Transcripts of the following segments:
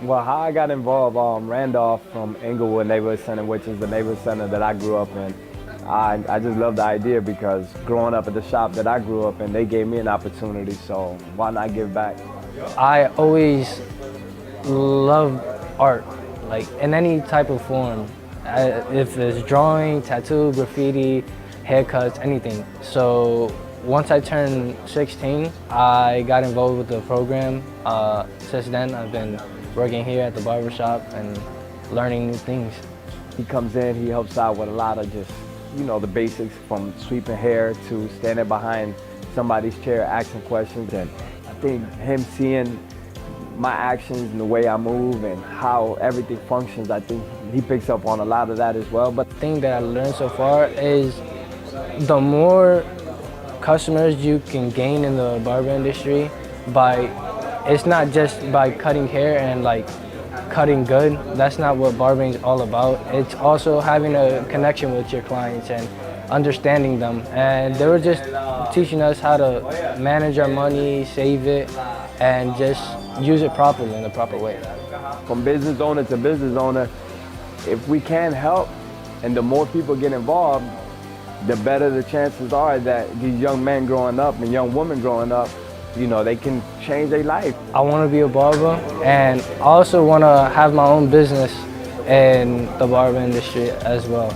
Well, how I got involved, Randolph from Englewood Neighborhood Center, which is the neighborhood center that I grew up in. I just love the idea because growing up at the shop that I grew up in, they gave me an opportunity, so why not give back? I always love art, like in any type of form. If it's drawing, tattoo, graffiti, haircuts, anything. So once I turned 16, I got involved with the program. Since then, I've been working here at the barbershop and learning new things. He comes in, he helps out with a lot of just, the basics from sweeping hair to standing behind somebody's chair asking questions. And I think him seeing my actions and the way I move and how everything functions, I think he picks up on a lot of that as well. But the thing that I learned so far is the more customers you can gain in the barber industry it's not just by cutting hair and like cutting good. That's not what barbering is all about. It's also having a connection with your clients and understanding them. And they were just teaching us how to manage our money, save it, and just use it properly in the proper way. From business owner to business owner, if we can help and the more people get involved, the better the chances are that these young men growing up and young women growing up, they can change their life. I want to be a barber, and I also want to have my own business in the barber industry as well.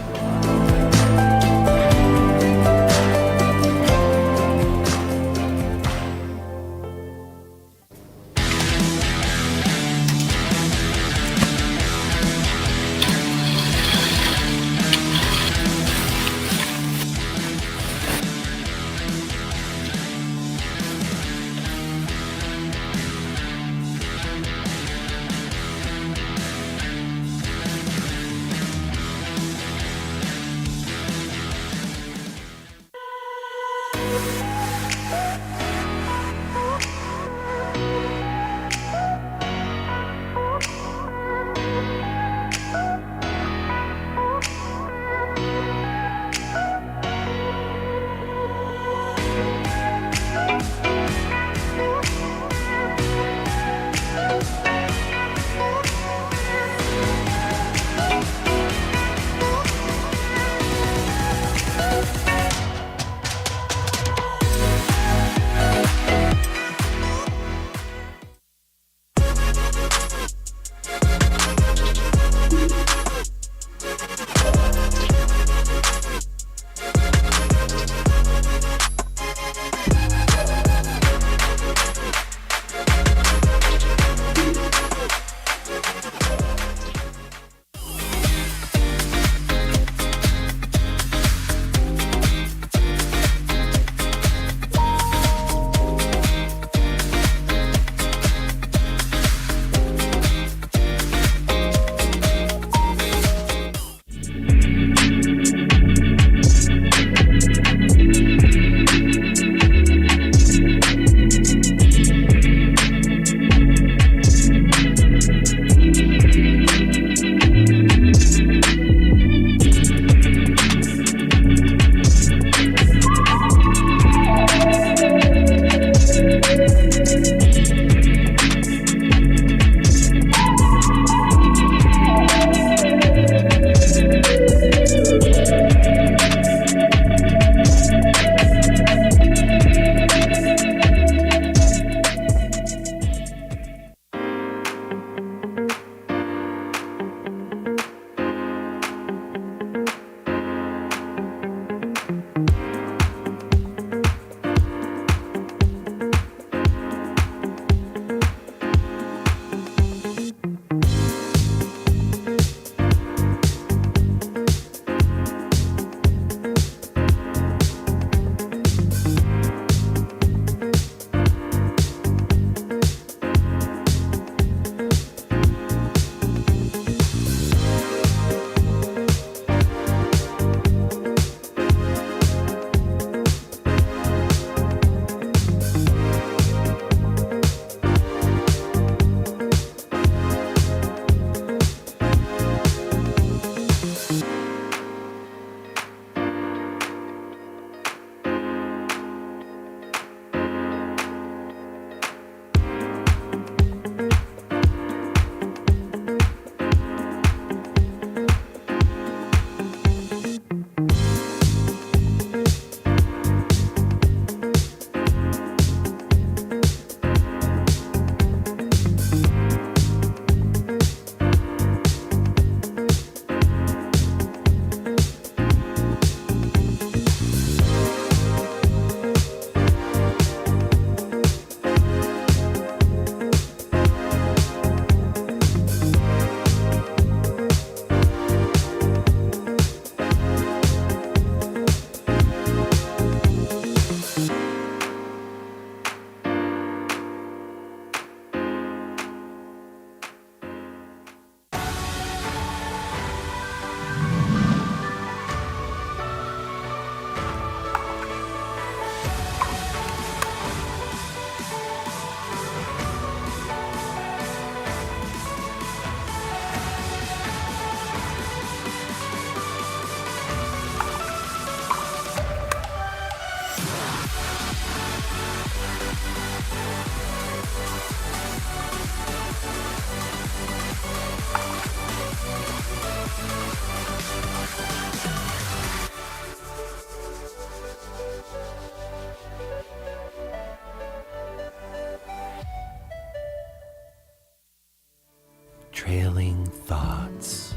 Trailing thoughts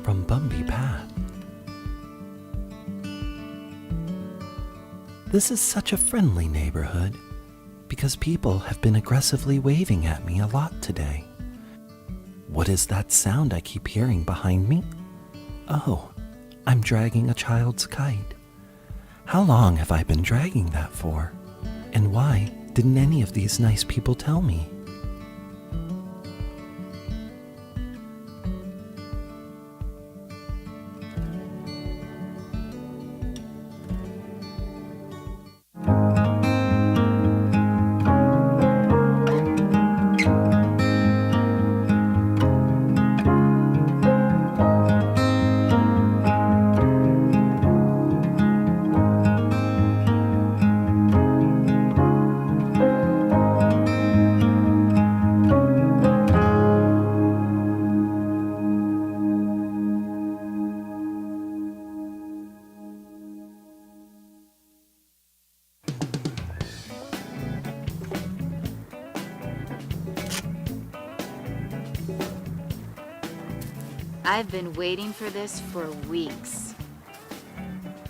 from Bumpy Path. This is such a friendly neighborhood because people have been aggressively waving at me a lot today. What is that sound I keep hearing behind me? Oh, I'm dragging a child's kite. How long have I been dragging that for? And why didn't any of these nice people tell me? I've been waiting for this for weeks.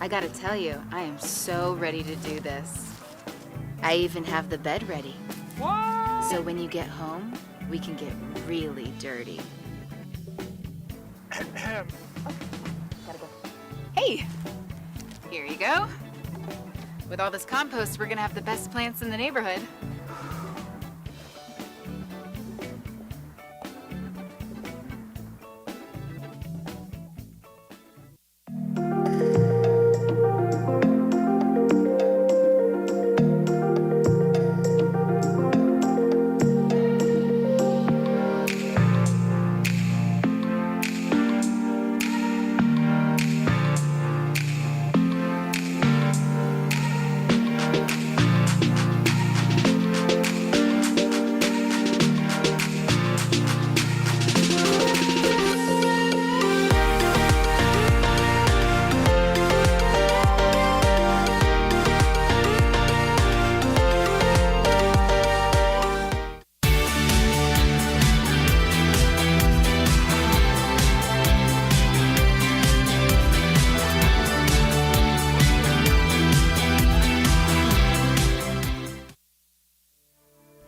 I gotta tell you, I am so ready to do this. I even have the bed ready. What? So when you get home, we can get really dirty. Gotta go. Hey! Here you go. With all this compost, we're gonna have the best plants in the neighborhood.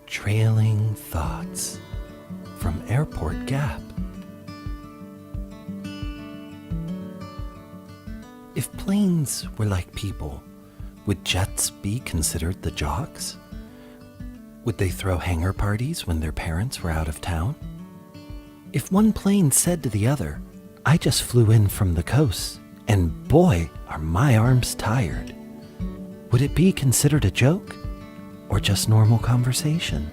Trailing thoughts from Airport Gap. If planes were like people, would jets be considered the jocks? Would they throw hangar parties when their parents were out of town? If one plane said to the other, "I just flew in from the coast, and boy, are my arms tired," would it be considered a joke or just normal conversation?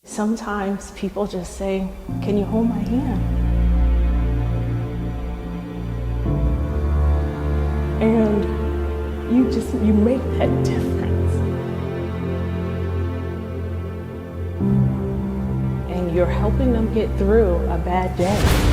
Sometimes people just say, "Can you hold my hand?" And you make that difference. And you're helping them get through a bad day.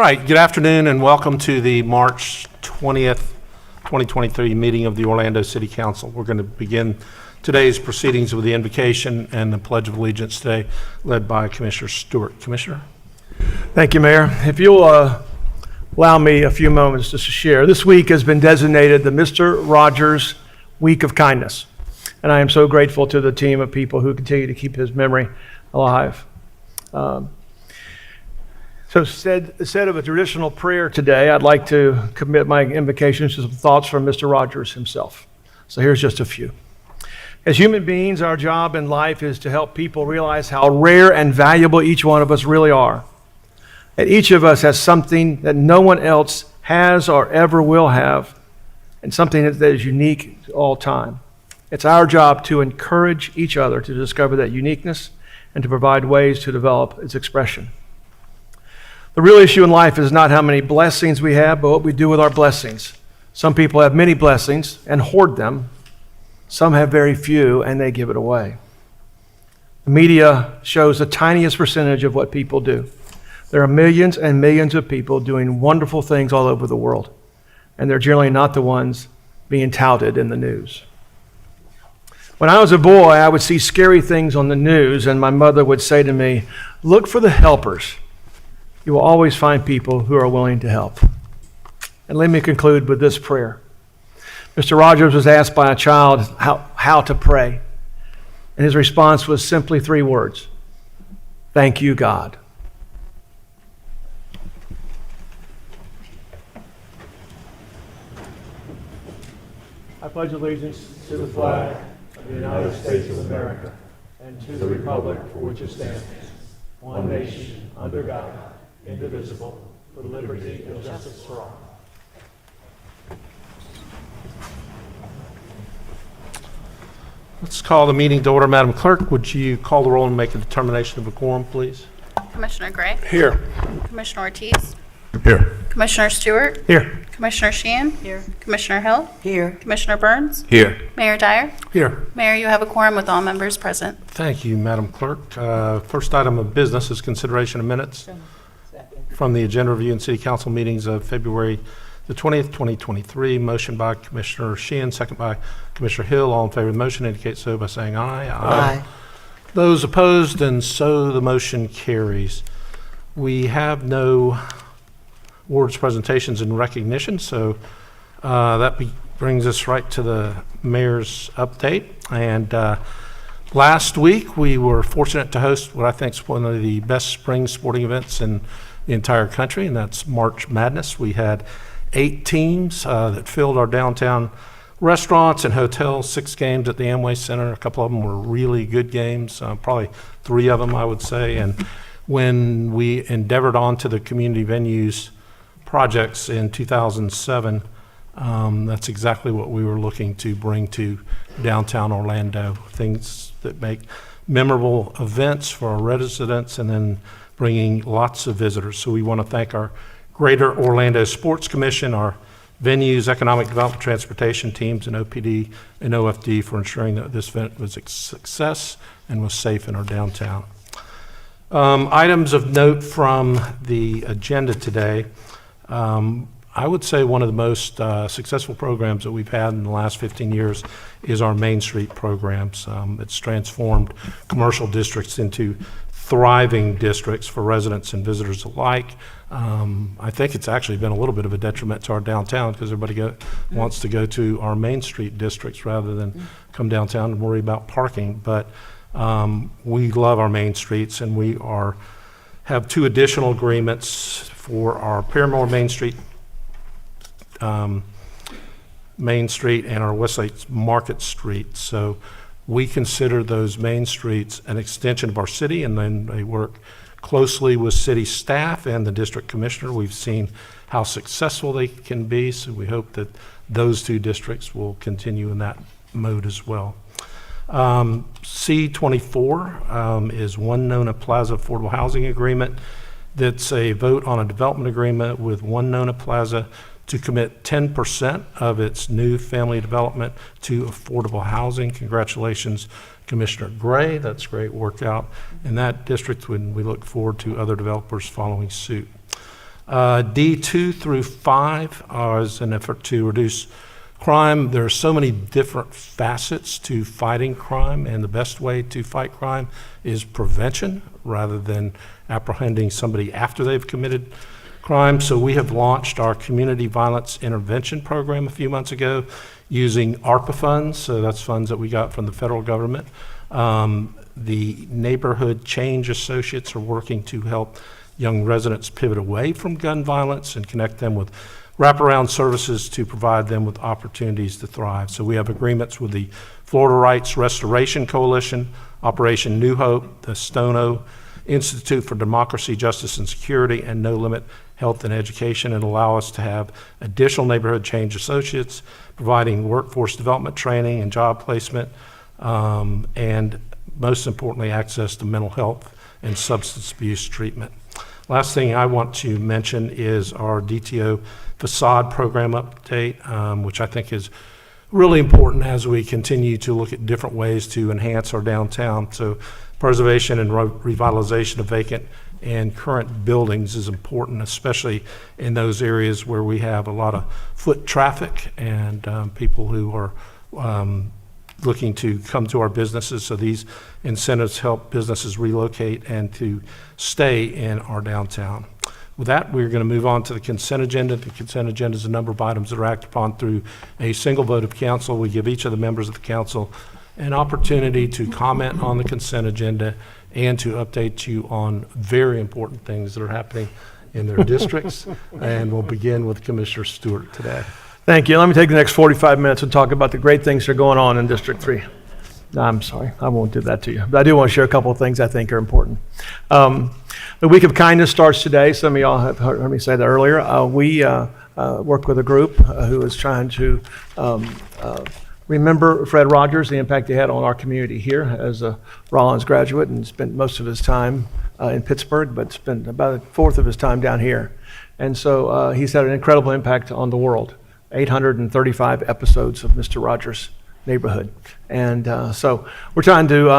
right, good afternoon and welcome to the March 20th, 2023 meeting of the Orlando City Council. We're going to begin today's proceedings with the invocation and the Pledge of Allegiance today, led by Commissioner Stewart. Commissioner? Thank you, Mayor. If you'll allow me a few moments just to share. This week has been designated the Mr. Rogers Week of Kindness, and I am so grateful to the team of people who continue to keep his memory alive. So instead of a traditional prayer today, I'd like to commit my invocations to some thoughts from Mr. Rogers himself. So here's just a few. As human beings, our job in life is to help people realize how rare and valuable each one of us really are. And each of us has something that no one else has or ever will have, and something that is unique to all time. It's our job to encourage each other to discover that uniqueness and to provide ways to develop its expression. The real issue in life is not how many blessings we have, but what we do with our blessings. Some people have many blessings and hoard them. Some have very few and they give it away. The media shows the tiniest percentage of what people do. There are millions and millions of people doing wonderful things all over the world, and they're generally not the ones being touted in the news. When I was a boy, I would see scary things on the news, and my mother would say to me, "Look for the helpers. You will always find people who are willing to help." And let me conclude with this prayer. Mr. Rogers was asked by a child how to pray, and his response was simply 3 words: "Thank you, God." I pledge allegiance to the flag of the United States of America and to the republic for which it stands, one nation, under God, indivisible, with liberty and justice for all. Let's call the meeting to order. Madam Clerk, would you call the roll and make a determination of a quorum, please? Commissioner Gray? Here. Commissioner Ortiz? Here. Commissioner Stewart? Here. Commissioner Sheehan? Here. Commissioner Hill? Here. Commissioner Burns? Here. Mayor Dyer? Here. Mayor, you have a quorum with all members present. Thank you, Madam Clerk. First item of business is consideration of minutes from the agenda review and city council meetings of February the 20th, 2023. Motion by Commissioner Sheehan, second by Commissioner Hill. All in favor of the motion indicate so by saying aye. Aye. Those opposed, and so the motion carries. We have no awards presentations and recognition, so that brings us right to the mayor's update. And last week we were fortunate to host what I think is one of the best spring sporting events in the entire country, and that's March Madness. We had 8 teams that filled our downtown restaurants and hotels, 6 games at the Amway Center. A couple of them were really good games, probably 3 of them I would say. And when we endeavored onto the community venues projects in 2007, that's exactly what we were looking to bring to downtown Orlando, things that make memorable events for our residents and then bringing lots of visitors. So we want to thank our Greater Orlando Sports Commission, our venues, economic development, transportation teams, and OPD and OFD for ensuring that this event was a success and was safe in our downtown. Items of note from the agenda today. I would say one of the most successful programs that we've had in the last 15 years is our Main Street programs. It's transformed commercial districts into thriving districts for residents and visitors alike. I think it's actually been a little bit of a detriment to our downtown because everybody wants to go to our Main Street districts rather than come downtown and worry about parking. But we love our main streets, and we have 2 additional agreements for our Paramore Main Street and our Westlake Market Street. So we consider those main streets an extension of our city, and then they work closely with city staff and the district commissioner. We've seen how successful they can be, so we hope that those 2 districts will continue in that mode as well. C24 is One Nona Plaza Affordable Housing Agreement. That's a vote on a development agreement with One Nona Plaza to commit 10% of its new family development to affordable housing. Congratulations, Commissioner Gray. That's great work out in that district, when we look forward to other developers following suit. D2 through 5 is an effort to reduce crime. There are so many different facets to fighting crime, and the best way to fight crime is prevention rather than apprehending somebody after they've committed crime. So we have launched our Community Violence Intervention Program a few months ago using ARPA funds, so that's funds that we got from the federal government. The Neighborhood Change Associates are working to help young residents pivot away from gun violence and connect them with wraparound services to provide them with opportunities to thrive. So we have agreements with the Florida Rights Restoration Coalition, Operation New Hope, the Stono Institute for Democracy, Justice, and Security, and No Limit Health and Education, and allow us to have additional neighborhood change associates providing workforce development training and job placement, and most importantly, access to mental health and substance abuse treatment. Last thing I want to mention is our DTO facade program update, which I think is really important as we continue to look at different ways to enhance our downtown. So preservation and revitalization of vacant and current buildings is important, especially in those areas where we have a lot of foot traffic and people who are looking to come to our businesses. So these incentives help businesses relocate and to stay in our downtown. With that, we're going to move on to the consent agenda. The consent agenda is a number of items that are acted upon through a single vote of council. We give each of the members of the council an opportunity to comment on the consent agenda and to update you on very important things that are happening in their districts. And we'll begin with Commissioner Stewart today. Thank you. Let me take the next 45 minutes and talk about the great things that are going on in District 3. No, I'm sorry, I won't do that to you. But I do want to share a couple of things I think are important. The Week of Kindness starts today. Some of y'all have heard me say that earlier. We work with a group who is trying to remember Fred Rogers, the impact he had on our community here as a Rollins graduate, and spent most of his time in Pittsburgh, but spent about a fourth of his time down here. And so he's had an incredible impact on the world. 835 episodes of Mr. Rogers' Neighborhood. And so we're trying to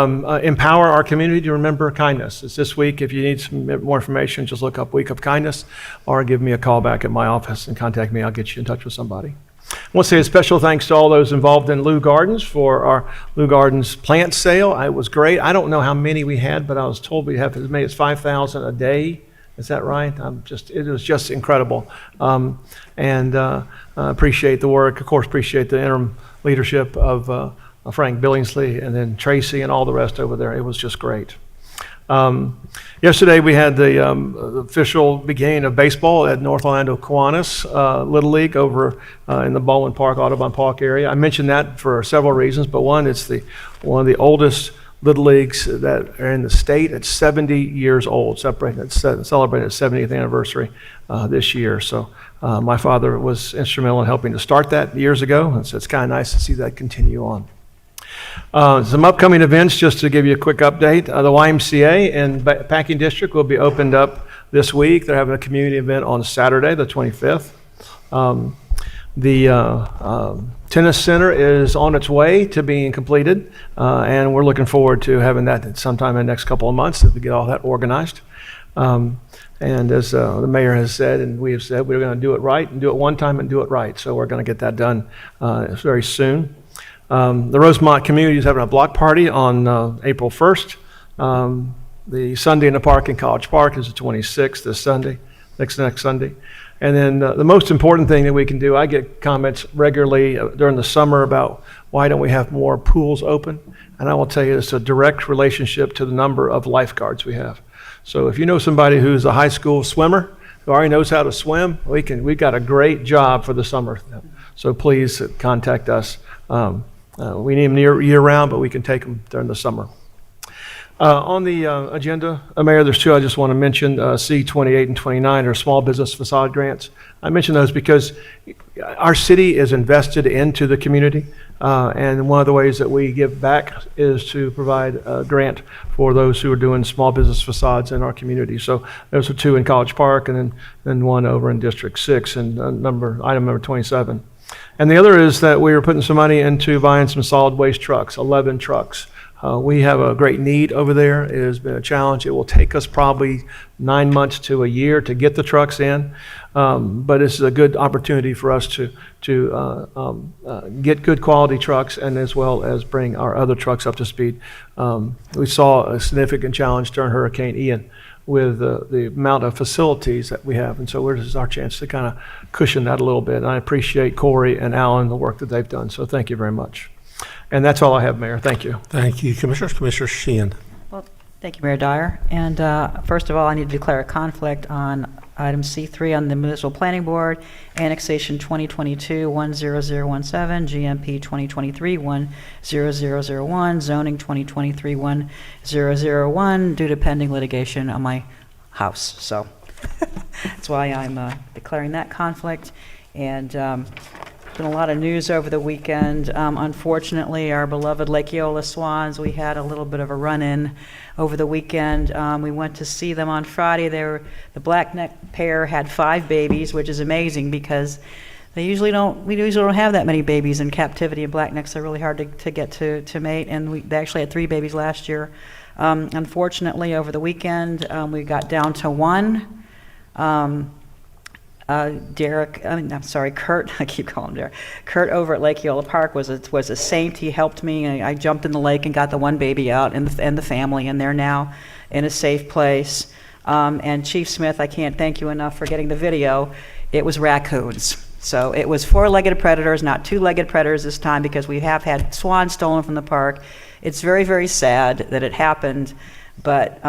empower our community to remember kindness. It's this week. If you need some more information, just look up Week of Kindness or give me a call back at my office and contact me. I'll get you in touch with somebody. I want to say a special thanks to all those involved in Lou Gardens for our Lou Gardens plant sale. It was great. I don't know how many we had, but I was told we have as many as 5,000 a day. Is that right? It was just incredible. Appreciate the work. Of course, appreciate the interim leadership of Frank Billingsley and then Tracy and all the rest over there. It was just great. Yesterday we had the official beginning of baseball at North Orlando Kiwanis Little League over in the Baldwin Park, Audubon Park area. I mentioned that for several reasons, but one, it's one of the oldest Little Leagues that are in the state. It's 70 years old, celebrating its 70th anniversary this year. So my father was instrumental in helping to start that years ago, and so it's kind of nice to see that continue on. Some upcoming events, just to give you a quick update. The YMCA in Packing District will be opened up this week. They're having a community event on Saturday, the 25th. The tennis center is on its way to being completed, and we're looking forward to having that sometime in the next couple of months to get all that organized. And as the mayor has said, and we have said, we're going to do it right and do it one time and do it right. So we're going to get that done very soon. The Rosemont community is having a block party on April 1st. The Sunday in the Park in College Park is the 26th, this Sunday, next Sunday. And then the most important thing that we can do, I get comments regularly during the summer about why don't we have more pools open? And I will tell you, it's a direct relationship to the number of lifeguards we have. So if you know somebody who's a high school swimmer who already knows how to swim, we've got a great job for the summer. So please contact us. We need them year-round, but we can take them during the summer. On the agenda, Mayor, there's two I just want to mention. C28 and 29 are small business facade grants. I mention those because our city is invested into the community, and one of the ways that we give back is to provide a grant for those who are doing small business facades in our community. So those are two in College Park, and then one over in District 6, and item number 27. And the other is that we are putting some money into buying some solid waste trucks, 11 trucks. We have a great need over there. It has been a challenge. It will take us probably 9 months to a year to get the trucks in, but this is a good opportunity for us to get good quality trucks and as well as bring our other trucks up to speed. We saw a significant challenge during Hurricane Ian with the amount of facilities that we have, and so this is our chance to kind of cushion that a little bit. And I appreciate Corey and Alan, the work that they've done, so thank you very much. And that's all I have, Mayor. Thank you. Thank you, Commissioners. Commissioner Sheehan. Well, thank you, Mayor Dyer. And first of all, I need to declare a conflict on item C3 on the Municipal Planning Board, Annexation 2022-10017, GMP 2023-10001, Zoning 2023-1001, due to pending litigation on my house. So that's why I'm declaring that conflict. And been a lot of news over the weekend. Unfortunately, our beloved Lake Eola swans, we had a little bit of a run-in over the weekend. We went to see them on Friday. The blackneck pair had 5 babies, which is amazing because we usually don't have that many babies in captivity, and blacknecks are really hard to get to mate, and they actually had 3 babies last year. Unfortunately, over the weekend, we got down to 1. Kurt, I keep calling him Derek. Kurt over at Lake Eola Park was a saint. He helped me. I jumped in the lake and got the 1 baby out and the family, and they're now in a safe place. And Chief Smith, I can't thank you enough for getting the video. It was raccoons. So it was 4-legged predators, not 2-legged predators this time, because we have had swans stolen from the park. It's very, very sad that it happened. But,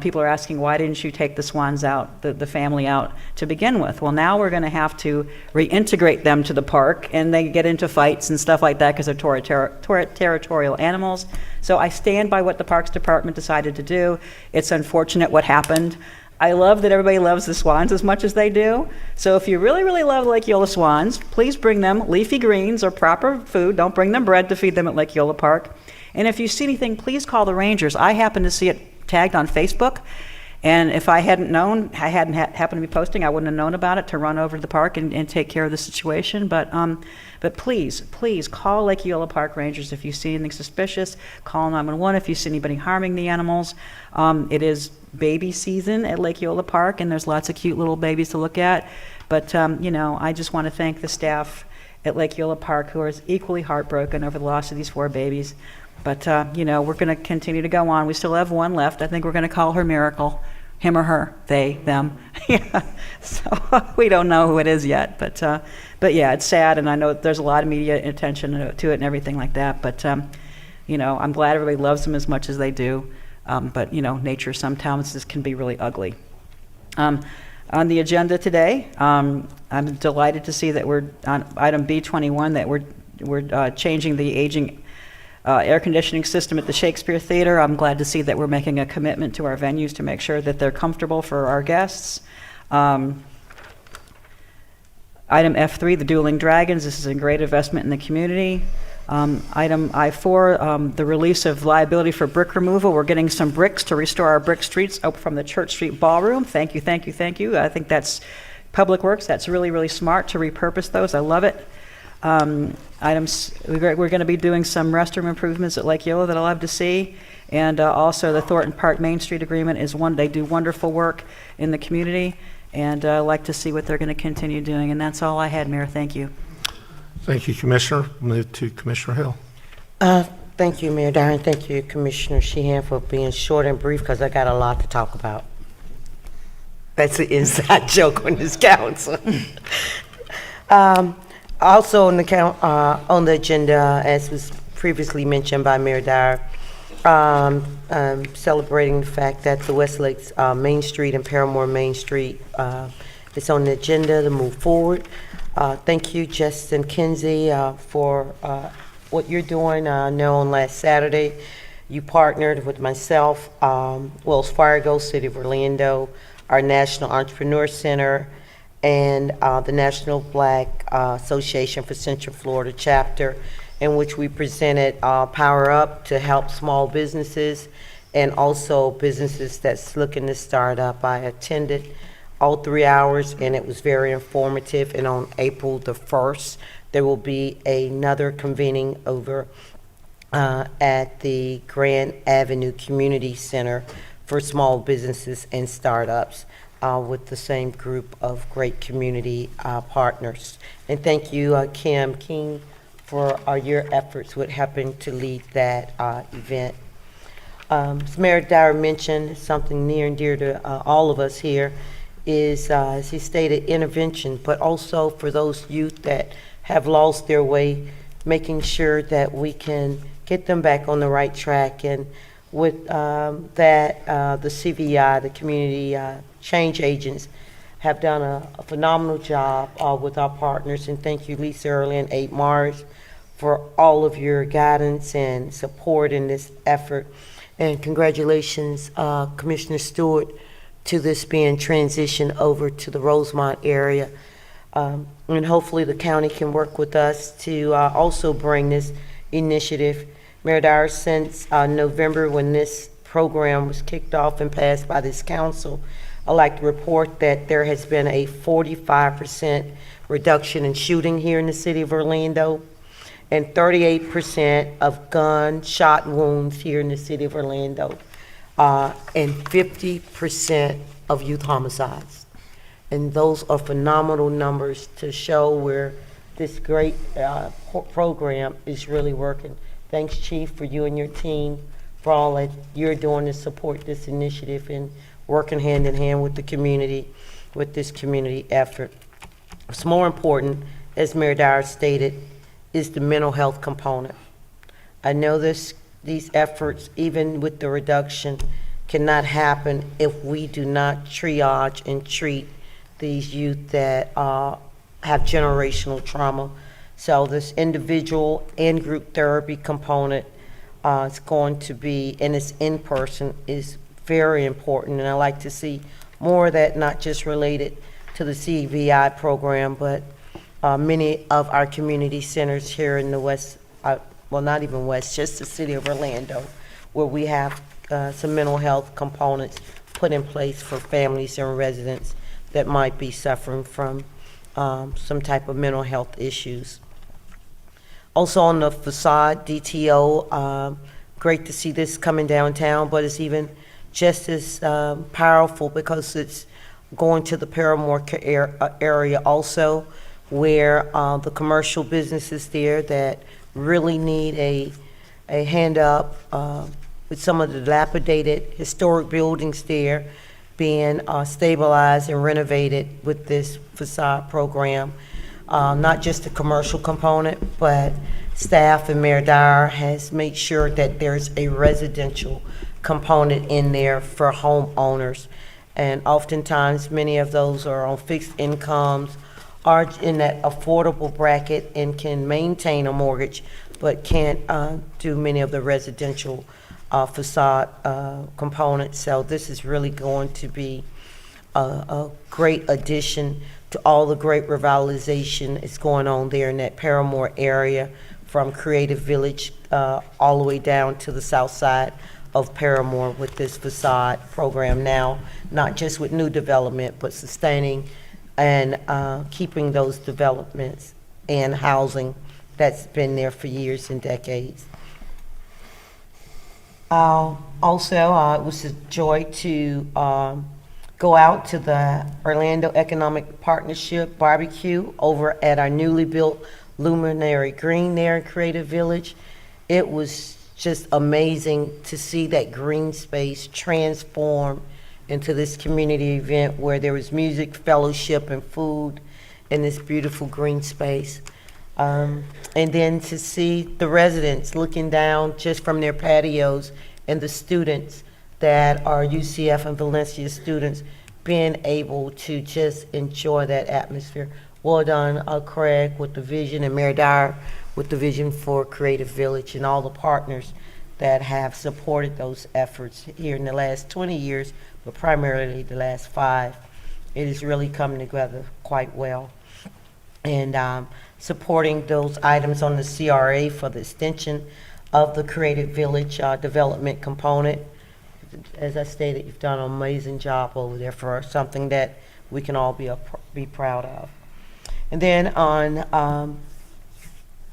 people are asking, why didn't you take the swans out, the family out to begin with? Well, now we're going to have to reintegrate them to the park, and they get into fights and stuff like that because they're territorial animals. So I stand by what the Parks Department decided to do. It's unfortunate what happened. I love that everybody loves the swans as much as they do. So if you really, really love Lake Eola swans, please bring them leafy greens or proper food. Don't bring them bread to feed them at Lake Eola Park. And if you see anything, please call the rangers. I happen to see it tagged on Facebook, and if I hadn't known, I hadn't happened to be posting, I wouldn't have known about it to run over to the park and take care of the situation. But please call Lake Eola Park Rangers if you see anything suspicious. Call 911 if you see anybody harming the animals. It is baby season at Lake Eola Park, and there's lots of cute little babies to look at. But I just want to thank the staff at Lake Eola Park who are equally heartbroken over the loss of these 4 babies. But, we're going to continue to go on. We still have 1 left. I think we're going to call her Miracle. Him or her. They, them. Yeah. So we don't know who it is yet. But yeah, it's sad. And I know there's a lot of media attention to it and everything like that. But, I'm glad everybody loves them as much as they do. But, nature sometimes this can be really ugly. On the agenda today, I'm delighted to see that we're on item B21, that we're changing the aging air conditioning system at the Shakespeare Theater. I'm glad to see that we're making a commitment to our venues to make sure that they're comfortable for our guests. Item F3, the Dueling Dragons. This is a great investment in the community. Item I4, the release of liability for brick removal. We're getting some bricks to restore our brick streets up from the Church Street Ballroom. Thank you, thank you, thank you. I think that's Public Works. That's really, really smart to repurpose those. I love it. We're going to be doing some restroom improvements at Lake Eola that I'll have to see, and also the Thornton Park Main Street agreement is one. They do wonderful work in the community, and I'd like to see what they're going to continue doing. And that's all I had, Mayor. Thank you. Thank you, Commissioner. Move to Commissioner Hill. Thank you, Mayor Dyer, and thank you, Commissioner Sheehan, for being short and brief because I got a lot to talk about. That's an inside joke on this council. Also on the agenda, as was previously mentioned by Mayor Dyer, celebrating the fact that the Westlake Main Street and Paramore Main Street is on the agenda to move forward. Thank you, Justin Kinsey, for what you're doing. I know on last Saturday you partnered with myself, Wells Fargo, City of Orlando, our National Entrepreneur Center, and the National Black Association for Central Florida chapter, in which we presented Power Up to help small businesses and also businesses that's looking to start up. I attended all 3 hours, and it was very informative. And on April the 1st, there will be another convening over at the Grand Avenue Community Center for Small Businesses and Startups with the same group of great community partners. And thank you, Kim King, for your efforts with helping to lead that event. As Mayor Dyer mentioned, something near and dear to all of us here is, as he stated, intervention, but also for those youth that have lost their way, making sure that we can get them back on the right track. And with that, the CVI, the Community Change Agents, have done a phenomenal job with our partners. And thank you, Lisa Early and 8 Mars, for all of your guidance and support in this effort. And congratulations, Commissioner Stewart, to this being transitioned over to the Rosemont area. And hopefully the county can work with us to also bring this initiative. Mayor Dyer, since November, when this program was kicked off and passed by this council, I'd like to report that there has been a 45% reduction in shooting here in the city of Orlando, and 38% of gunshot wounds here in the city of Orlando, and 50% of youth homicides. And those are phenomenal numbers to show where this great program is really working. Thanks, Chief, for you and your team for all that you're doing to support this initiative and working hand in hand with the community, with this community effort. What's more important, as Mayor Dyer stated, is the mental health component. I know these efforts, even with the reduction, cannot happen if we do not triage and treat these youth that have generational trauma. So this individual and group therapy component is going to be, and it's in person, is very important. And I like to see more of that, not just related to the CVI program, but many of our community centers here in the West, well, not even West, just the city of Orlando, where we have some mental health components put in place for families and residents that might be suffering from some type of mental health issues. Also on the facade, DTO, great to see this coming downtown, but it's even just as powerful because it's going to the Paramore area also, where the commercial businesses there that really need a hand up with some of the dilapidated historic buildings there being stabilized and renovated with this facade program. Not just the commercial component, but staff and Mayor Dyer has made sure that there's a residential component in there for homeowners. And oftentimes, many of those are on fixed incomes, are in that affordable bracket and can maintain a mortgage, but can't do many of the residential facade components. So this is really going to be a great addition to all the great revitalization that's going on there in that Paramore area, from Creative Village all the way down to the south side of Paramore with this facade program now, not just with new development, but sustaining and keeping those developments and housing that's been there for years and decades. Also, it was a joy to go out to the Orlando Economic Partnership barbecue over at our newly built Luminary Green there in Creative Village. It was just amazing to see that green space transform into this community event where there was music, fellowship, and food in this beautiful green space. And then to see the residents looking down just from their patios, and the students that are UCF and Valencia students being able to just enjoy that atmosphere. Well done, Craig, with the vision, and Mayor Dyer with the vision for Creative Village, and all the partners that have supported those efforts here in the last 20 years, but primarily the last 5. It is really coming together quite well. And supporting those items on the CRA for the extension of the Creative Village development component. As I stated, you've done an amazing job over there for something that we can all be proud of. And then on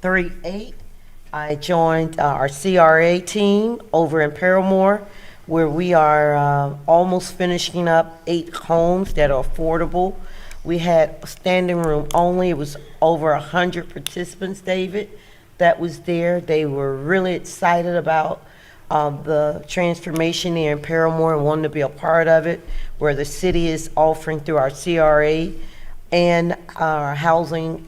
3/8, I joined our CRA team over in Paramore, where we are almost finishing up 8 homes that are affordable. We had standing room only. It was over 100 participants, David, that was there. They were really excited about the transformation here in Paramore and wanted to be a part of it, where the city is offering through our CRA and our housing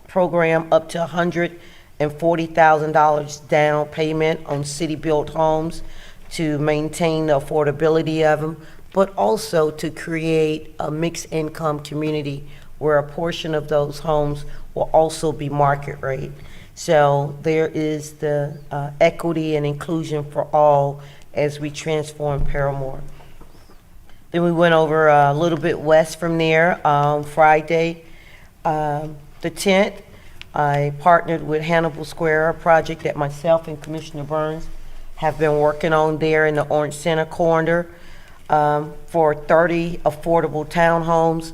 program up to $140,000 down payment on city-built homes to maintain the affordability of them, but also to create a mixed income community where a portion of those homes will also be market rate. So there is the equity and inclusion for all as we transform Paramore. Then we went over a little bit west from there. Friday, the 10th, I partnered with Hannibal Square, a project that myself and Commissioner Burns have been working on there in the Orange Center corridor for 30 affordable townhomes.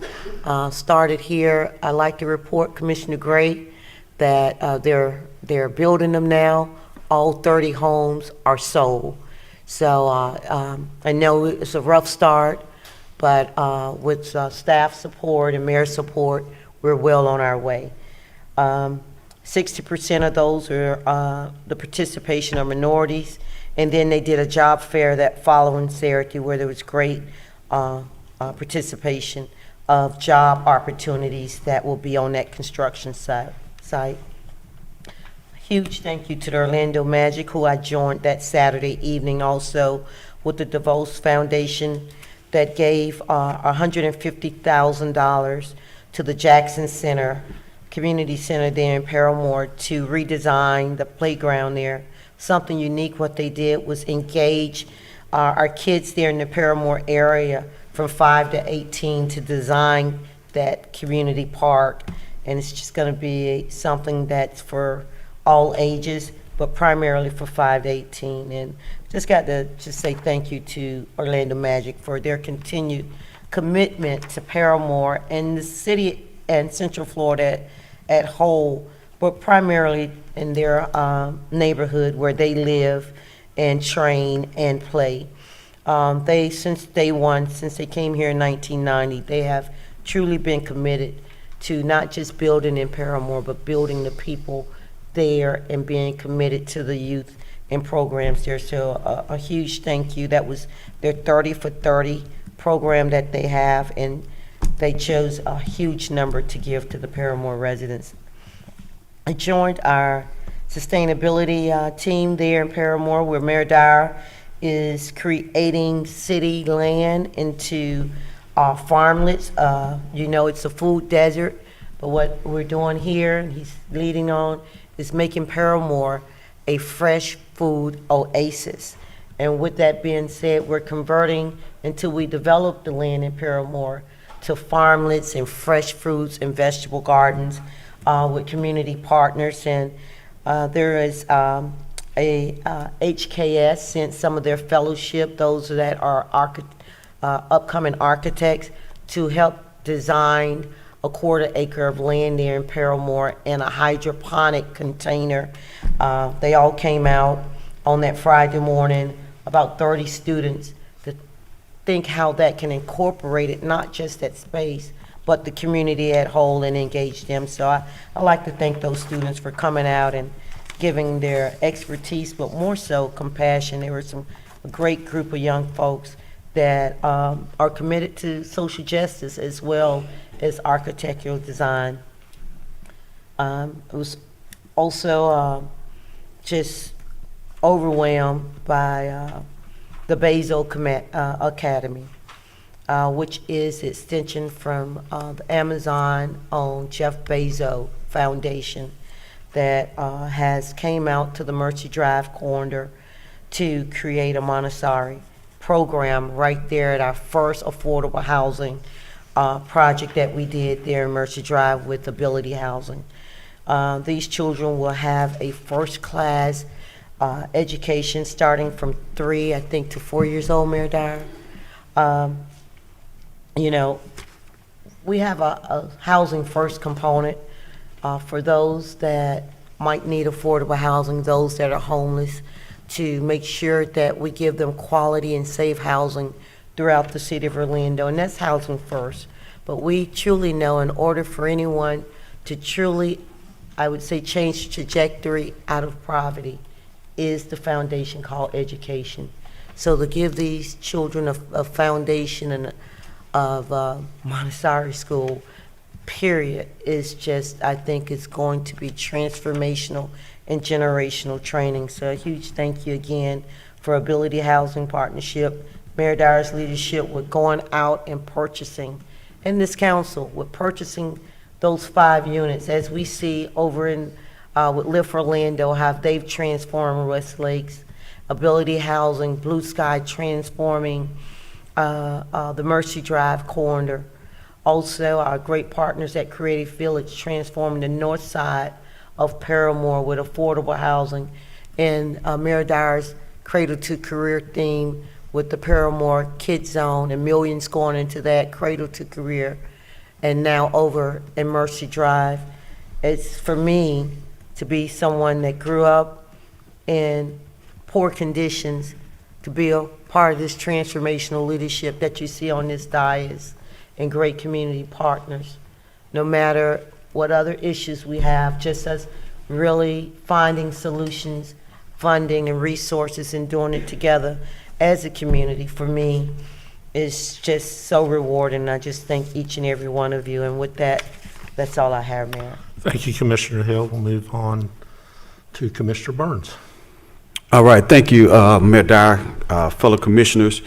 Started here. I like to report, Commissioner Gray, that they're building them now. All 30 homes are sold. So I know it's a rough start, but with staff support and mayor support, we're well on our way. 60% of those are the participation of minorities, and then they did a job fair that following Saturday where there was great participation of job opportunities that will be on that construction site. Huge thank you to the Orlando Magic, who I joined that Saturday evening also with the DeVos Foundation that gave $150,000 to the Jackson Center, Community Center there in Paramore to redesign the playground there. Something unique what they did was engage our kids there in the Paramore area from 5 to 18 to design that community park. And it's just going to be something that's for all ages, but primarily for 5 to 18. And just got to just say thank you to Orlando Magic for their continued commitment to Paramore and the city and Central Florida at whole, but primarily in their neighborhood where they live and train and play. They, since day one, since they came here in 1990, they have truly been committed to not just building in Paramore, but building the people there and being committed to the youth and programs there. So a huge thank you. That was their 30 for 30 program that they have, and they chose a huge number to give to the Paramore residents. I joined our sustainability team there in Paramore, where Mayor Dyer is creating city land into farmlets. You know, it's a food desert, but what we're doing here, and he's leading on, is making Paramore a fresh food oasis. And with that being said, we're converting until we develop the land in Paramore to farmlets and fresh fruits and vegetable gardens with community partners. And there is a HKS sent some of their fellowship, those that are upcoming architects, to help design a 1/4 acre of land there in Paramore in a hydroponic container. They all came out on that Friday morning, about 30 students, to think how that can incorporate it, not just that space, but the community at whole, and engage them. So I like to thank those students for coming out and giving their expertise, but more so compassion. There were a great group of young folks that are committed to social justice as well as architectural design. It was also just overwhelmed by the Bezos Academy, which is the extension from the Amazon-owned Jeff Bezos Foundation that has came out to the Mercy Drive corridor to create a Montessori program right there at our first affordable housing project that we did there in Mercy Drive with Ability Housing. These children will have a first-class education starting from 3, I think, to 4 years old, Mayor Dyer. You know, we have a housing first component for those that might need affordable housing, those that are homeless, to make sure that we give them quality and safe housing throughout the city of Orlando, and that's housing first. But we truly know in order for anyone to truly, I would say, change the trajectory out of poverty is the foundation called education. So to give these children a foundation and of Montessori school, period, is just, I think it's going to be transformational and generational training. So a huge thank you again for Ability Housing Partnership, Mayor Dyer's leadership with going out and purchasing, and this council with purchasing those 5 units, as we see over in with Live for Orlando, how they've transformed West Lakes, Ability Housing, Blue Sky transforming the Mercy Drive corridor. Also, our great partners at Creative Village transforming the north side of Paramore with affordable housing, and Mayor Dyer's Cradle to Career theme with the Paramore Kids Zone and millions going into that Cradle to Career, and now over in Mercy Drive. It's for me to be someone that grew up in poor conditions, to be a part of this transformational leadership that you see on this dais, and great community partners. No matter what other issues we have, just us really finding solutions, funding and resources, and doing it together as a community, for me, is just so rewarding. I just thank each and every one of you. And with that, that's all I have, Mayor. Thank you, Commissioner Hill. We'll move on to Commissioner Burns. All right, thank you, Mayor Dyer, fellow commissioners.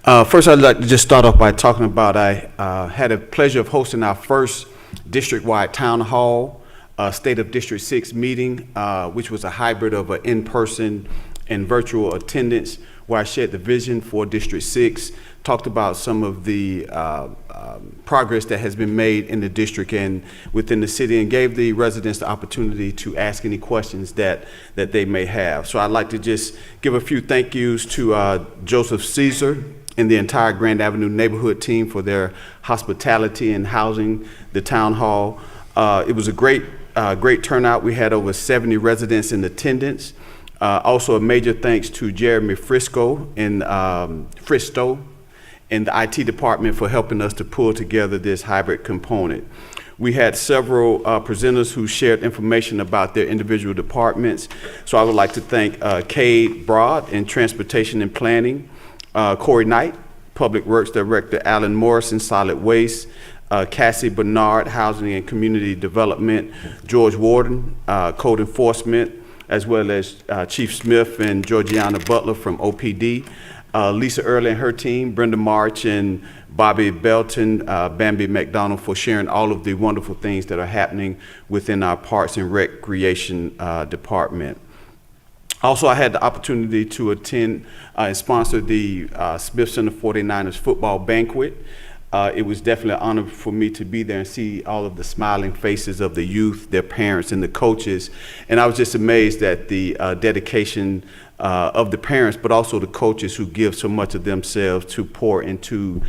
First, I'd like to just start off by talking about I had a pleasure of hosting our first district-wide town hall, State of District 6 meeting, which was a hybrid of an in-person and virtual attendance, where I shared the vision for District 6, talked about some of the progress that has been made in the district and within the city, and gave the residents the opportunity to ask any questions that they may have. So I'd like to just give a few thank yous to Joseph Caesar and the entire Grand Avenue neighborhood team for their hospitality and housing the town hall. It was a great turnout. We had over 70 residents in attendance. Also a major thanks to Jeremy Fristo in the IT department for helping us to pull together this hybrid component. We had several presenters who shared information about their individual departments. So I would like to thank Cade Broad in Transportation and Planning, Corey Knight, Public Works Director, Alan Morrison, Solid Waste, Cassie Bernard, Housing and Community Development, George Warden, Code Enforcement, as well as Chief Smith and Georgiana Butler from OPD, Lisa Early and her team, Brenda March and Bobby Belton, Bambi McDonald, for sharing all of the wonderful things that are happening within our Parks and Recreation Department. Also, I had the opportunity to attend and sponsor the Smith Center 49ers football banquet. It was definitely an honor for me to be there and see all of the smiling faces of the youth, their parents, and the coaches. And I was just amazed at the dedication of the parents, but also the coaches who give so much of themselves to pour into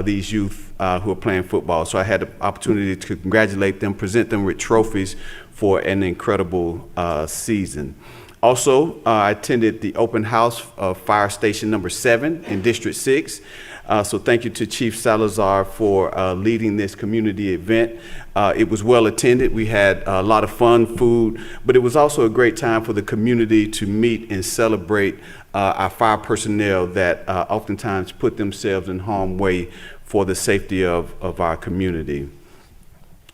these youth who are playing football. So I had the opportunity to congratulate them, present them with trophies for an incredible season. Also, I attended the open house of Fire Station number 7 in District 6. So thank you to Chief Salazar for leading this community event. It was well attended. We had a lot of fun, food, but it was also a great time for the community to meet and celebrate our fire personnel that oftentimes put themselves in harm's way for the safety of our community.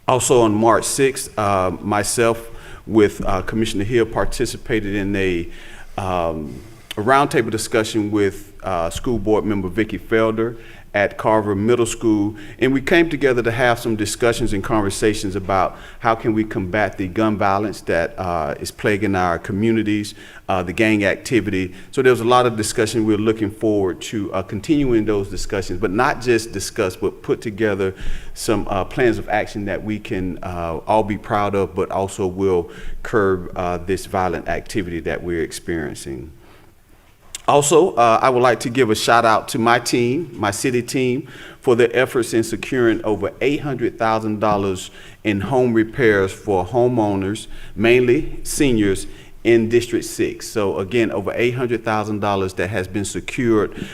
Also on March 6th, myself with Commissioner Hill participated in a roundtable discussion with school board member Vicki Felder at Carver Middle School, and we came together to have some discussions and conversations about how can we combat the gun violence that is plaguing our communities, the gang activity. So there was a lot of discussion. We're looking forward to continuing those discussions, but not just discuss, but put together some plans of action that we can all be proud of, but also will curb this violent activity that we're experiencing. Also, I would like to give a shout out to my team, my city team, for their efforts in securing over $800,000 in home repairs for homeowners, mainly seniors, in District 6. So again, over $800,000 that has been secured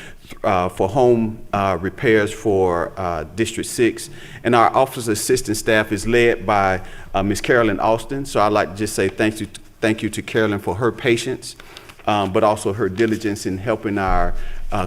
for home repairs for District 6. And our office assistant staff is led by Ms. Carolyn Austin. So I'd like to just say thank you to Carolyn for her patience, but also her diligence in helping our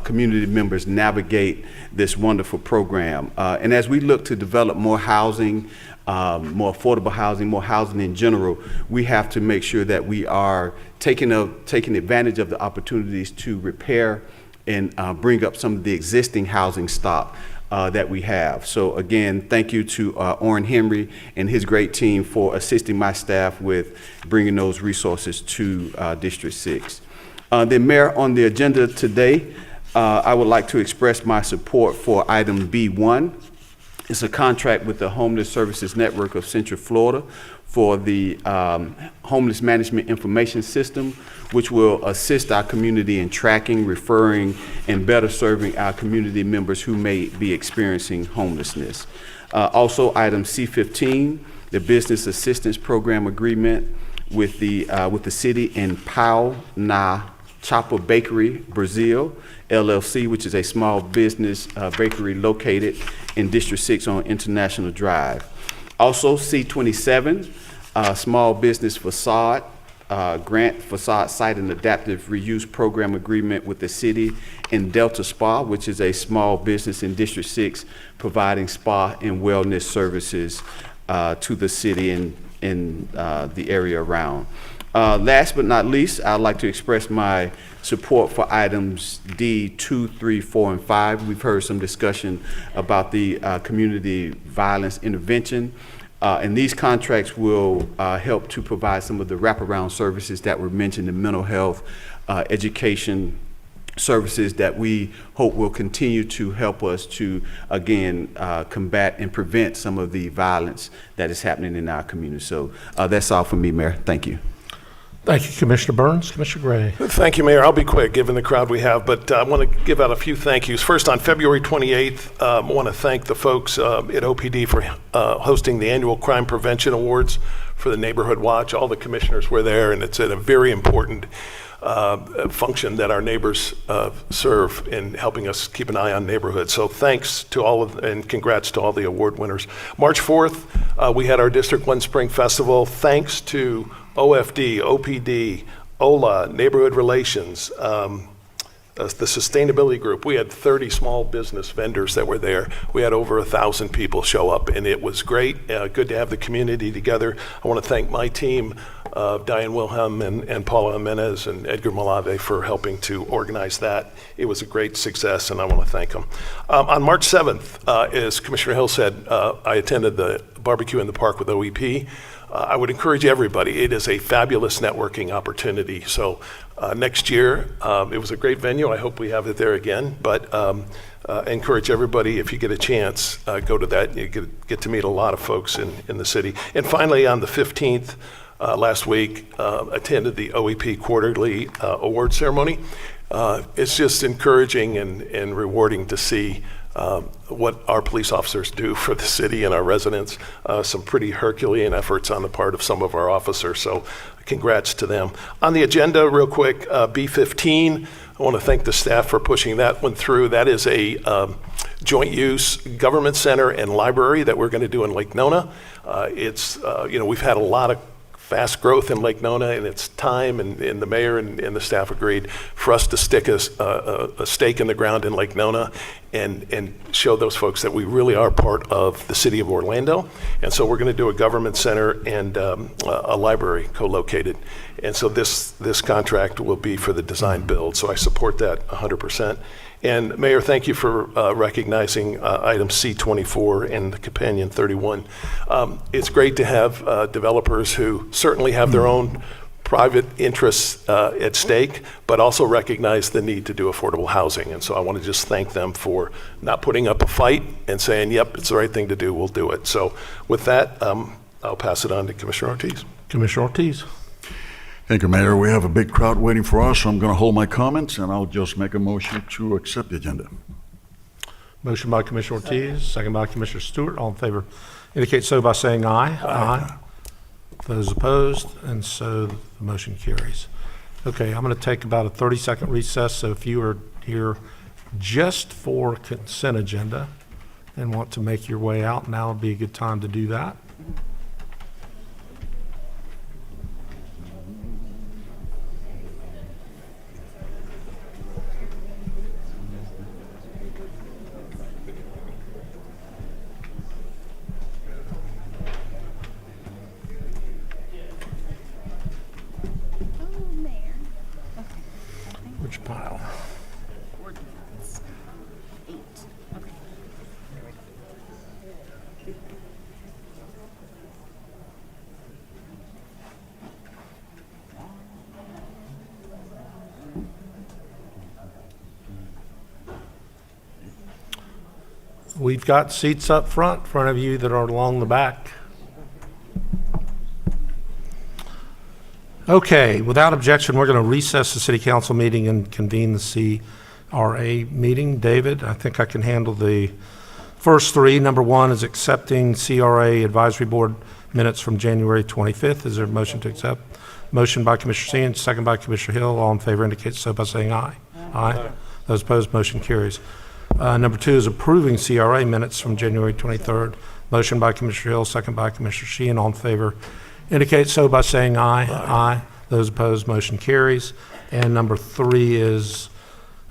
community members navigate this wonderful program. And as we look to develop more housing, more affordable housing, more housing in general, we have to make sure that we are taking advantage of the opportunities to repair and bring up some of the existing housing stock that we have. So again, thank you to Orrin Henry and his great team for assisting my staff with bringing those resources to District 6. Then Mayor, on the agenda today, I would like to express my support for item B1. It's a contract with the Homeless Services Network of Central Florida for the Homeless Management Information System, which will assist our community in tracking, referring, and better serving our community members who may be experiencing homelessness. Also, item C15, the Business Assistance Program Agreement with the city in Pau na Chapa Bakery, Brazil, LLC, which is a small business bakery located in District 6 on International Drive. Also, C27, small business facade, grant facade site and adaptive reuse program agreement with the city in Delta Spa, which is a small business in District 6 providing spa and wellness services to the city and in the area around. Last but not least, I'd like to express my support for items D, 2, 3, 4, and 5. We've heard some discussion about the community violence intervention, and these contracts will help to provide some of the wraparound services that were mentioned in mental health, education services that we hope will continue to help us to, again, combat and prevent some of the violence that is happening in our community. So that's all from me, Mayor. Thank you. Thank you, Commissioner Burns. Commissioner Gray. Thank you, Mayor. I'll be quick, given the crowd we have, but I want to give out a few thank yous. First, on February 28th, I want to thank the folks at OPD for hosting the annual Crime Prevention Awards for the Neighborhood Watch. All the commissioners were there, and it's a very important function that our neighbors serve in helping us keep an eye on neighborhoods. So thanks to all of, and congrats to all the award winners. March 4th, we had our District 1 Spring Festival. Thanks to OFD, OPD, OLA, Neighborhood Relations, the Sustainability Group. We had 30 small business vendors that were there. We had over 1,000 people show up, and it was great. Good to have the community together. I want to thank my team, Diane Wilhelm and Paula Jimenez and Edgar Malave, for helping to organize that. It was a great success, and I want to thank them. On March 7th, as Commissioner Hill said, I attended the barbecue in the park with OEP. I would encourage everybody. It is a fabulous networking opportunity. So next year, it was a great venue. I hope we have it there again. But encourage everybody, if you get a chance, go to that. You get to meet a lot of folks in the city. And finally, on the 15th, last week, attended the OEP quarterly award ceremony. It's just encouraging and rewarding to see what our police officers do for the city and our residents. Some pretty Herculean efforts on the part of some of our officers, so congrats to them. On the agenda, real quick, B15, I want to thank the staff for pushing that one through. That is a joint use government center and library that we're going to do in Lake Nona. We've had a lot of fast growth in Lake Nona, and it's time, and the mayor and the staff agreed for us to stick a stake in the ground in Lake Nona and show those folks that we really are part of the city of Orlando. And so we're going to do a government center and a library co-located. And so this contract will be for the design build. So I support that 100%. And Mayor, thank you for recognizing item C24 and the companion 31. It's great to have developers who certainly have their own private interests at stake, but also recognize the need to do affordable housing. And so I want to just thank them for not putting up a fight and saying, yep, it's the right thing to do, we'll do it. So with that, I'll pass it on to Commissioner Ortiz. Commissioner Ortiz. Thank you, Mayor. We have a big crowd waiting for us, so I'm going to hold my comments, and I'll just make a motion to accept the agenda. Motion by Commissioner Ortiz, second by Commissioner Stewart. All in favor indicate so by saying aye. Aye. Those opposed, and so the motion carries. Okay, I'm going to take about a 30-second recess, so if you are here just for consent agenda and want to make your way out, now would be a good time to do that. Which pile? Ordinance 8. Okay. We've got seats up front in front of you that are along the back. Okay, without objection, we're going to recess the city council meeting and convene the CRA meeting. David, I think I can handle the first three. Number one is accepting CRA advisory board minutes from January 25th. Is there a motion to accept? Motion by Commissioner Sheehan, second by Commissioner Hill. All in favor indicate so by saying aye. Aye. Those opposed, motion carries. Number two is approving CRA minutes from January 23rd. Motion by Commissioner Hill, second by Commissioner Sheehan. All in favor indicate so by saying aye. Aye. Those opposed, motion carries. And number three is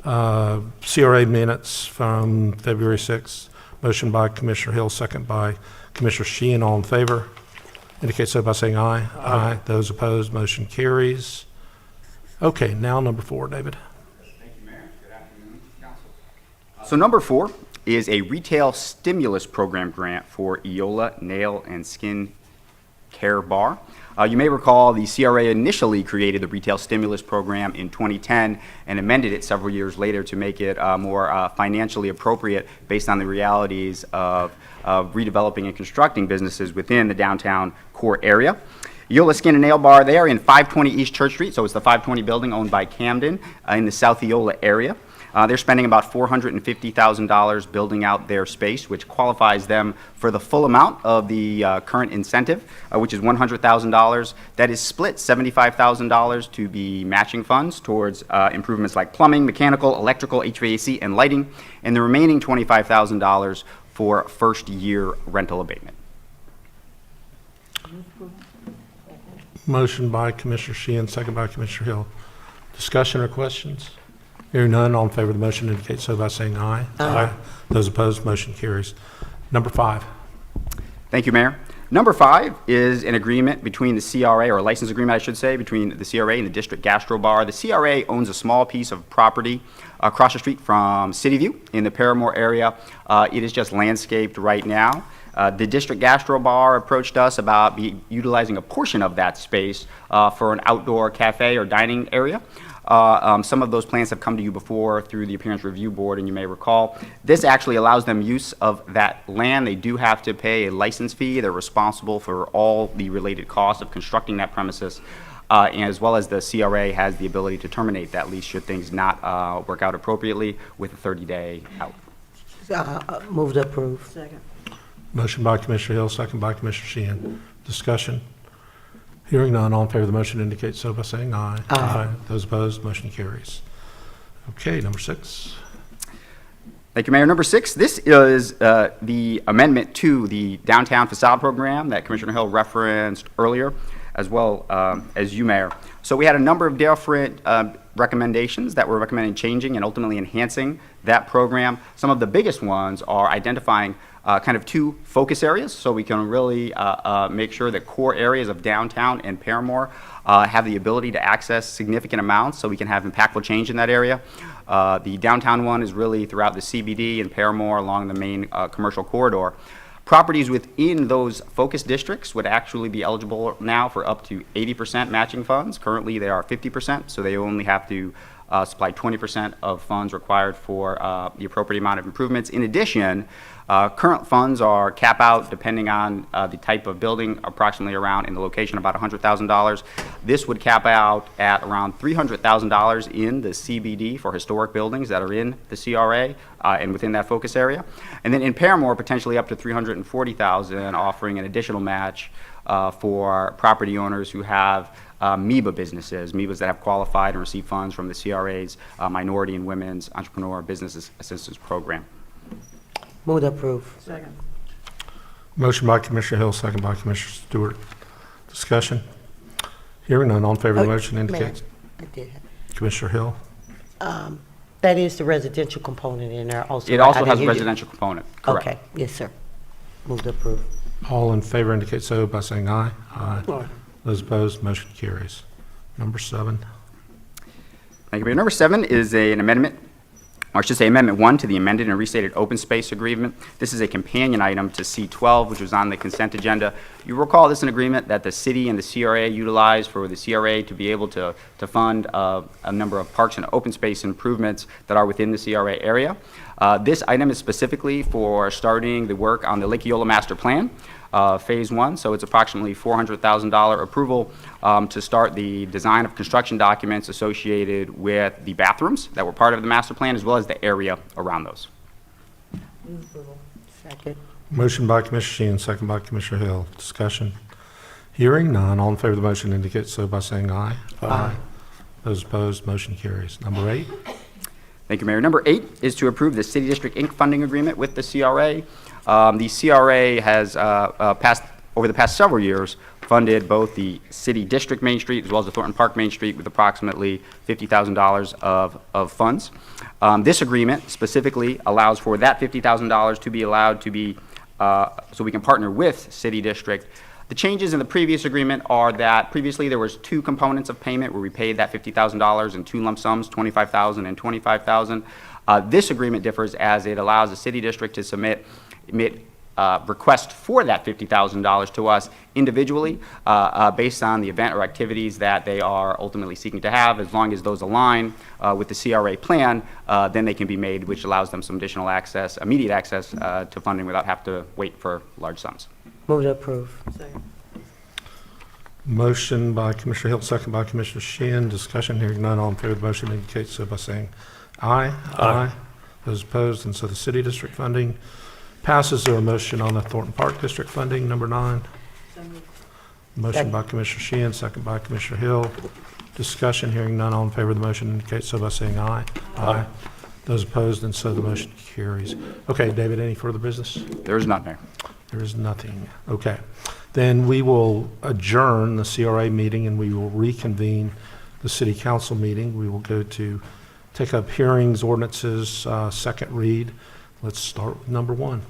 CRA minutes from February 6th. Motion by Commissioner Hill, second by Commissioner Sheehan. All in favor indicate so by saying aye. Aye. Those opposed, motion carries. Okay, now number four, David. Thank you, Mayor. Good afternoon, Council. So number 4 is a retail stimulus program grant for Eola Nail and Skin Care Bar. You may recall the CRA initially created the retail stimulus program in 2010 and amended it several years later to make it more financially appropriate based on the realities of redeveloping and constructing businesses within the downtown core area. Eola Skin and Nail Bar, they are in 520 East Church Street, so it's the 520 building owned by Camden in the South Eola area. They're spending about $450,000 building out their space, which qualifies them for the full amount of the current incentive, which is $100,000. That is split $75,000 to be matching funds towards improvements like plumbing, mechanical, electrical, HVAC, and lighting, and the remaining $25,000 for first-year rental abatement. Motion by Commissioner Sheehan, second by Commissioner Hill. Discussion or questions? Hearing none, all in favor of the motion indicate so by saying aye. Aye. Those opposed, motion carries. Number 5. Thank you, Mayor. Number 5 is an agreement between the CRA, or a license agreement, I should say, between the CRA and the District Gastro Bar. The CRA owns a small piece of property across the street from City View in the Paramore area. It is just landscaped right now. The District Gastro Bar approached us about utilizing a portion of that space for an outdoor cafe or dining area. Some of those plans have come to you before through the Appearance Review Board, and you may recall. This actually allows them use of that land. They do have to pay a license fee. They're responsible for all the related costs of constructing that premises, and as well as the CRA has the ability to terminate that lease should things not work out appropriately with a 30-day out. Move to approve. Second. Motion by Commissioner Hill, second by Commissioner Sheehan. Discussion. Hearing none, all in favor of the motion indicate so by saying aye. Aye. Those opposed, motion carries. Okay, number 6. Thank you, Mayor. Number 6, this is the amendment to the downtown facade program that Commissioner Hill referenced earlier, as well as you, Mayor. So we had a number of different recommendations that we're recommending changing and ultimately enhancing that program. Some of the biggest ones are identifying kind of 2 focus areas, so we can really make sure that core areas of downtown and Paramore have the ability to access significant amounts so we can have impactful change in that area. The downtown one is really throughout the CBD and Paramore along the main commercial corridor. Properties within those focus districts would actually be eligible now for up to 80% matching funds. Currently, they are 50%, so they only have to supply 20% of funds required for the appropriate amount of improvements. In addition, Current funds are cap out, depending on the type of building, approximately around, in the location, about $100,000. This would cap out at around $300,000 in the CBD for historic buildings that are in the CRA and within that focus area. And then in Paramore, potentially up to $340,000, offering an additional match for property owners who have MEBA businesses, MEBAs that have qualified and received funds from the CRA's Minority and Women's Entrepreneur Business Assistance Program. Move to approve. Second. Motion by Commissioner Hill, second by Commissioner Stewart. Discussion? Hearing none, all in favor of the motion indicates. I did have. Commissioner Hill? That is the residential component in there also. It right? I also didn't has a hear you. residential component, correct. Okay, yes, sir. Move to approve. All in favor indicate so by saying aye. Aye. Those opposed, motion carries. Number 7. Thank you, Mayor. Number 7 is an amendment, or I should say Amendment 1 to the amended and restated open space agreement. This is a companion item to C12, which was on the consent agenda. You recall this is an agreement that the city and the CRA utilized for the CRA to be able to fund a number of parks and open space improvements that are within the CRA area. This item is specifically for starting the work on the Lake Eola Master Plan. Phase 1, so it's approximately $400,000 approval to start the design of construction documents associated with the bathrooms that were part of the master plan, as well as the area around those. Second. Motion by Commissioner Sheehan, second by Commissioner Hill. Discussion? Hearing none, all in favor of the motion indicate so by saying aye. Aye. Those opposed, motion carries. Number 8. Thank you, Mayor. Number 8 is to approve the City District Inc. funding agreement with the CRA. The CRA has over the past several years, funded both the City District Main Street as well as the Thornton Park Main Street with approximately $50,000 of funds. This agreement specifically allows for that $50,000 to be allowed to be, so we can partner with City District. The changes in the previous agreement are that previously there was 2 components of payment where we paid that $50,000 in 2 lump sums, $25,000 and $25,000. This agreement differs as it allows the City District to submit request for that $50,000 to us individually based on the event or activities that they are ultimately seeking to have. As long as those align with the CRA plan, then they can be made, which allows them some additional access, immediate access to funding without having to wait for large sums. Move to approve. Second. Motion by Commissioner Hill, second by Commissioner Sheehan. Discussion? Hearing none, all in favor of the motion indicate so by saying aye. Aye. Those opposed, and so the City District funding passes. There a motion on the Thornton Park District funding, number 9? Motion by Commissioner Sheehan, second by Commissioner Hill. Discussion? Hearing none, all in favor of the motion indicate so by saying aye. Aye. Those opposed, and so the motion carries. Okay, David, any further business? There is none, Mayor. There is nothing. Okay. Then we will adjourn the CRA meeting and we will reconvene the City Council meeting. We will go to take up hearings, ordinances, second read. Let's start with number 1.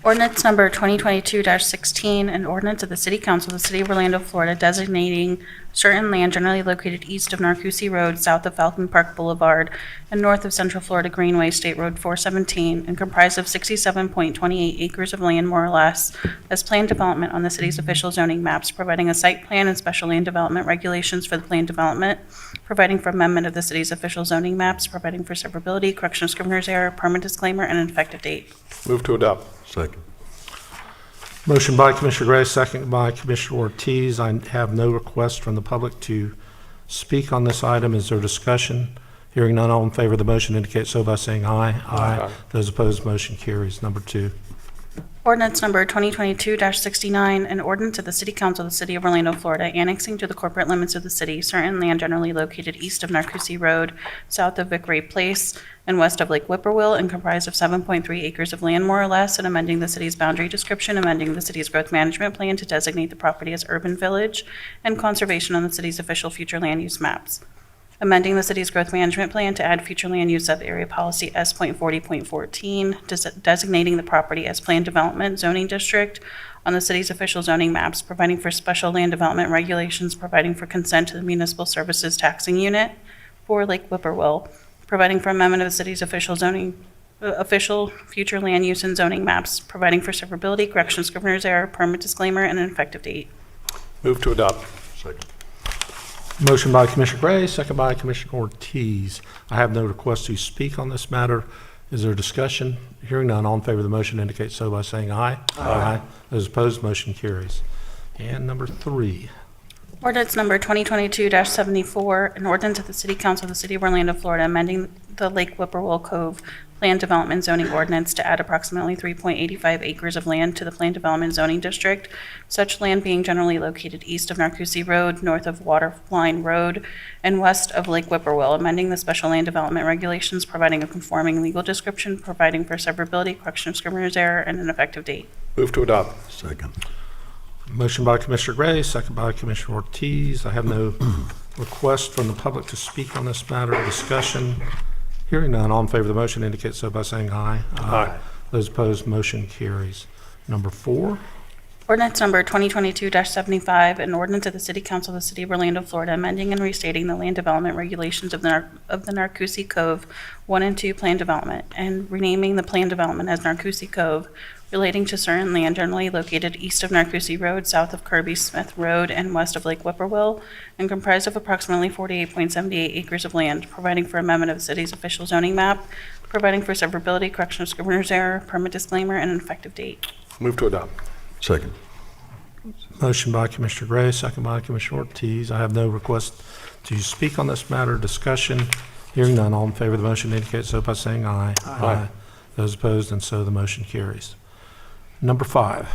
Ordinance number 2022-16, an ordinance of the City Council of the City of Orlando, Florida, designating certain land generally located east of Narcoossee Road, south of Falcon Park Boulevard, and north of Central Florida Greenway, State Road 417, and comprised of 67.28 acres of land, more or less, as planned development on the city's official zoning maps, providing a site plan and special land development regulations for the planned development, providing for amendment of the city's official zoning maps, providing for severability, correction of scrivener's error, permit disclaimer, and an effective date. Move to adopt. Second. Motion by Commissioner Gray, second by Commissioner Ortiz. I have no request from the public to speak on this item. Is there discussion? Hearing none, all in favor of the motion indicate so by saying aye. Aye. Those opposed, motion carries. Number 2. Ordinance number 2022-69, an ordinance of the City Council of the City of Orlando, Florida, annexing to the corporate limits of the city certain land generally located east of Narcoossee Road, south of Vickery Place, and west of Lake Whippoorwill, and comprised of 7.3 acres of land, more or less, and amending the city's boundary description, amending the city's growth management plan to designate the property as urban village, and conservation on the city's official future land use maps. Amending the city's growth management plan to add future land use of area policy S.40.14, designating the property as planned development zoning district on the city's official zoning maps, providing for special land development regulations, providing for consent to the municipal services taxing unit for Lake Whippoorwill, providing for amendment of the city's official future land use and zoning maps, providing for severability, correction of scrivener's error, permit disclaimer, and an effective date. Move to adopt. Second. Motion by Commissioner Gray, second by Commissioner Ortiz. I have no request to speak on this matter. Is there discussion? Hearing none, all in favor of the motion indicate so by saying aye. Aye. Those opposed, motion carries. And number 3. Ordinance number 2022-74, an ordinance of the City Council of the City of Orlando, Florida, amending the Lake Whippoorwill Cove Land Development Zoning Ordinance to add approximately 3.85 acres of land to the Plan Development Zoning District, such land being generally located east of Narcoossee Road, north of Waterline Road, and west of Lake Whippoorwill, amending the special land development regulations, providing a conforming legal description, providing for severability, correction of scrivener's error, and an effective date. Move to adopt. Second. Motion by Commissioner Gray, second by Commissioner Ortiz. I have no request from the public to speak on this matter. Discussion. Hearing none, all in favor of the motion indicate so by saying aye. Aye. Those opposed, motion carries. Number 4. Ordinance number 2022-75, an ordinance of the City Council of the City of Orlando, Florida, amending and restating the land development regulations of the Narcoossee Cove 1 and 2 Plan Development, and renaming the Plan Development as Narcoossee Cove, relating to certain land generally located east of Narcoossee Road, south of Kirby Smith Road, and west of Lake Whippoorwill, and comprised of approximately 48.78 acres of land, providing for amendment of the city's official zoning map, providing for severability, correction of scrivener's error, permit disclaimer, and an effective date. Move to adopt. Second. Motion by Commissioner Gray, second by Commissioner Ortiz. I have no request to speak on this matter. Discussion. Hearing none, all in favor of the motion indicate so by saying aye. Aye. Those opposed, and so the motion carries. Number 5.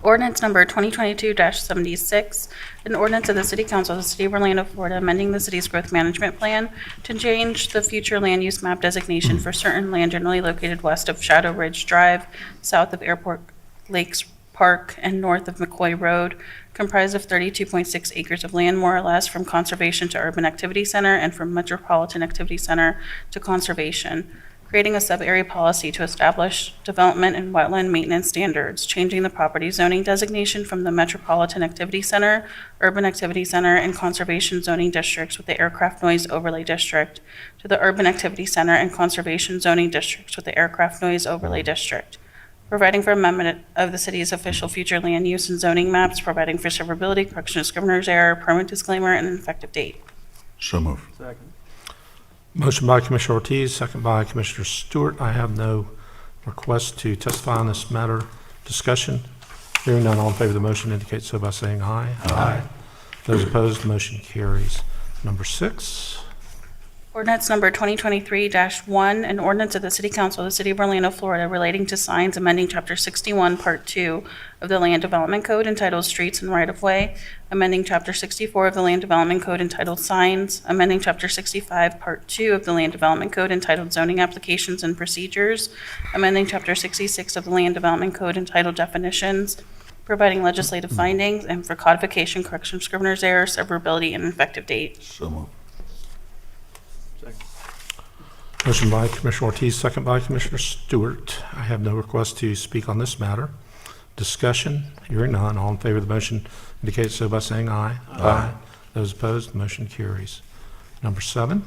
Ordinance number 2022-76, an ordinance of the City Council of the City of Orlando, Florida, amending the city's growth management plan to change the future land use map designation for certain land generally located west of Shadow Ridge Drive, south of Airport Lakes Park, and north of McCoy Road, comprised of 32.6 acres of land, more or less, from conservation to urban activity center and from metropolitan activity center to conservation, creating a sub-area policy to establish development and wetland maintenance standards, changing the property zoning designation from the Metropolitan Activity Center, Urban Activity Center, and Conservation Zoning Districts with the Aircraft Noise Overlay District to the Urban Activity Center and Conservation Zoning Districts with the Aircraft Noise Overlay District, providing for amendment of the city's official future land use and zoning maps, providing for severability, correction of scrivener's error, permit disclaimer, and an effective date. So move. Motion by Commissioner Ortiz, second by Commissioner Stewart. I have no request to testify on this matter. Discussion. Hearing none, all in favor of the motion indicate so by saying aye. Aye. Those opposed, motion carries. Number 6. Ordinance number 2023-1, an ordinance of the City Council of the City of Orlando, Florida, relating to signs, amending Chapter 61, Part 2 of the Land Development Code entitled Streets and Right-of-Way, amending Chapter 64 of the Land Development Code entitled Signs, amending Chapter 65, Part 2 of the Land Development Code entitled Zoning Applications and Procedures, amending Chapter 66 of the Land Development Code entitled Definitions, providing legislative findings, and for codification, correction of scrivener's error, severability, and effective date. So move. Motion by Commissioner Ortiz, second by Commissioner Stewart. I have no request to speak on this matter. Discussion. Hearing none, all in favor of the motion indicate so by saying aye. Aye. Those opposed, motion carries. Number 7.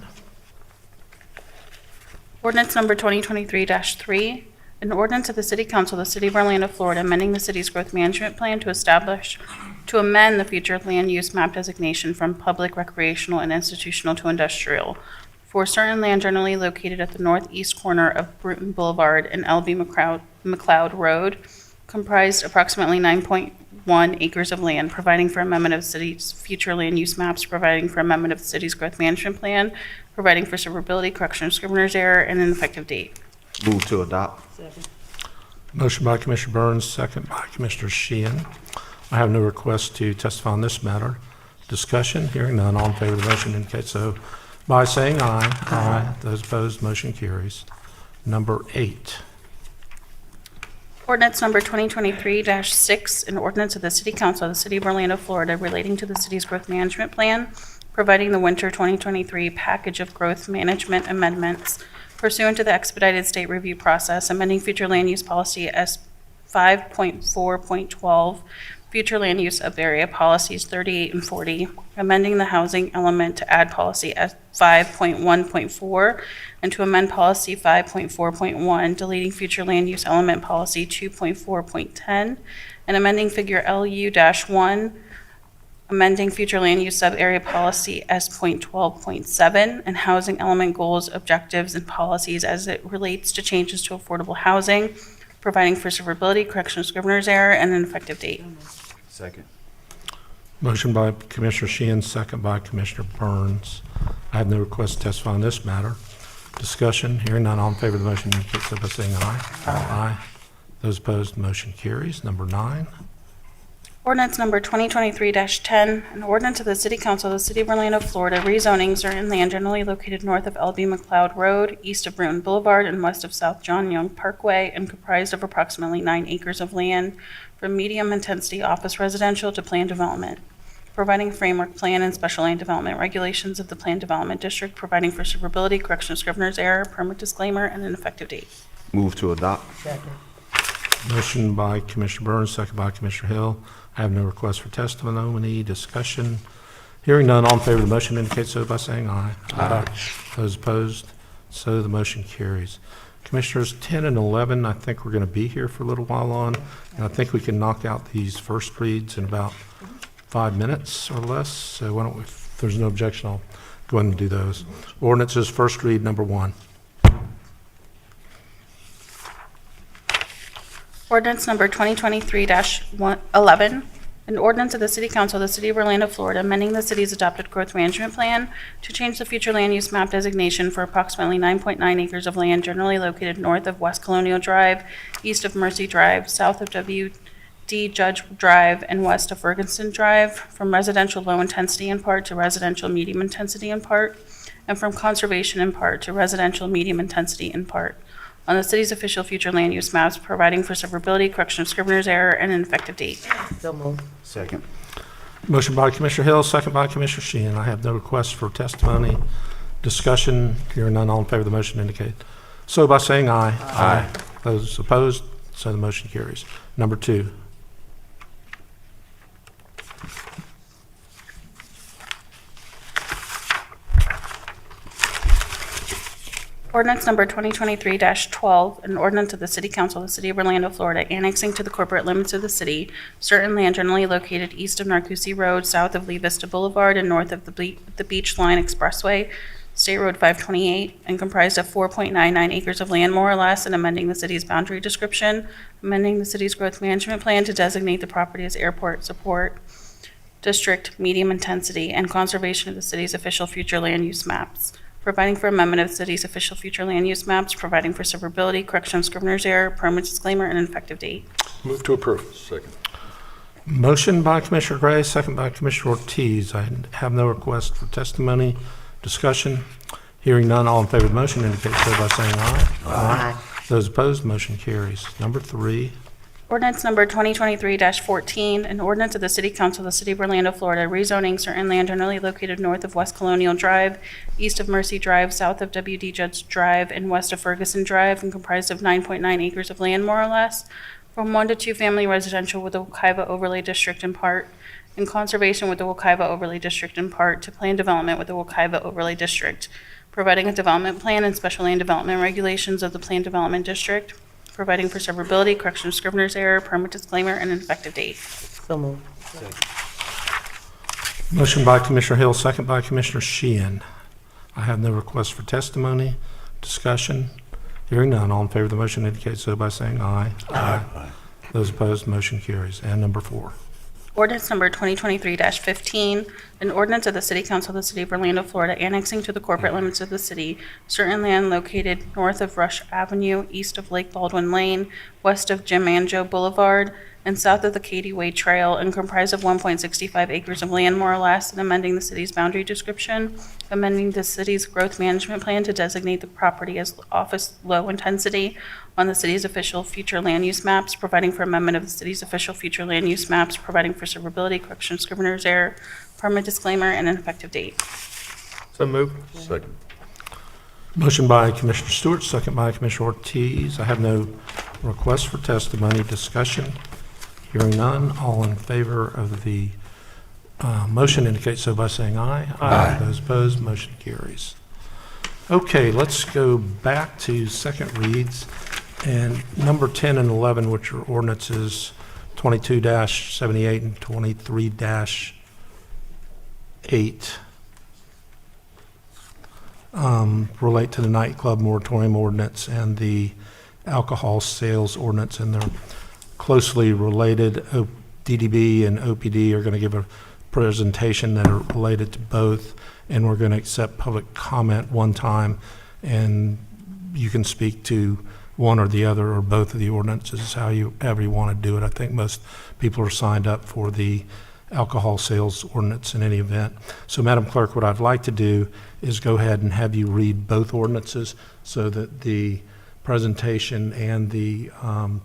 Ordinance number 2023-3, an ordinance of the City Council of the City of Orlando, Florida, amending the city's growth management plan to amend the future land use map designation from public, recreational, and institutional to industrial for certain land generally located at the northeast corner of Bruton Boulevard and L.B. McLeod Road, comprised approximately 9.1 acres of land, providing for amendment of the city's future land use maps, providing for amendment of the city's growth management plan, providing for severability, correction of scrivener's error, and an effective date. Move to adopt. Motion by Commissioner Burns, second by Commissioner Sheehan. I have no request to testify on this matter. Discussion. Hearing none, all in favor of the motion indicate so by saying aye. Aye. Those opposed, motion carries. Number 8. Ordinance number 2023-6, an ordinance of the City Council of the City of Orlando, Florida, relating to the city's growth management plan, providing the winter 2023 package of growth management amendments pursuant to the expedited state review process, amending future land use policy as 5.4.12, future land use of area policies 38 and 40, amending the housing element to add policy as 5.1.4, and to amend policy 5.4.1, deleting future land use element policy 2.4.10, and amending figure LU-1 amending future land use sub-area policy S.12.7 and housing element goals, objectives, and policies as it relates to changes to affordable housing, providing for severability, correction of scrivener's error, and an effective date. Second. Motion by Commissioner Sheehan, second by Commissioner Burns. I have no request to testify on this matter. Discussion, hearing none, all in favor of the motion indicate so by saying aye. Aye. Those opposed, motion carries. Number 9. Ordinance number 2023-10, an ordinance of the City Council of the City of Orlando, Florida, rezoning certain land generally located north of L.B. McLeod Road, east of Bruin Boulevard, and west of South John Young Parkway, and comprised of approximately 9 acres of land from medium-intensity office residential to planned development, providing framework plan and special land development regulations of the planned development district, providing for severability, correction of scrivener's error, permit disclaimer, and an effective date. Move to adopt. Second. Motion by Commissioner Burns, second by Commissioner Hill. I have no request for testimony. Discussion. Hearing none, all in favor of the motion indicate so by saying aye. Aye. Those opposed, so the motion carries. Commissioners, 10 and 11, I think we're going to be here for a little while on, and I think we can knock out these first reads in about 5 minutes or less. So why don't we, if there's no objection, I'll go ahead and do those. Ordinances, first read, number 1. Ordinance number 2023-11, an ordinance of the City Council of the City of Orlando, Florida, amending the city's adopted growth management plan to change the future land use map designation for approximately 9.9 acres of land generally located north of West Colonial Drive, east of Mercy Drive, south of W.D. Judge Drive, and west of Ferguson Drive, from residential low intensity in part to residential medium intensity in part, and from conservation in part to residential medium intensity in part, on the city's official future land use maps, providing for severability, correction of scrivener's error, and an effective date. So moved. Second. Motion by Commissioner Hill, second by Commissioner Sheehan. I have no requests for testimony. Discussion, hearing none, all in favor of the motion indicate so by saying aye. Aye. Those opposed, so the motion carries. Number 2. Ordinance number 2023-12, an ordinance of the City Council of the City of Orlando, Florida, annexing to the corporate limits of the city certain land generally located east of Narcoossee Road, south of Lee Vista Boulevard, and north of the Beach Line Expressway, State Road 528, and comprised of 4.99 acres of land, more or less, and amending the city's boundary description, amending the city's growth management plan to designate the property as airport support district, medium intensity, and conservation of the city's official future land use maps, providing for amendment of the city's official future land use maps, providing for severability, correction of scrivener's error, permit disclaimer, and an effective date. Move to approve. Second. Motion by Commissioner Gray, second by Commissioner Ortiz. I have no request for testimony. Discussion. Hearing none, all in favor of the motion indicate so by saying aye. Aye. Those opposed, motion carries. Number 3. Ordinance number 2023-14, an ordinance of the City Council of the City of Orlando, Florida, rezoning certain land generally located north of West Colonial Drive, east of Mercy Drive, south of W.D. Judge Drive, and west of Ferguson Drive, and comprised of 9.9 acres of land, more or less, from 1 to 2 family residential with the Wekiva Overlay District in part, and conservation with the Wekiva Overlay District in part, to planned development with the Wekiva Overlay District, providing a development plan and special land development regulations of the planned development district, providing for severability, correction of scrivener's error, permit disclaimer, and an effective date. So moved. Motion by Commissioner Hill, second by Commissioner Sheehan. I have no request for testimony. Discussion. Hearing none, all in favor of the motion indicate so by saying aye. Aye. Those opposed, motion carries. And number 4. Ordinance number 2023-15, an ordinance of the City Council of the City of Orlando, Florida, annexing to the corporate limits of the city certain land located north of Rush Avenue, east of Lake Baldwin Lane, west of Jim Manjo Boulevard, and south of the Katy Way Trail, and comprised of 1.65 acres of land, more or less, and amending the city's boundary description, amending the city's growth management plan to designate the property as office low intensity on the city's official future land use maps, providing for amendment of the city's official future land use maps, providing for severability, correction of scrivener's error, permit disclaimer, and an effective date. So moved. Second. Motion by Commissioner Stewart, second by Commissioner Ortiz. I have no requests for testimony. Discussion. Hearing none, all in favor of the motion indicate so by saying aye. Aye. Those opposed, motion carries. Okay, let's go back to second reads. And number 10 and 11, which are ordinances 22-78 and 23- 8 relate to the nightclub moratorium ordinance and the alcohol sales ordinance, and they're closely related. DDB and OPD are going to give a presentation that are related to both, and we're going to accept public comment one time, and you can speak to one or the other or both of the ordinances, however you want to do it. I think most people are signed up for the alcohol sales ordinance in any event. So, Madam Clerk, what I'd like to do is go ahead and have you read both ordinances so that the presentation and the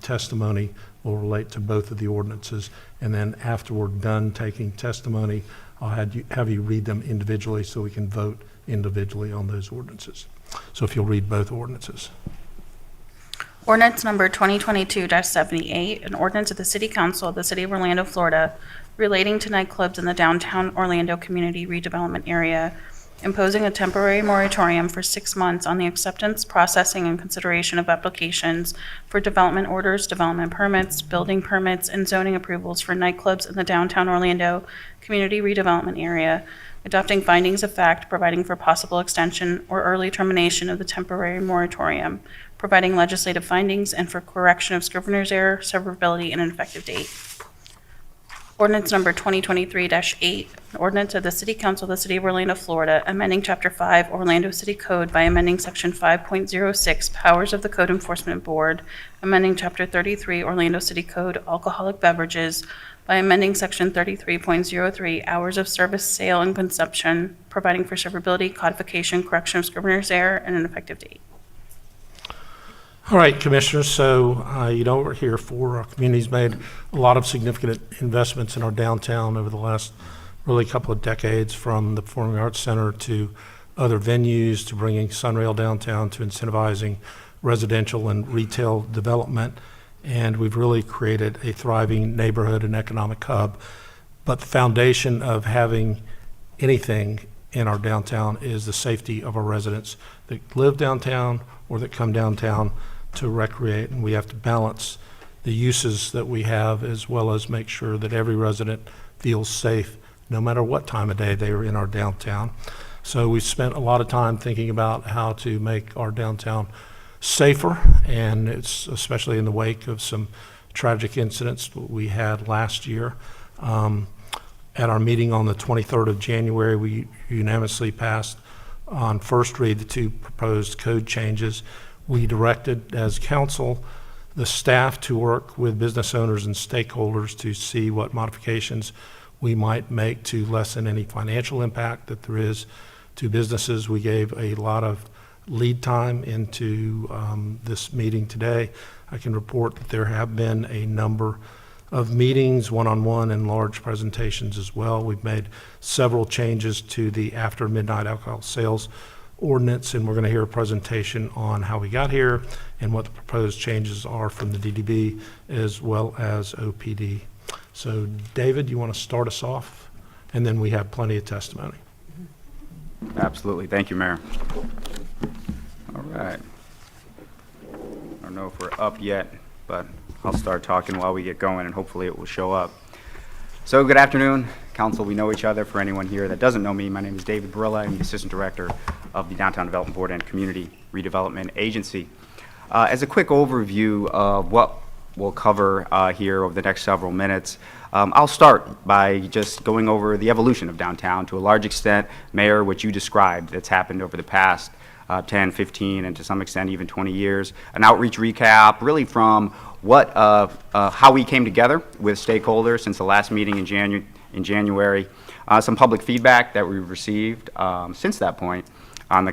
testimony will relate to both of the ordinances. And then after we're done taking testimony, I'll have you read them individually so we can vote individually on those ordinances. So if you'll read both ordinances. Ordinance number 2022-78, an ordinance of the City Council of the City of Orlando, Florida, relating to nightclubs in the downtown Orlando community redevelopment area, imposing a temporary moratorium for 6 months on the acceptance, processing, and consideration of applications for development orders, development permits, building permits, and zoning approvals for nightclubs in the downtown Orlando community redevelopment area, adopting findings of fact, providing for possible extension or early termination of the temporary moratorium, providing legislative findings, and for correction of scrivener's error, severability, and an effective date. Ordinance number 2023-8, an ordinance of the City Council of the City of Orlando, Florida, amending Chapter 5 Orlando City Code by amending Section 5.06 Powers of the Code Enforcement Board, amending Chapter 33 Orlando City Code Alcoholic Beverages by amending Section 33.03 Hours of Service, Sale, and Consumption, providing for severability, codification, correction of scrivener's error, and an effective date. All right, Commissioners, so you know what we're here for. Our community's made a lot of significant investments in our downtown over the last really couple of decades, from the Performing Arts Center to other venues, to bringing Sunrail downtown, to incentivizing residential and retail development. And we've really created a thriving neighborhood and economic hub. But the foundation of having anything in our downtown is the safety of our residents that live downtown or that come downtown to recreate, and we have to balance the uses that we have as well as make sure that every resident feels safe no matter what time of day they are in our downtown. So we've spent a lot of time thinking about how to make our downtown safer, and it's especially in the wake of some tragic incidents we had last year. At our meeting on the 23rd of January, we unanimously passed on first read the 2 proposed code changes. We directed, as council, the staff to work with business owners and stakeholders to see what modifications we might make to lessen any financial impact that there is to businesses. We gave a lot of lead time into this meeting today. I can report that there have been a number of meetings, one-on-one and large presentations as well. We've made several changes to the after midnight alcohol sales ordinance, and we're going to hear a presentation on how we got here and what the proposed changes are from the DDB as well as OPD. So David, you want to start us off? And then we have plenty of testimony. Absolutely. Thank you, Mayor. All right. I don't know if we're up yet, but I'll start talking while we get going, and hopefully it will show up. So good afternoon, Council. We know each other. For anyone here that doesn't know me, my name is David Barilla. I'm the Assistant Director of the Downtown Development Board and Community Redevelopment Agency. As a quick overview of what we'll cover here over the next several minutes, I'll start by just going over the evolution of downtown to a large extent. Mayor, what you described that's happened over the past 10, 15, and to some extent even 20 years. An outreach recap really from what how we came together with stakeholders since the last meeting in January. Some public feedback that we've received since that point on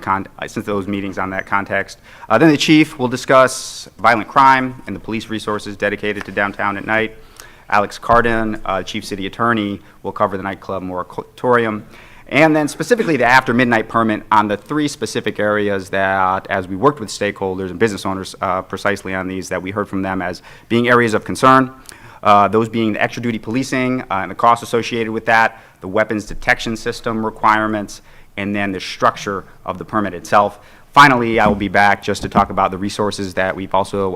since those meetings on that context. Then the chief will discuss violent crime and the police resources dedicated to downtown at night. Alex Cardin, Chief City Attorney, will cover the nightclub moratorium. And then specifically the after midnight permit on the 3 specific areas that, as we worked with stakeholders and business owners precisely on these, that we heard from them as being areas of concern. Those being the extra duty policing and the costs associated with that, the weapons detection system requirements, and then the structure of the permit itself. Finally, I will be back just to talk about the resources that we've also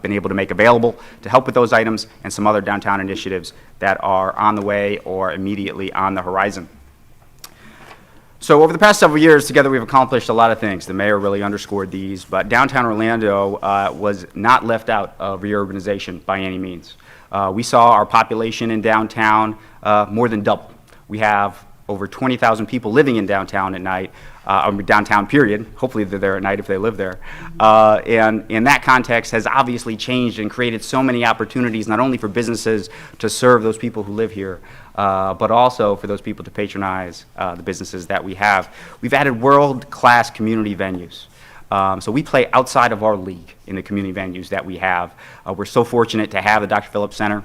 been able to make available to help with those items and some other downtown initiatives that are on the way or immediately on the horizon. So over the past several years, together we've accomplished a lot of things. The mayor really underscored these, but downtown Orlando was not left out of reurbanization by any means. We saw our population in downtown more than double. We have over 20,000 people living in downtown at night, downtown period. Hopefully they're there at night if they live there. And in that context has obviously changed and created so many opportunities, not only for businesses to serve those people who live here, but also for those people to patronize the businesses that we have. We've added world-class community venues. So we play outside of our league in the community venues that we have. We're so fortunate to have the Dr. Phillips Center,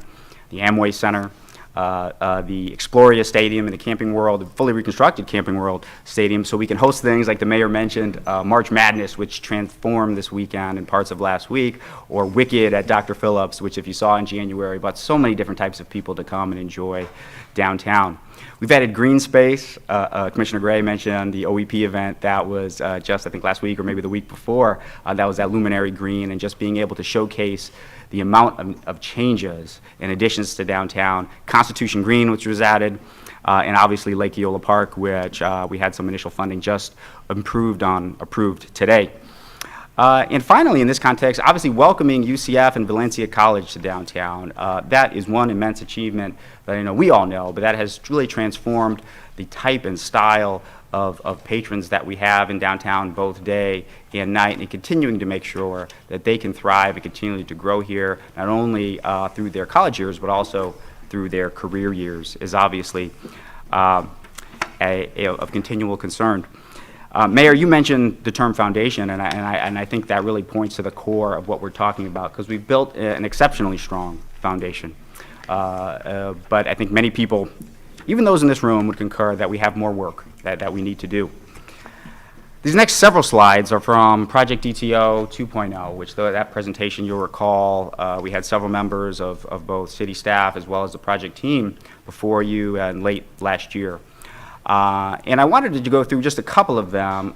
the Amway Center, the Exploria Stadium in the Camping World, the fully reconstructed Camping World Stadium, so we can host things like the mayor mentioned, March Madness, which transformed this weekend and parts of last week, or Wicked at Dr. Phillips, which if you saw in January, brought so many different types of people to come and enjoy downtown. We've added green space. Commissioner Gray mentioned the OEP event that was just, I think, last week or maybe the week before. That was at Luminary Green, and just being able to showcase the amount of changes and additions to downtown. Constitution Green, which was added, and obviously Lake Eola Park, which we had some initial funding just approved today. And finally, in this context, obviously welcoming UCF and Valencia College to downtown. That is one immense achievement that I know we all know, but that has really transformed the type and style of patrons that we have in downtown both day and night, and continuing to make sure that they can thrive and continue to grow here, not only through their college years, but also through their career years, is obviously of continual concern. Mayor, you mentioned the term foundation, and I think that really points to the core of what we're talking about, because we've built an exceptionally strong foundation. But I think many people, even those in this room, would concur that we have more work that we need to do. These next several slides are from Project DTO 2.0, which that presentation you'll recall, we had several members of both city staff as well as the project team before you late last year. And I wanted to go through just a couple of them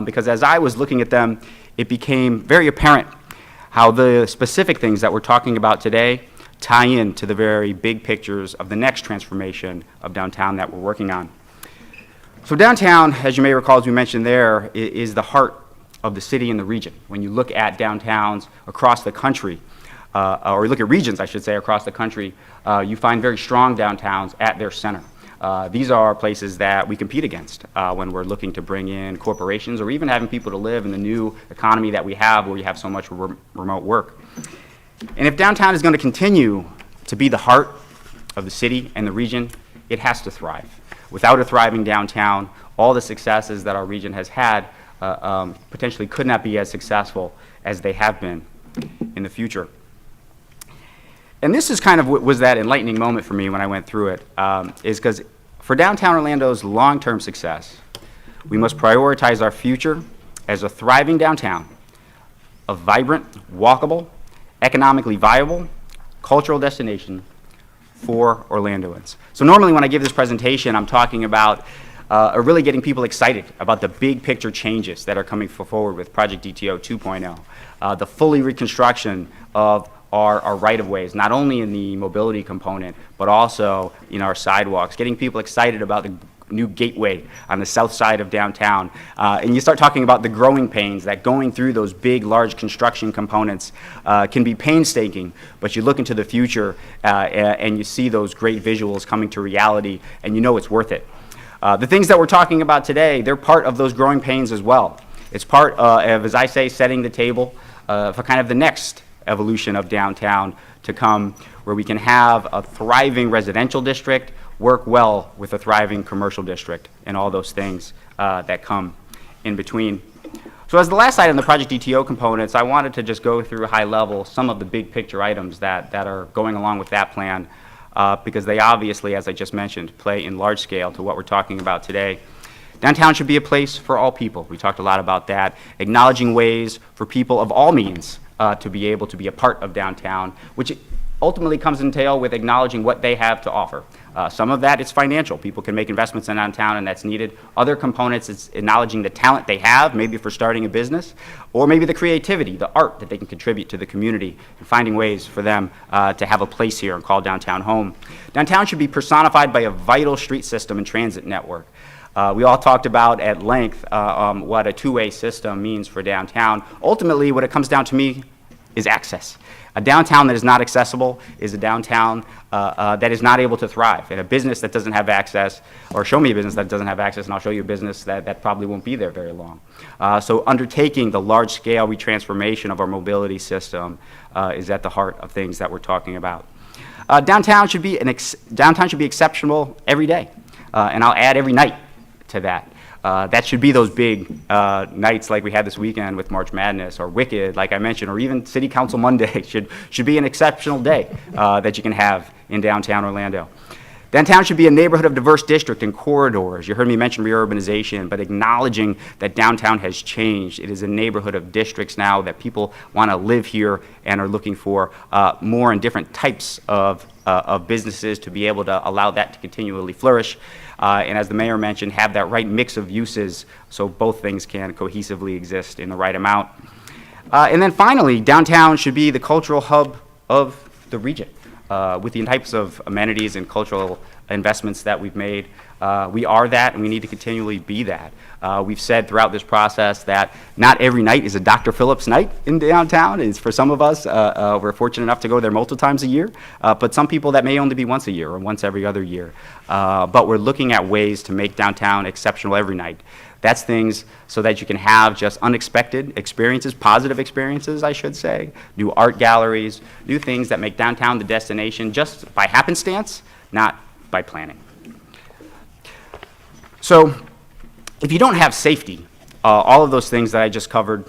because as I was looking at them, it became very apparent how the specific things that we're talking about today tie in to the very big pictures of the next transformation of downtown that we're working on. So downtown, as you may recall, as we mentioned there, is the heart of the city and the region. When you look at downtowns across the country, or look at regions, I should say, across the country, you find very strong downtowns at their center. These are places that we compete against when we're looking to bring in corporations or even having people to live in the new economy that we have where we have so much remote work. And if downtown is going to continue to be the heart of the city and the region, it has to thrive. Without a thriving downtown, all the successes that our region has had potentially could not be as successful as they have been in the future. And this is kind of what was that enlightening moment for me when I went through it, is because for downtown Orlando's long-term success, we must prioritize our future as a thriving downtown, a vibrant, walkable, economically viable, cultural destination for Orlandoans. So normally when I give this presentation, I'm talking about really getting people excited about the big picture changes that are coming forward with Project DTO 2.0, the fully reconstruction of our right-of-ways, not only in the mobility component, but also in our sidewalks, getting people excited about the new gateway on the south side of downtown. And you start talking about the growing pains that going through those big, large construction components can be painstaking, but you look into the future and you see those great visuals coming to reality, and you know it's worth it. The things that we're talking about today, they're part of those growing pains as well. It's part of, as I say, setting the table for kind of the next evolution of downtown to come, where we can have a thriving residential district work well with a thriving commercial district and all those things that come in between. So as the last item, the Project DTO components, I wanted to just go through high level some of the big picture items that are going along with that plan because they obviously, as I just mentioned, play in large scale to what we're talking about today. Downtown should be a place for all people. We talked a lot about that, acknowledging ways for people of all means to be able to be a part of downtown, which ultimately comes entail with acknowledging what they have to offer. Some of that is financial. People can make investments in downtown and that's needed. Other components is acknowledging the talent they have, maybe for starting a business, or maybe the creativity, the art that they can contribute to the community, and finding ways for them to have a place here and call downtown home. Downtown should be personified by a vital street system and transit network. We all talked about at length what a two-way system means for downtown. Ultimately, what it comes down to me is access. A downtown that is not accessible is a downtown that is not able to thrive. And a business that doesn't have access, or show me a business that doesn't have access, and I'll show you a business that probably won't be there very long. So undertaking the large-scale retransformation of our mobility system is at the heart of things that we're talking about. Downtown should be exceptional every day, and I'll add every night to that. That should be those big nights like we had this weekend with March Madness or Wicked, like I mentioned, or even City Council Monday should be an exceptional day that you can have in downtown Orlando. Downtown should be a neighborhood of diverse district and corridors. You heard me mention reurbanization, but acknowledging that downtown has changed. It is a neighborhood of districts now that people want to live here and are looking for more and different types of businesses to be able to allow that to continually flourish. And as the mayor mentioned, have that right mix of uses so both things can cohesively exist in the right amount. And then finally, downtown should be the cultural hub of the region. With the types of amenities and cultural investments that we've made, we are that, and we need to continually be that. We've said throughout this process that not every night is a Dr. Phillips night in downtown. It's for some of us, we're fortunate enough to go there multiple times a year, but some people that may only be once a year or once every other year. But we're looking at ways to make downtown exceptional every night. That's things so that you can have just unexpected experiences, positive experiences, I should say, new art galleries, new things that make downtown the destination just by happenstance, not by planning. So if you don't have safety, all of those things that I just covered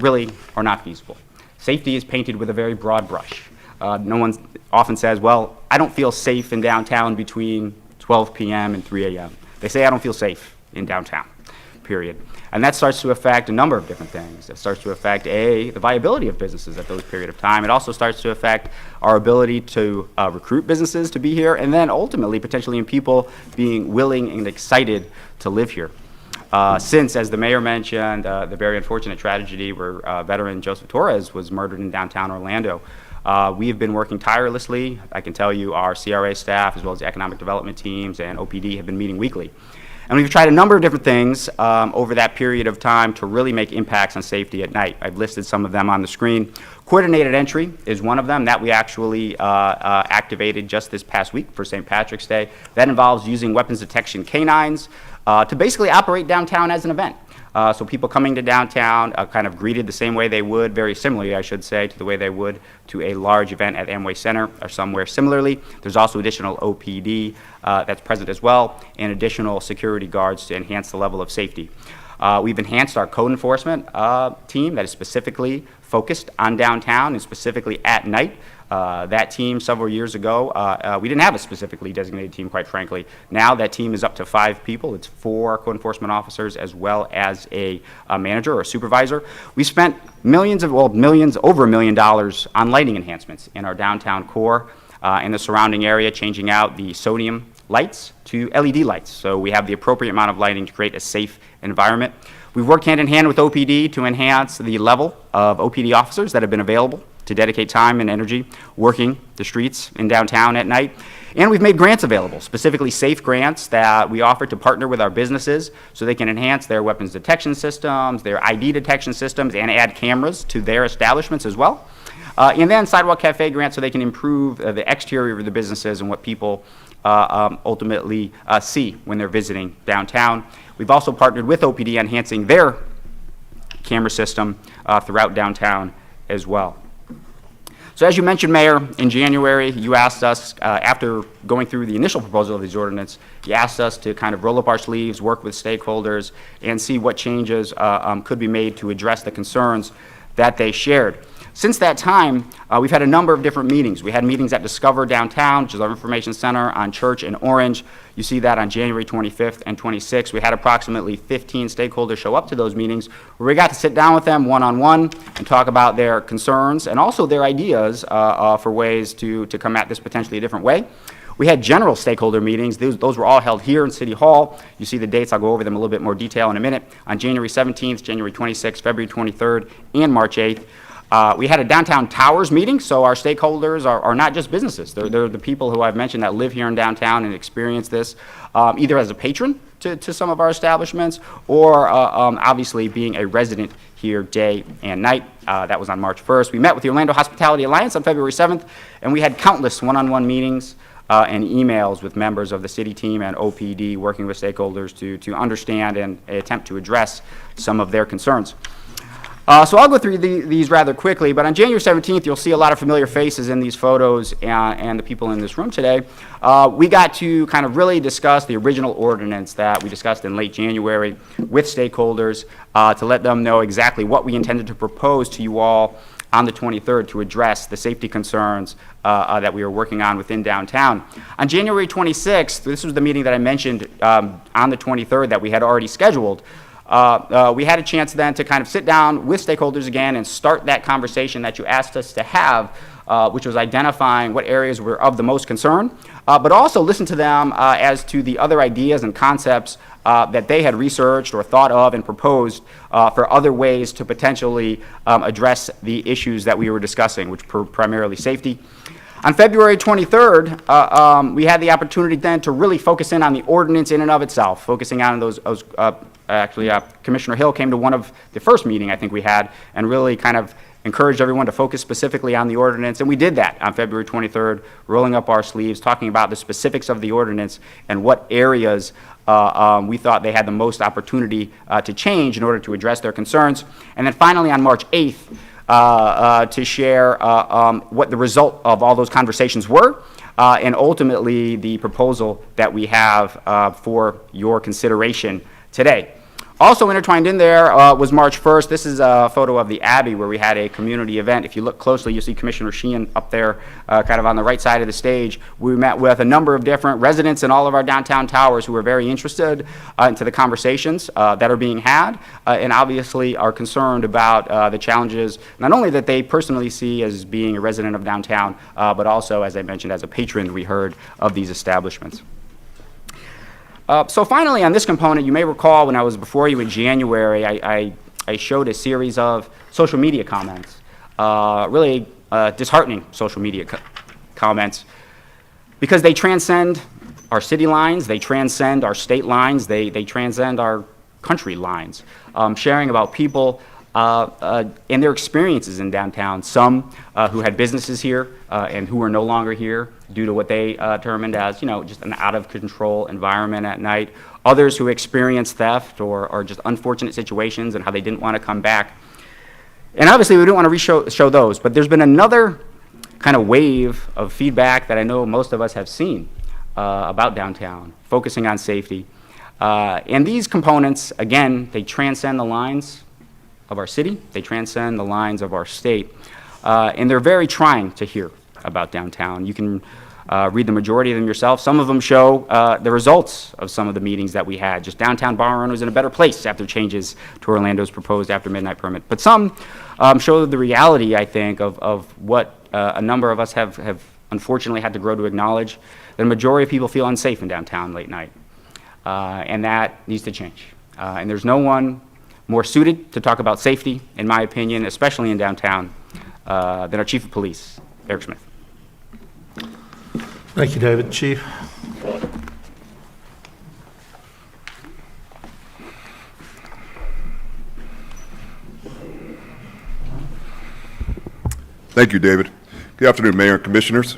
really are not feasible. Safety is painted with a very broad brush. No one often says, well, I don't feel safe in downtown between 12 p.m. and 3 a.m. They say I don't feel safe in downtown. Period. And that starts to affect a number of different things. It starts to affect, the viability of businesses at those period of time. It also starts to affect our ability to recruit businesses to be here, and then ultimately, potentially, in people being willing and excited to live here. Since, as the mayor mentioned, the very unfortunate tragedy where veteran Joseph Torres was murdered in downtown Orlando, we have been working tirelessly. I can tell you our CRA staff, as well as the economic development teams and OPD, have been meeting weekly. And we've tried a number of different things over that period of time to really make impacts on safety at night. I've listed some of them on the screen. Coordinated entry is one of them that we actually activated just this past week for St. Patrick's Day. That involves using weapons detection canines to basically operate downtown as an event. So people coming to downtown kind of greeted the same way they would, very similarly, I should say, to the way they would to a large event at Amway Center or somewhere similarly. There's also additional OPD that's present as well, and additional security guards to enhance the level of safety. We've enhanced our code enforcement team that is specifically focused on downtown and specifically at night. That team several years ago, we didn't have a specifically designated team, quite frankly. Now that team is up to 5 people. It's 4 code enforcement officers as well as a manager or a supervisor. We spent over $1 million on lighting enhancements in our downtown core and the surrounding area, changing out the sodium lights to LED lights. So we have the appropriate amount of lighting to create a safe environment. We've worked hand in hand with OPD to enhance the level of OPD officers that have been available to dedicate time and energy working the streets in downtown at night. And we've made grants available, specifically safe grants that we offer to partner with our businesses so they can enhance their weapons detection systems, their ID detection systems, and add cameras to their establishments as well. And then sidewalk cafe grants so they can improve the exterior of the businesses and what people ultimately see when they're visiting downtown. We've also partnered with OPD on enhancing their camera system throughout downtown as well. So as you mentioned, Mayor, in January, you asked us, after going through the initial proposal of these ordinance, you asked us to kind of roll up our sleeves, work with stakeholders, and see what changes could be made to address the concerns that they shared. Since that time, we've had a number of different meetings. We had meetings at Discover Downtown, which is our information center on Church and Orange. You see that on January 25th and 26th. We had approximately 15 stakeholders show up to those meetings where we got to sit down with them one-on-one and talk about their concerns and also their ideas for ways to come at this potentially a different way. We had general stakeholder meetings. Those were all held here in City Hall. You see the dates. I'll go over them in a little bit more detail in a minute. On January 17th, January 26th, February 23rd, and March 8th. We had a downtown towers meeting, so our stakeholders are not just businesses. They're the people who I've mentioned that live here in downtown and experience this, either as a patron to some of our establishments, or obviously being a resident here day and night. That was on March 1st. We met with the Orlando Hospitality Alliance on February 7th, and we had countless one-on-one meetings and emails with members of the city team and OPD working with stakeholders to understand and attempt to address some of their concerns. So I'll go through these rather quickly, but on January 17th, you'll see a lot of familiar faces in these photos and the people in this room today. We got to kind of really discuss the original ordinance that we discussed in late January with stakeholders to let them know exactly what we intended to propose to you all on the 23rd to address the safety concerns that we were working on within downtown. On January 26th, this was the meeting that I mentioned on the 23rd that we had already scheduled. We had a chance then to kind of sit down with stakeholders again and start that conversation that you asked us to have, which was identifying what areas were of the most concern, but also listen to them as to the other ideas and concepts that they had researched or thought of and proposed for other ways to potentially address the issues that we were discussing, which were primarily safety. On February 23rd, we had the opportunity then to really focus in on the ordinance in and of itself, focusing on those actually, Commissioner Hill came to one of the first meeting I think we had and really kind of encouraged everyone to focus specifically on the ordinance, and we did that on February 23rd, rolling up our sleeves, talking about the specifics of the ordinance and what areas we thought they had the most opportunity to change in order to address their concerns. And then finally on March 8th, to share what the result of all those conversations were, and ultimately the proposal that we have for your consideration today. Also intertwined in there was March 1st. This is a photo of the Abbey where we had a community event. If you look closely, you'll see Commissioner Sheehan up there kind of on the right side of the stage. We met with a number of different residents in all of our downtown towers who were very interested into the conversations that are being had and obviously are concerned about the challenges not only that they personally see as being a resident of downtown, but also, as I mentioned, as a patron we heard of these establishments. So finally, on this component, you may recall when I was before you in January, I showed a series of social media comments, really disheartening social media comments, because they transcend our city lines, they transcend our state lines, they transcend our country lines, sharing about people and their experiences in downtown, some who had businesses here and who are no longer here due to what they determined as, just an out-of-control environment at night. Others who experienced theft or just unfortunate situations and how they didn't want to come back. And obviously, we didn't want to show those, but there's been another kind of wave of feedback that I know most of us have seen about downtown, focusing on safety. And these components, again, they transcend the lines of our city, they transcend the lines of our state, and they're very trying to hear about downtown. You can read the majority of them yourself. Some of them show the results of some of the meetings that we had. Just downtown bar owners in a better place after changes to Orlando's proposed after midnight permit. But some show the reality, I think, of what a number of us have unfortunately had to grow to acknowledge. That the majority of people feel unsafe in downtown late night. And that needs to change. And there's no one more suited to talk about safety, in my opinion, especially in downtown, than our Chief of Police, Eric Smith. Thank you, David. Chief. Thank you, David. Good afternoon, Mayor and Commissioners.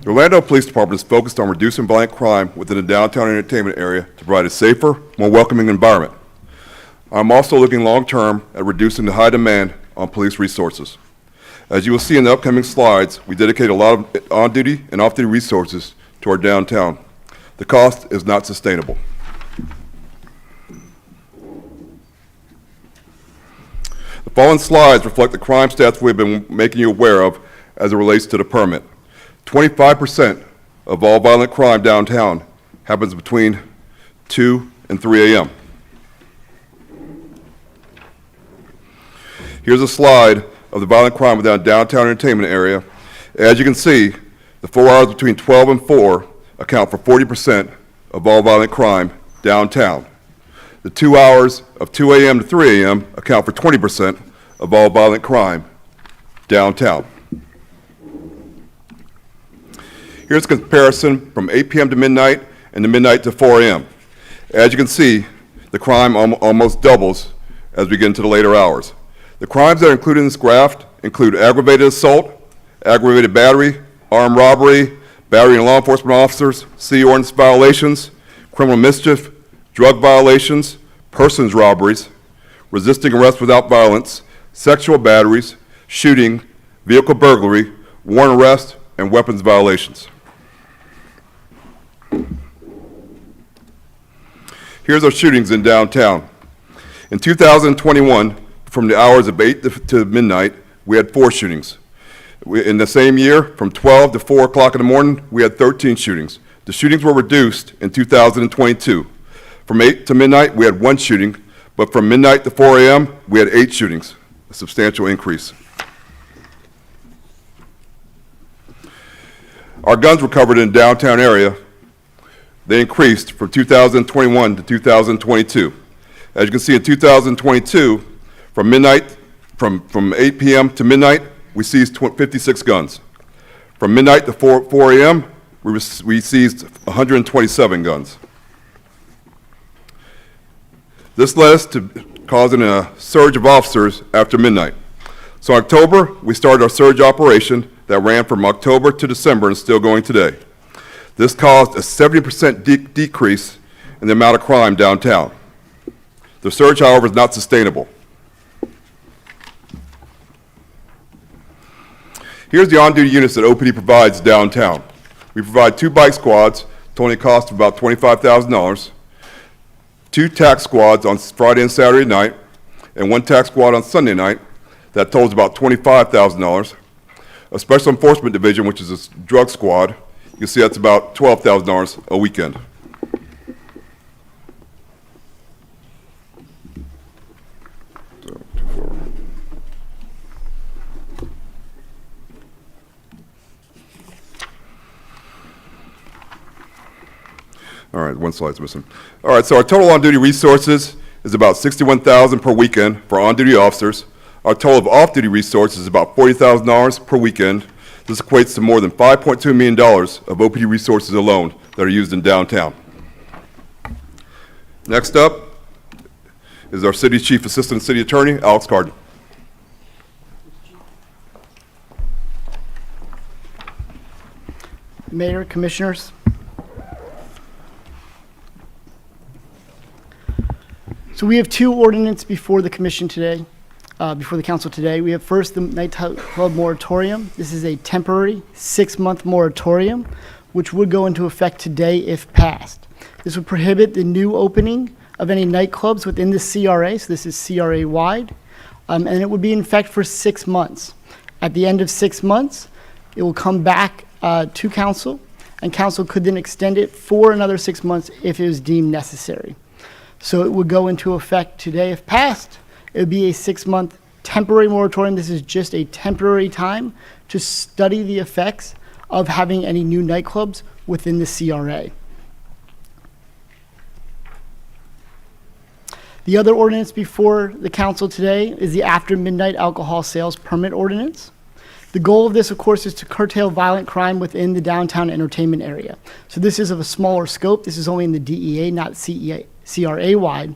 The Orlando Police Department is focused on reducing violent crime within the downtown entertainment area to provide a safer, more welcoming environment. I'm also looking long-term at reducing the high demand on police resources. As you will see in the upcoming slides, we dedicate a lot of on-duty and off-duty resources to our downtown. The cost is not sustainable. The following slides reflect the crime stats we've been making you aware of as it relates to the permit. 25% of all violent crime downtown happens between 2 and 3 a.m. Here's a slide of the violent crime within the downtown entertainment area. As you can see, the 4 hours between 12 and 4 account for 40% of all violent crime downtown. The 2 hours of 2 a.m. to 3 a.m. account for 20% of all violent crime downtown. Here's a comparison from 8 p.m. to midnight and to midnight to 4 a.m. As you can see, the crime almost doubles as we get into the later hours. The crimes that are included in this graph include aggravated assault, aggravated battery, armed robbery, battery on law enforcement officers, city ordinance violations, criminal mischief, drug violations, persons robberies, resisting arrest without violence, sexual batteries, shooting, vehicle burglary, warrant arrest, and weapons violations. Here's our shootings in downtown. In 2021, from the hours of 8 to midnight, we had 4 shootings. In the same year, from 12 to 4 o'clock in the morning, we had 13 shootings. The shootings were reduced in 2022. From 8 to midnight, we had 1 shooting, but from midnight to 4 a.m., we had 8 shootings, a substantial increase. Our guns recovered in the downtown area, they increased from 2021 to 2022. As you can see in 2022, from 8 p.m. to midnight, we seized 56 guns. From midnight to 4 a.m., we seized 127 guns. This led us to causing a surge of officers after midnight. So in October, we started our surge operation that ran from October to December and is still going today. This caused a 70% decrease in the amount of crime downtown. The surge, however, is not sustainable. Here's the on-duty units that OPD provides downtown. We provide 2 bike squads, totaling a cost of about $25,000, 2 tax squads on Friday and Saturday night, and 1 tax squad on Sunday night. That totals about $25,000. A special enforcement division, which is a drug squad, you can see that's about $12,000 a weekend. All right, 1 slide's missing. All right, so our total on-duty resources is about $61,000 per weekend for on-duty officers. Our total of off-duty resources is about $40,000 per weekend. This equates to more than $5.2 million of OPD resources alone that are used in downtown. Next up is our City Chief Assistant City Attorney, Alex Carden. Mayor, Commissioners. So we have 2 ordinances before the commission today, before the council today. We have first the nightclub moratorium. This is a temporary 6-month moratorium, which would go into effect today if passed. This would prohibit the new opening of any nightclubs within the CRA, so this is CRA wide, and it would be in effect for 6 months. At the end of 6 months, it will come back to council, and council could then extend it for another 6 months if it was deemed necessary. So it would go into effect today if passed. It would be a 6-month temporary moratorium. This is just a temporary time to study the effects of having any new nightclubs within the CRA. The other ordinance before the council today is the after midnight alcohol sales permit ordinance. The goal of this, of course, is to curtail violent crime within the downtown entertainment area. So this is of a smaller scope. This is only in the DEA, not CRA wide.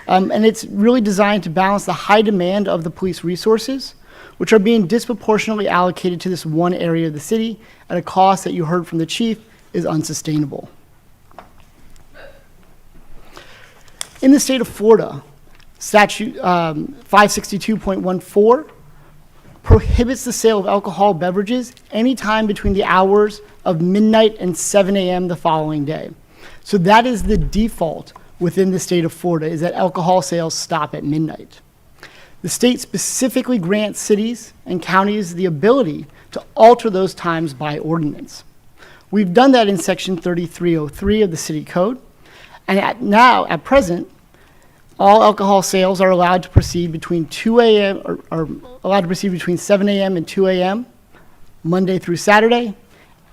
And it's really designed to balance the high demand of the police resources, which are being disproportionately allocated to this one area of the city at a cost that you heard from the chief is unsustainable. In the state of Florida, statute 562.14 prohibits the sale of alcohol beverages anytime between the hours of midnight and 7 a.m. the following day. So that is the default within the state of Florida, is that alcohol sales stop at midnight. The state specifically grants cities and counties the ability to alter those times by ordinance. We've done that in section 3303 of the city code, and at present, all alcohol sales are allowed to proceed between 2 a.m. or are allowed to proceed between 7 a.m. and 2 a.m. Monday through Saturday,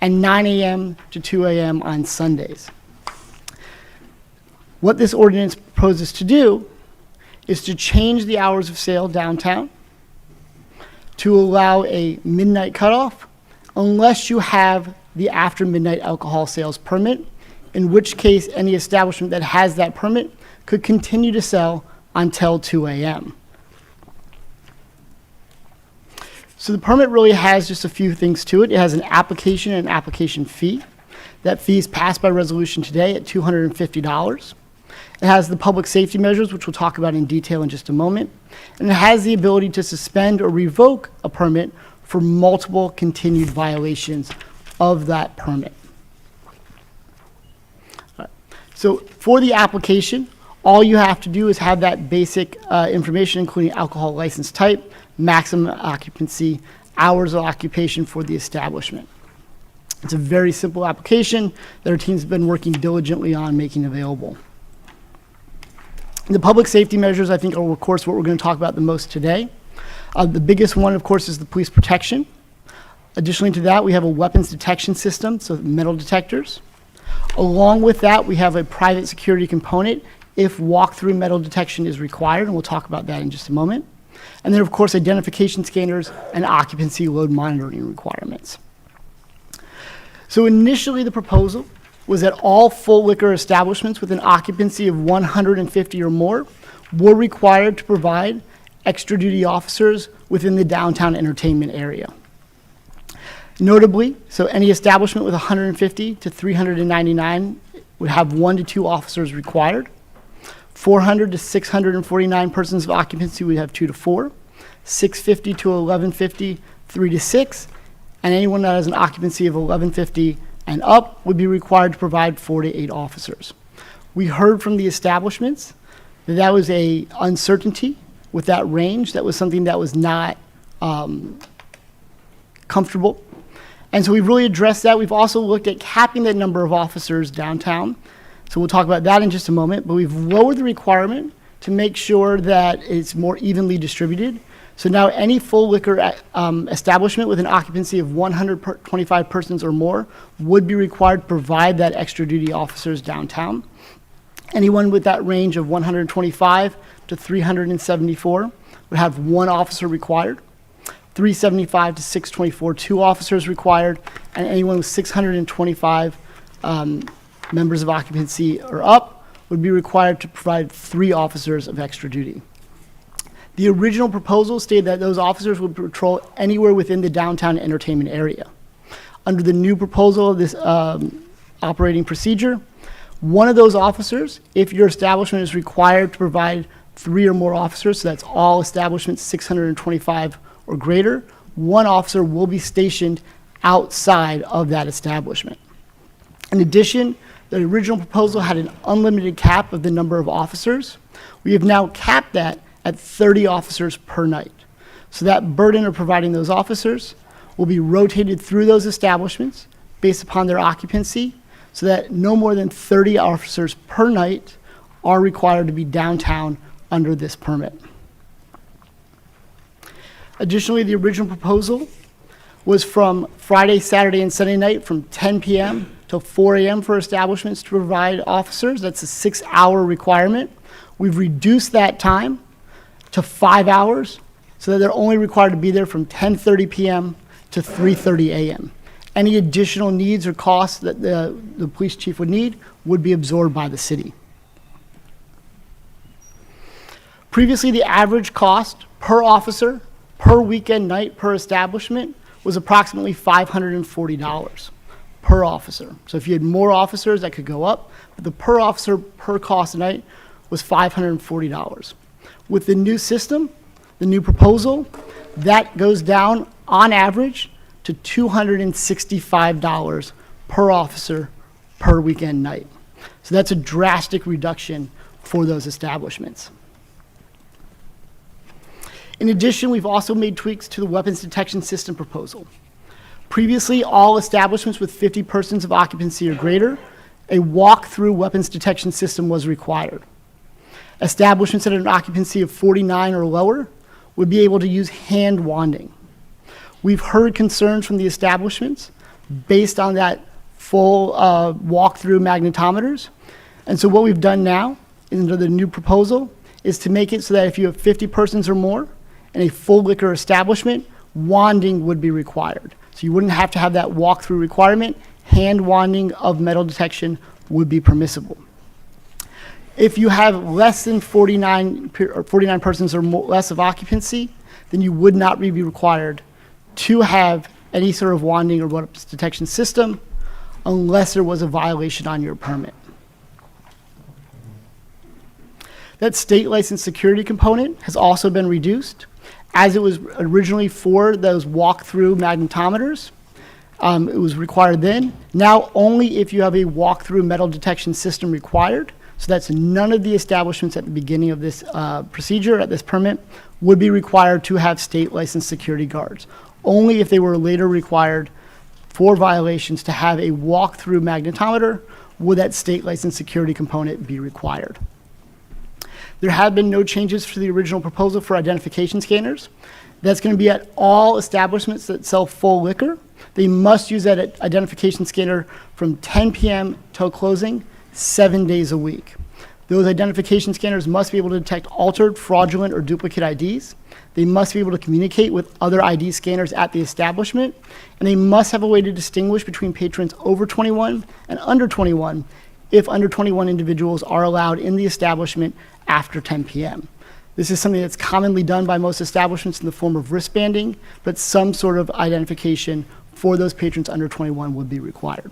and 9 a.m. to 2 a.m. on Sundays. What this ordinance proposes to do is to change the hours of sale downtown to allow a midnight cutoff unless you have the after midnight alcohol sales permit, in which case any establishment that has that permit could continue to sell until 2 a.m. So the permit really has just a few things to it. It has an application and an application fee. That fee is passed by resolution today at $250. It has the public safety measures, which we'll talk about in detail in just a moment. And it has the ability to suspend or revoke a permit for multiple continued violations of that permit. All right. So for the application, all you have to do is have that basic information, including alcohol license type, maximum occupancy, hours of occupation for the establishment. It's a very simple application that our team's been working diligently on making available. The public safety measures, I think, are, of course, what we're going to talk about the most today. The biggest one, of course, is the police protection. Additionally to that, we have a weapons detection system, so metal detectors. Along with that, we have a private security component if walk-through metal detection is required, and we'll talk about that in just a moment. And then, of course, identification scanners and occupancy load monitoring requirements. So initially, the proposal was that all full liquor establishments with an occupancy of 150 or more were required to provide extra duty officers within the downtown entertainment area. Notably, so any establishment with 150 to 399 would have 1 to 2 officers required. 400 to 649 persons of occupancy would have 2 to 4. 650 to 1150, 3 to 6. And anyone that has an occupancy of 1150 and up would be required to provide 4 to 8 officers. We heard from the establishments that that was a uncertainty with that range. That was something that was not comfortable. And so we've really addressed that. We've also looked at capping the number of officers downtown. So we'll talk about that in just a moment. But we've lowered the requirement to make sure that it's more evenly distributed. So now any full liquor establishment with an occupancy of 125 persons or more would be required to provide that extra duty officers downtown. Anyone with that range of 125 to 374 would have 1 officer required. 375 to 624, 2 officers required. And anyone with 625 members of occupancy or up would be required to provide 3 officers of extra duty. The original proposal stated that those officers would patrol anywhere within the downtown entertainment area. Under the new proposal of this operating procedure, one of those officers, if your establishment is required to provide 3 or more officers, so that's all establishments 625 or greater, 1 officer will be stationed outside of that establishment. In addition, the original proposal had an unlimited cap of the number of officers. We have now capped that at 30 officers per night. So that burden of providing those officers will be rotated through those establishments based upon their occupancy, so that no more than 30 officers per night are required to be downtown under this permit. Additionally, the original proposal was from Friday, Saturday, and Sunday night from 10 p.m. till 4 a.m. for establishments to provide officers. That's a 6-hour requirement. We've reduced that time to 5 hours so that they're only required to be there from 10:30 p.m. to 3:30 a.m. Any additional needs or costs that the police chief would need would be absorbed by the city. Previously, the average cost per officer, per weekend night, per establishment was approximately $540 per officer. So if you had more officers, that could go up, but the per officer per cost a night was $540. With the new system, the new proposal, that goes down on average to $265 per officer per weekend night. So that's a drastic reduction for those establishments. In addition, we've also made tweaks to the weapons detection system proposal. Previously, all establishments with 50 persons of occupancy or greater, a walk-through weapons detection system was required. Establishments at an occupancy of 49 or lower would be able to use hand wanding. We've heard concerns from the establishments based on that full walk-through magnetometers. And so what we've done now, under the new proposal, is to make it so that if you have 50 persons or more in a full liquor establishment wanding would be required. So you wouldn't have to have that walkthrough requirement. Hand wanding of metal detection would be permissible. If you have less than 49 persons or less of occupancy, then you would not be required to have any sort of wanding or weapons detection system unless there was a violation on your permit. That state license security component has also been reduced, as it was originally for those walk-through magnetometers. It was required then. Now only if you have a walk-through metal detection system required. So that's none of the establishments at the beginning of this procedure, at this permit, would be required to have state licensed security guards. Only if they were later required for violations to have a walk-through magnetometer would that state licensed security component be required. There have been no changes to the original proposal for identification scanners. That's going to be at all establishments that sell full liquor. They must use that identification scanner from 10 p.m. till closing, 7 days a week. Those identification scanners must be able to detect altered, fraudulent, or duplicate IDs. They must be able to communicate with other ID scanners at the establishment, and they must have a way to distinguish between patrons over 21 and under 21 if under 21 individuals are allowed in the establishment after 10 p.m. This is something that's commonly done by most establishments in the form of wristbanding, but some sort of identification for those patrons under 21 would be required.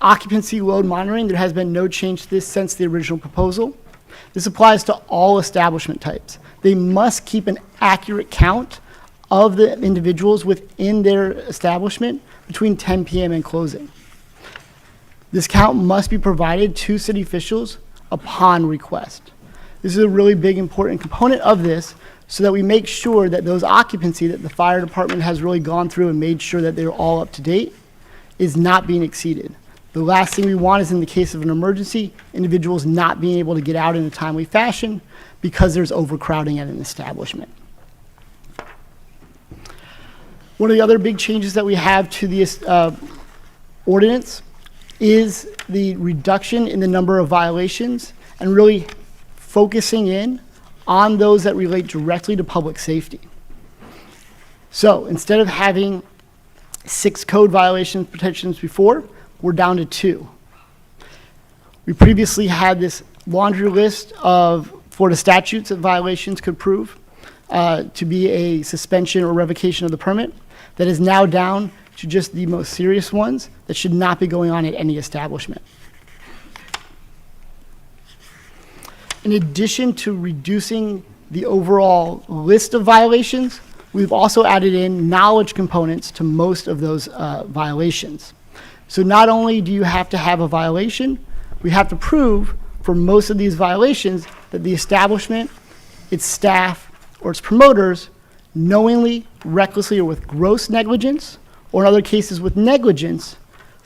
Occupancy load monitoring, there has been no change to this since the original proposal. This applies to all establishment types. They must keep an accurate count of the individuals within their establishment between 10 p.m. and closing. This count must be provided to city officials upon request. This is a really big important component of this so that we make sure that those occupancy that the fire department has really gone through and made sure that they're all up to date is not being exceeded. The last thing we want is, in the case of an emergency, individuals not being able to get out in a timely fashion because there's overcrowding at an establishment. One of the other big changes that we have to the ordinance is the reduction in the number of violations and really focusing in on those that relate directly to public safety. So instead of having 6 code violation protections before, we're down to 2. We previously had this laundry list of Florida statutes that violations could prove to be a suspension or revocation of the permit. That is now down to just the most serious ones that should not be going on at any establishment. In addition to reducing the overall list of violations, we've also added in knowledge components to most of those violations. So not only do you have to have a violation, we have to prove for most of these violations that the establishment, its staff, or its promoters knowingly, recklessly, or with gross negligence, or in other cases with negligence,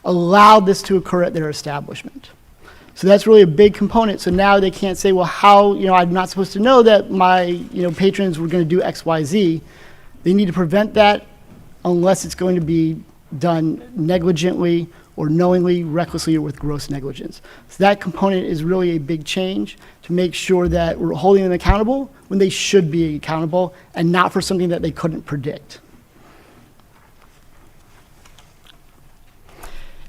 allowed this to occur at their establishment. So that's really a big component. So now they can't say, well, how, I'm not supposed to know that my, patrons were going to do X, Y, Z. They need to prevent that unless it's going to be done negligently or knowingly, recklessly, or with gross negligence. So that component is really a big change to make sure that we're holding them accountable when they should be accountable and not for something that they couldn't predict.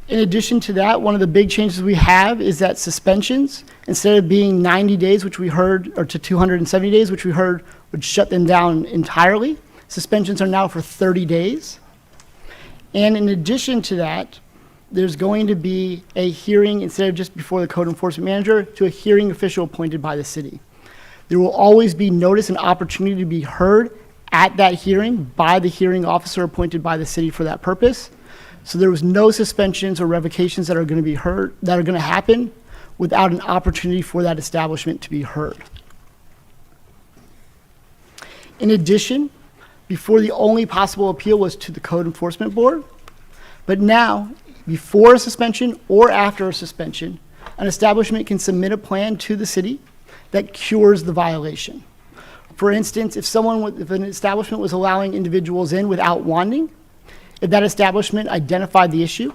In addition to that, one of the big changes we have is that suspensions, instead of being 90 days, which we heard, or to 270 days, which we heard would shut them down entirely, suspensions are now for 30 days. And in addition to that, there's going to be a hearing, instead of just before the code enforcement manager, to a hearing official appointed by the city. There will always be notice and opportunity to be heard at that hearing by the hearing officer appointed by the city for that purpose. So there was no suspensions or revocations that are going to be heard, that are going to happen without an opportunity for that establishment to be heard. In addition, before the only possible appeal was to the code enforcement board, but now, before a suspension or after a suspension, an establishment can submit a plan to the city that cures the violation. For instance, if an establishment was allowing individuals in without wanding, if that establishment identified the issue,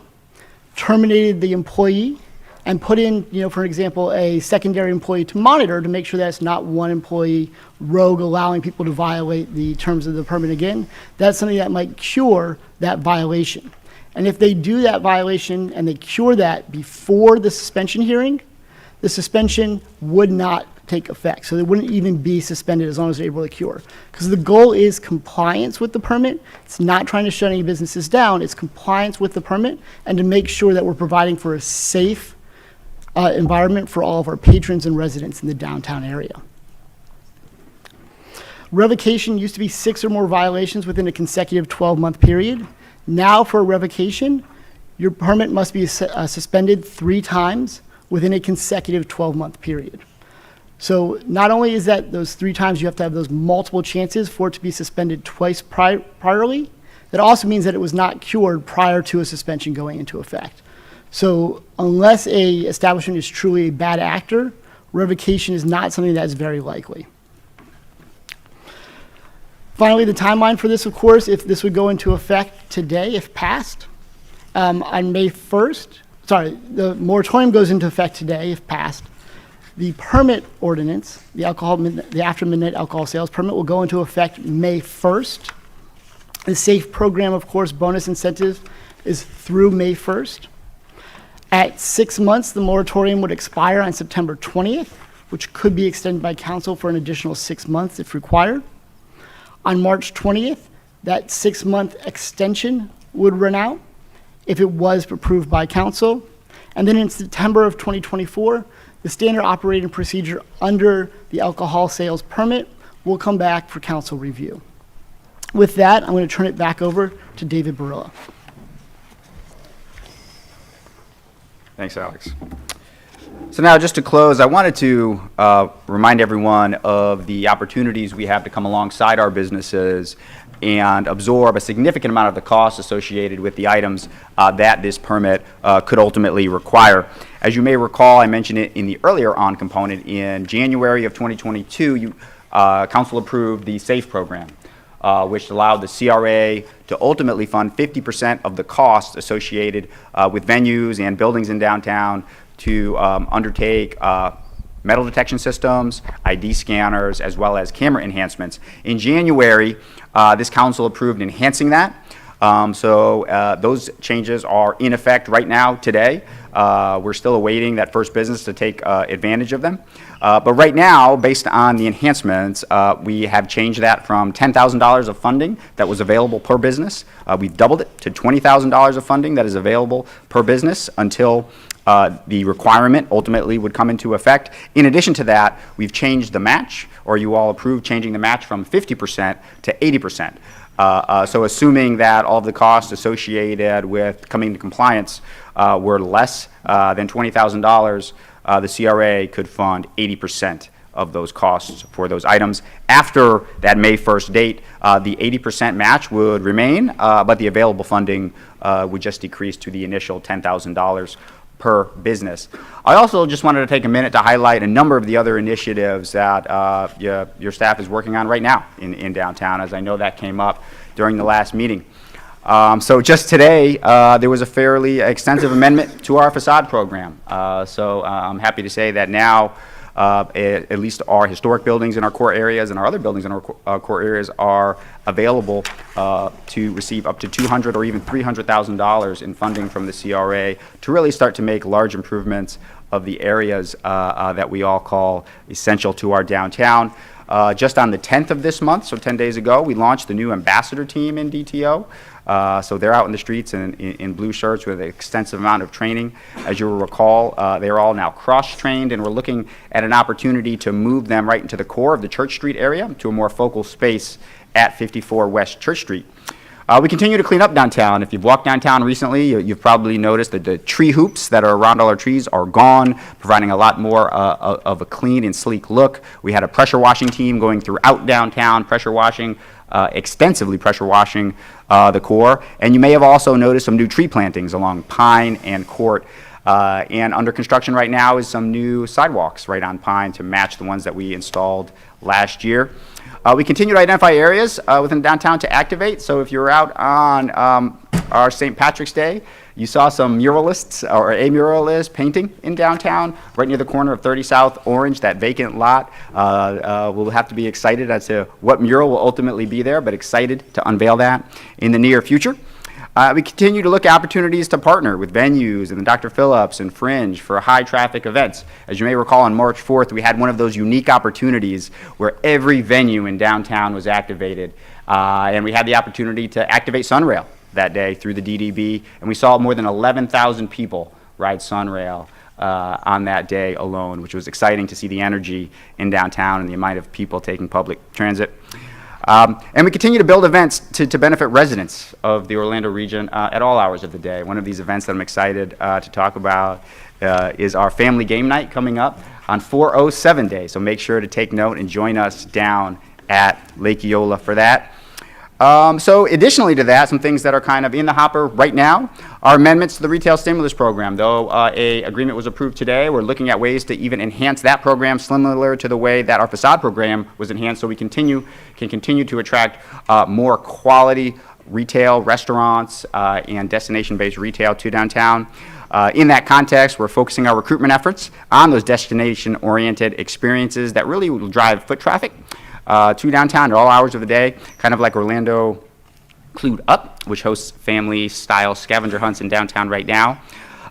terminated the employee, and put in, for example, a secondary employee to monitor to make sure that it's not one employee rogue allowing people to violate the terms of the permit again, that's something that might cure that violation. And if they do that violation and they cure that before the suspension hearing, the suspension would not take effect. So they wouldn't even be suspended as long as they're able to cure. Because the goal is compliance with the permit. It's not trying to shut any businesses down. It's compliance with the permit and to make sure that we're providing for a safe environment for all of our patrons and residents in the downtown area. Revocation used to be 6 or more violations within a consecutive 12-month period. Now for a revocation, your permit must be suspended 3 times within a consecutive 12-month period. So not only is that those 3 times, you have to have those multiple chances for it to be suspended twice priorly, that also means that it was not cured prior to a suspension going into effect. So unless a establishment is truly a bad actor, revocation is not something that is very likely. Finally, the timeline for this, of course, if this would go into effect today, if passed, on May 1st, the moratorium goes into effect today, if passed. The permit ordinance, the after midnight alcohol sales permit, will go into effect May 1st. The SAFE program, of course, bonus incentive is through May 1st. At 6 months, the moratorium would expire on September 20th, which could be extended by council for an additional 6 months if required. On March 20th, that 6-month extension would run out if it was approved by council. And then in September of 2024, the standard operating procedure under the alcohol sales permit will come back for council review. With that, I'm going to turn it back over to David Barilla. Thanks, Alex. So now, just to close, I wanted to remind everyone of the opportunities we have to come alongside our businesses and absorb a significant amount of the costs associated with the items that this permit could ultimately require. As you may recall, I mentioned it in the earlier on component. In January of 2022, Council approved the SAFE program, which allowed the CRA to ultimately fund 50% of the costs associated with venues and buildings in downtown to undertake metal detection systems, ID scanners, as well as camera enhancements. In January, this council approved enhancing that. So those changes are in effect right now today. We're still awaiting that first business to take advantage of them. But right now, based on the enhancements, we have changed that from $10,000 of funding that was available per business. We've doubled it to $20,000 of funding that is available per business until the requirement ultimately would come into effect. In addition to that, we've changed the match, or you all approved changing the match from 50% to 80%. So assuming that all of the costs associated with coming to compliance were less than $20,000, the CRA could fund 80% of those costs for those items. After that May 1st date, the 80% match would remain, but the available funding would just decrease to the initial $10,000 per business. I also just wanted to take a minute to highlight a number of the other initiatives that your staff is working on right now in downtown, as I know that came up during the last meeting. So just today, there was a fairly extensive amendment to our facade program. So I'm happy to say that now at least our historic buildings in our core areas and our other buildings in our core areas are available to receive up to $200,000 or even $300,000 in funding from the CRA to really start to make large improvements of the areas that we all call essential to our downtown. Just on the 10th of this month, so 10 days ago, we launched the new ambassador team in DTO. So they're out in the streets in blue shirts with an extensive amount of training. As you'll recall, they're all now cross-trained, and we're looking at an opportunity to move them right into the core of the Church Street area to a more focal space at 54 West Church Street. We continue to clean up downtown. If you've walked downtown recently, you've probably noticed that the tree hoops that are around all our trees are gone, providing a lot more of a clean and sleek look. We had a pressure washing team going throughout downtown, extensively pressure washing the core. And you may have also noticed some new tree plantings along Pine and Court. And under construction right now is some new sidewalks right on Pine to match the ones that we installed last year. We continue to identify areas within downtown to activate. So if you're out on our St. Patrick's Day, You saw some muralists, or a muralist painting in downtown, right near the corner of 30 South Orange, that vacant lot. We'll have to be excited as to what mural will ultimately be there, but excited to unveil that in the near future. We continue to look at opportunities to partner with venues and the Dr. Phillips and Fringe for high-traffic events. As you may recall, on March 4th, we had one of those unique opportunities where every venue in downtown was activated, and we had the opportunity to activate Sunrail that day through the DDB, and we saw more than 11,000 people ride Sunrail on that day alone, which was exciting to see the energy in downtown and the amount of people taking public transit. And we continue to build events to benefit residents of the Orlando region at all hours of the day. One of these events that I'm excited to talk about is our family game night coming up on 407 Day. So make sure to take note and join us down at Lake Eola for that. So additionally to that, some things that are kind of in the hopper right now are amendments to the retail stimulus program. Though a agreement was approved today, we're looking at ways to even enhance that program similar to the way that our facade program was enhanced, so we can continue to attract more quality retail, restaurants, and destination-based retail to downtown. In that context, we're focusing our recruitment efforts on those destination-oriented experiences that really will drive foot traffic to downtown at all hours of the day, kind of like Orlando Clued Up, which hosts family-style scavenger hunts in downtown right now.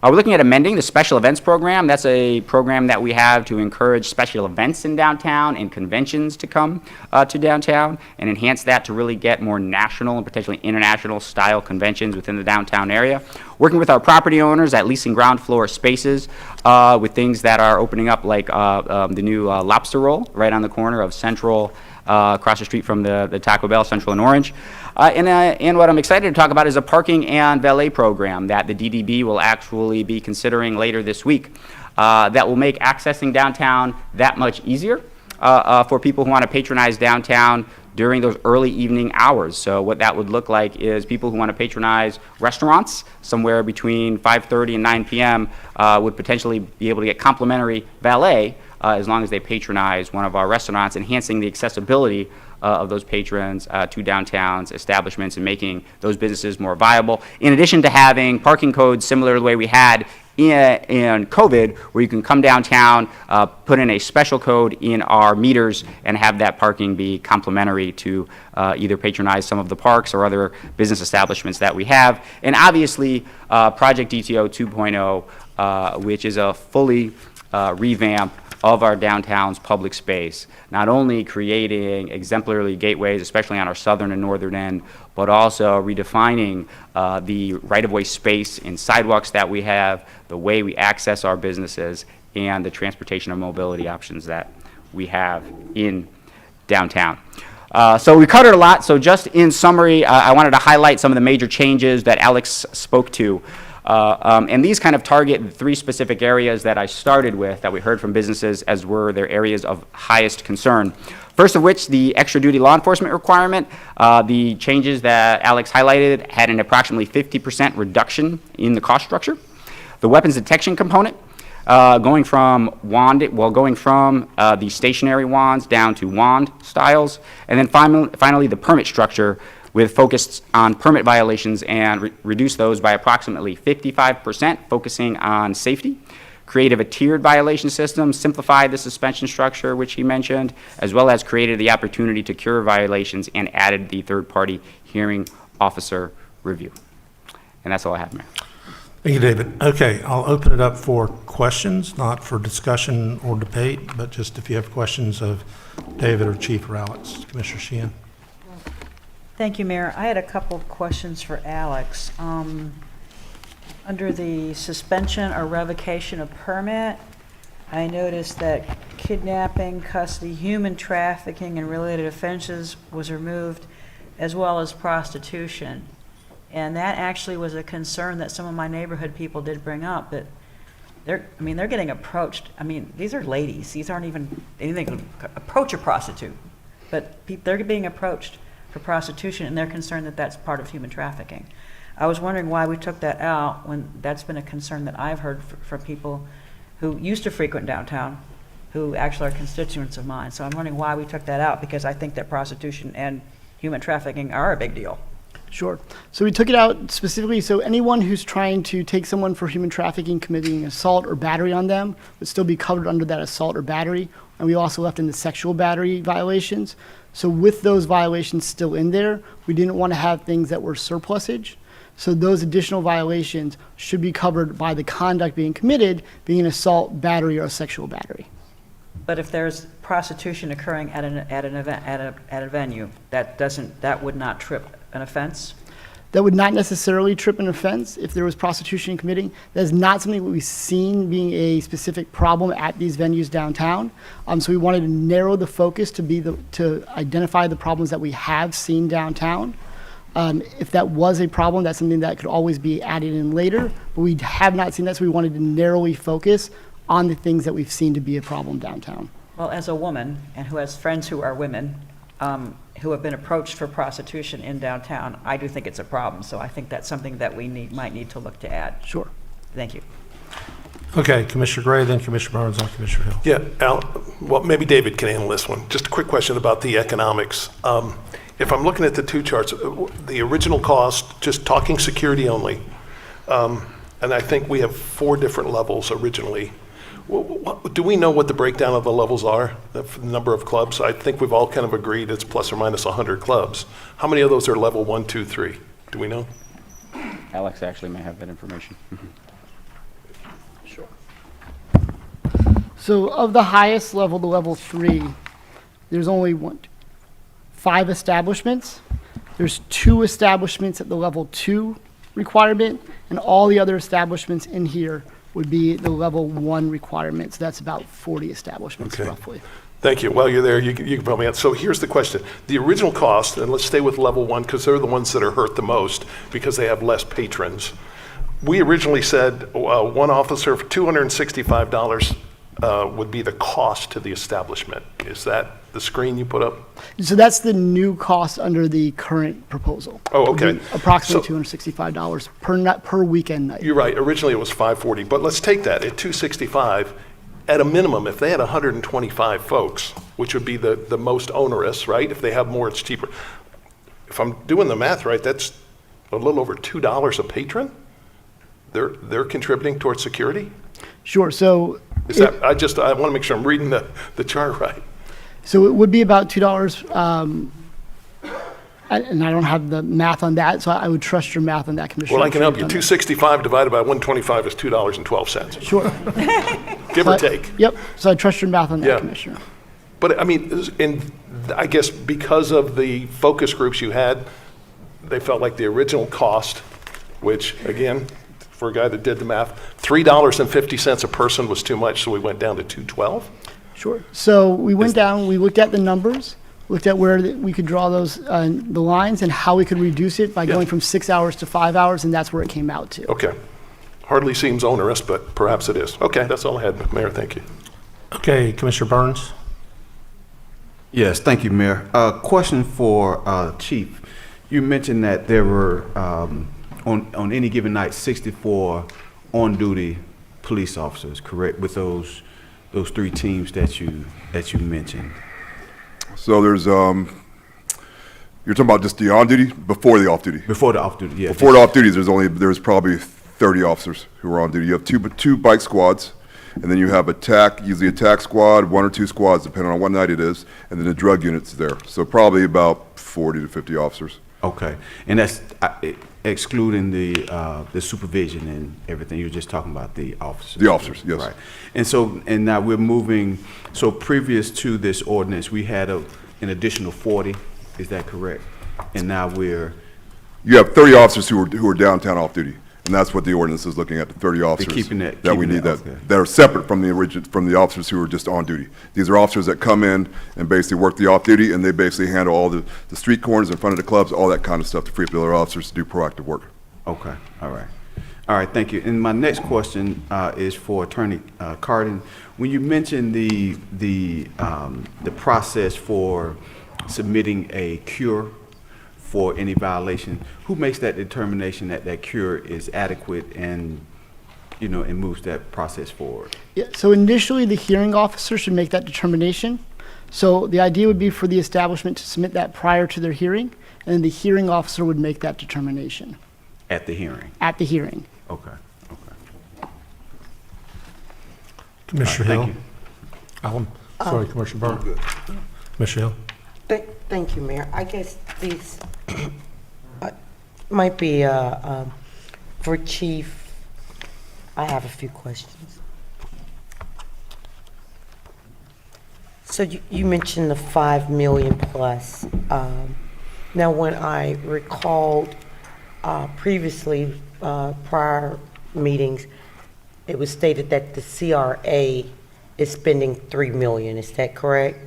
We're looking at amending the special events program. That's a program that we have to encourage special events in downtown and conventions to come to downtown, and enhance that to really get more national and potentially international style conventions within the downtown area. Working with our property owners at leasing ground floor spaces with things that are opening up, like the new Lobster Roll right on the corner of Central, across the street from the Taco Bell, Central and Orange. And what I'm excited to talk about is a parking and valet program that the DDB will actually be considering later this week that will make accessing downtown that much easier for people who want to patronize downtown during those early evening hours. So what that would look like is people who want to patronize restaurants somewhere between 5:30 and 9 p.m. Would potentially be able to get complimentary valet as long as they patronize one of our restaurants, enhancing the accessibility of those patrons to downtown's establishments and making those businesses more viable. In addition to having parking codes similar to the way we had in COVID, where you can come downtown, put in a special code in our meters, and have that parking be complimentary to either patronize some of the parks or other business establishments that we have. And obviously, Project DTO 2.0, which is a fully revamp of our downtown's public space, not only creating exemplary gateways, especially on our southern and northern end, but also redefining the right-of-way space and sidewalks that we have, the way we access our businesses, and the transportation and mobility options that we have in downtown. So we covered a lot, so just in summary, I wanted to highlight some of the major changes that Alex spoke to. And these kind of target three specific areas that I started with, that we heard from businesses as were their areas of highest concern. First of which, the extra duty law enforcement requirement. The changes that Alex highlighted had an approximately 50% reduction in the cost structure. The weapons detection component, going from the stationary wands down to wand styles. And then finally the permit structure, with focus on permit violations, and reduce those by approximately 55%, focusing on safety. Created a tiered violation system, simplified the suspension structure, which he mentioned, as well as created the opportunity to cure violations and added the third-party hearing officer review. And that's all I have, Mayor. Thank you, David. Okay, I'll open it up for questions, not for discussion or debate, but just if you have questions of David or Chief or Alex. Commissioner Sheehan. Thank you, Mayor. I had a couple of questions for Alex. Under the suspension or revocation of permit, I noticed that kidnapping, custody, human trafficking, and related offenses was removed, as well as prostitution. And that actually was a concern that some of my neighborhood people did bring up, that they're getting approached. I mean, these are ladies. These aren't even anything to approach a prostitute, but they're being approached for prostitution, and they're concerned that that's part of human trafficking. I was wondering why we took that out, when that's been a concern that I've heard from people who used to frequent downtown, who actually are constituents of mine. So I'm wondering why we took that out, because I think that prostitution and human trafficking are a big deal. Sure. So we took it out specifically, so anyone who's trying to take someone for human trafficking, committing assault or battery on them would still be covered under that assault or battery. And we also left in the sexual battery violations. So with those violations still in there, we didn't want to have things that were surplusage. So those additional violations should be covered by the conduct being committed, being an assault, battery, or a sexual battery. But if there's prostitution occurring at an event, at a venue, that would not trip an offense? That would not necessarily trip an offense if there was prostitution committing. That is not something that we've seen being a specific problem at these venues downtown. So we wanted to narrow the focus to identify the problems that we have seen downtown. If that was a problem, that's something that could always be added in later, but we have not seen that, so we wanted to narrowly focus on the things that we've seen to be a problem downtown. Well, as a woman, and who has friends who are women, who have been approached for prostitution in downtown, I do think it's a problem. So I think that's something that we might need to look to add. Sure. Thank you. Okay, Commissioner Gray, then Commissioner Barnes, and Commissioner Hill. Yeah, Al, well, maybe David can handle this one. Just a quick question about the economics. If I'm looking at the two charts, the original cost, just talking security only, and I think we have 4 different levels originally. Do we know what the breakdown of the levels are, the number of clubs? I think we've all kind of agreed it's plus or minus 100 clubs. How many of those are level 1, 2, 3? Do we know? Alex actually may have that information. Sure. So of the highest level, the level 3, there's only 5 establishments. There's 2 establishments at the level 2 requirement, and all the other establishments in here would be the level 1 requirement. So that's about 40 establishments roughly. Thank you. While you're there, you can probably answer. So here's the question. The original cost, and let's stay with level 1 because they're the ones that are hurt the most because they have less patrons. We originally said one officer for $265 would be the cost to the establishment. Is that the screen you put up? So that's the new cost under the current proposal. Oh, okay. Approximately $265 per weekend night. You're right. Originally it was $540, but let's take that at $265. At a minimum, if they had 125 folks, which would be the most onerous, right? If they have more, it's cheaper. If I'm doing the math right, that's a little over $2 a patron. They're contributing towards security. Sure. So is that? I want to make sure I'm reading the chart right. So it would be about $2, and I don't have the math on that, so I would trust your math on that, Commissioner. Well, I can help you. 265 divided by 125 is $2.12. Sure. Give or take. Yep. So I trust your math on that, Commissioner. But I mean, I guess because of the focus groups you had, they felt like the original cost, which again, for a guy that did the math, $3.50 a person was too much, so we went down to $2.12. Sure. So we went down, we looked at the numbers, looked at where we could draw those the lines and how we could reduce it by going from 6 hours to 5 hours, and that's where it came out to. Okay. Hardly seems onerous, but perhaps it is. Okay, that's all I had, Mayor. Thank you. Okay, Commissioner Burns. Yes, thank you, Mayor. Question for Chief. You mentioned that there were, on any given night, 64 on-duty police officers, correct, with those 3 teams that you mentioned? So there's, you're talking about just the on-duty, before the off-duty? Before the off-duty, yeah. Before the off-duties, there's probably 30 officers who are on duty. You have two bike squads, and then you have usually attack squad, 1 or 2 squads, depending on what night it is, and then the drug unit's there. So probably about 40 to 50 officers. Okay, and that's excluding the supervision and everything. You're just talking about the officers. The officers, yes. Right. And now we're moving. So previous to this ordinance, we had an additional 40. Is that correct? And now you have 30 officers who are downtown off duty, and that's what the ordinance is looking at. The 30 officers we need that are separate from the officers who are just on duty. These are officers that come in and basically work the off duty, and they basically handle all the street corners in front of the clubs, all that kind of stuff to free up the other officers to do proactive work. Okay. All right. Thank you. And my next question is for Attorney Cardin. When you mentioned the process for submitting a cure for any violation, who makes that determination that cure is adequate and moves that process forward? Yeah, so initially the hearing officer should make that determination. So the idea would be for the establishment to submit that prior to their hearing, and the hearing officer would make that determination At the hearing? at the hearing. Okay. Commissioner Thank Hill. Sorry, Commissioner Burr. Commissioner Hill. Thank you, Mayor. I guess these might be for Chief. I have a few questions. So you mentioned the 5 million plus. Now, when I recalled previously, prior meetings, it was stated that the CRA is spending 3 million. Is that correct?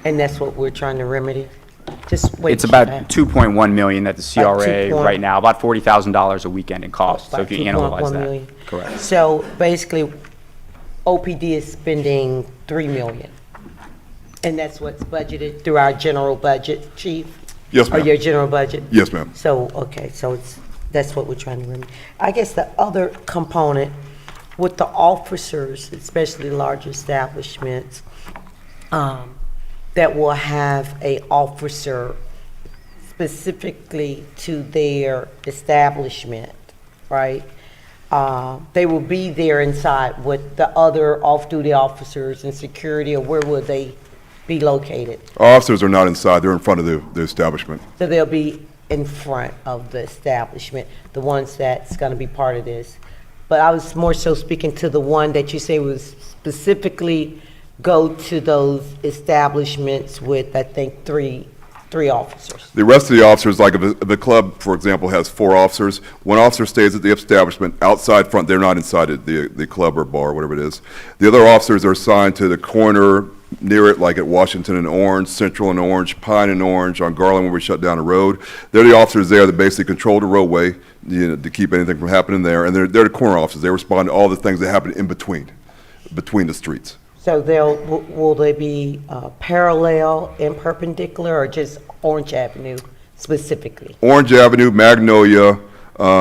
And that's what we're trying to remedy? Just wait. It's about 2.1 million that the About CRA 2 right now, about $40,000 a weekend in cost. So if you analyze 2.1 that, million. correct. So basically, OPD is spending 3 million. And that's what's budgeted through our general budget, Chief? Yes, Or ma'am. your general budget? Yes, ma'am. So, okay, so that's what we're trying to remedy. I guess the other component with the officers, especially large establishments, that will have a officer specifically to their establishment, right? They will be there inside with the other off-duty officers and security, or where will they be located? Our officers are not inside, they're in front of the establishment. So they'll be in front of the establishment, the ones that's gonna be part of this. But I was more so speaking to the one that you say was specifically go to those establishments with, I think, three officers. The rest of the officers, like if a club, for example, has 4 officers, one officer stays at the establishment outside front, they're not inside it, the club or bar, whatever it is. The other officers are assigned to the corner near it, like at Washington and Orange, Central and Orange, Pine and Orange, on Garland when we shut down the road. They're the officers there that basically control the roadway, to keep anything from happening there, and they're the corner officers. They respond to all the things that happen in between the streets. So will they be parallel and perpendicular, or just Orange Avenue specifically? Orange Avenue, Magnolia,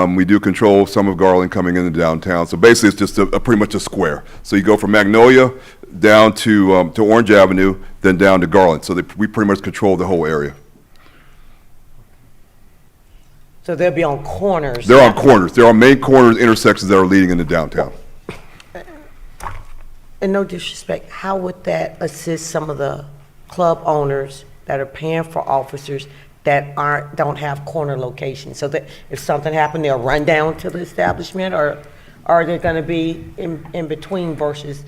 we do control some of Garland coming into downtown. So basically, it's just pretty much a square. So you go from Magnolia down to Orange Avenue, then down to Garland. So we pretty much control the whole area. So they'll be on corners? They're on corners. They're on main corners, intersections that are leading into downtown. And no disrespect, how would that assist some of the club owners that are paying for officers that don't have corner locations? So that if something happened, they'll run down to the establishment, or are they gonna be in between versus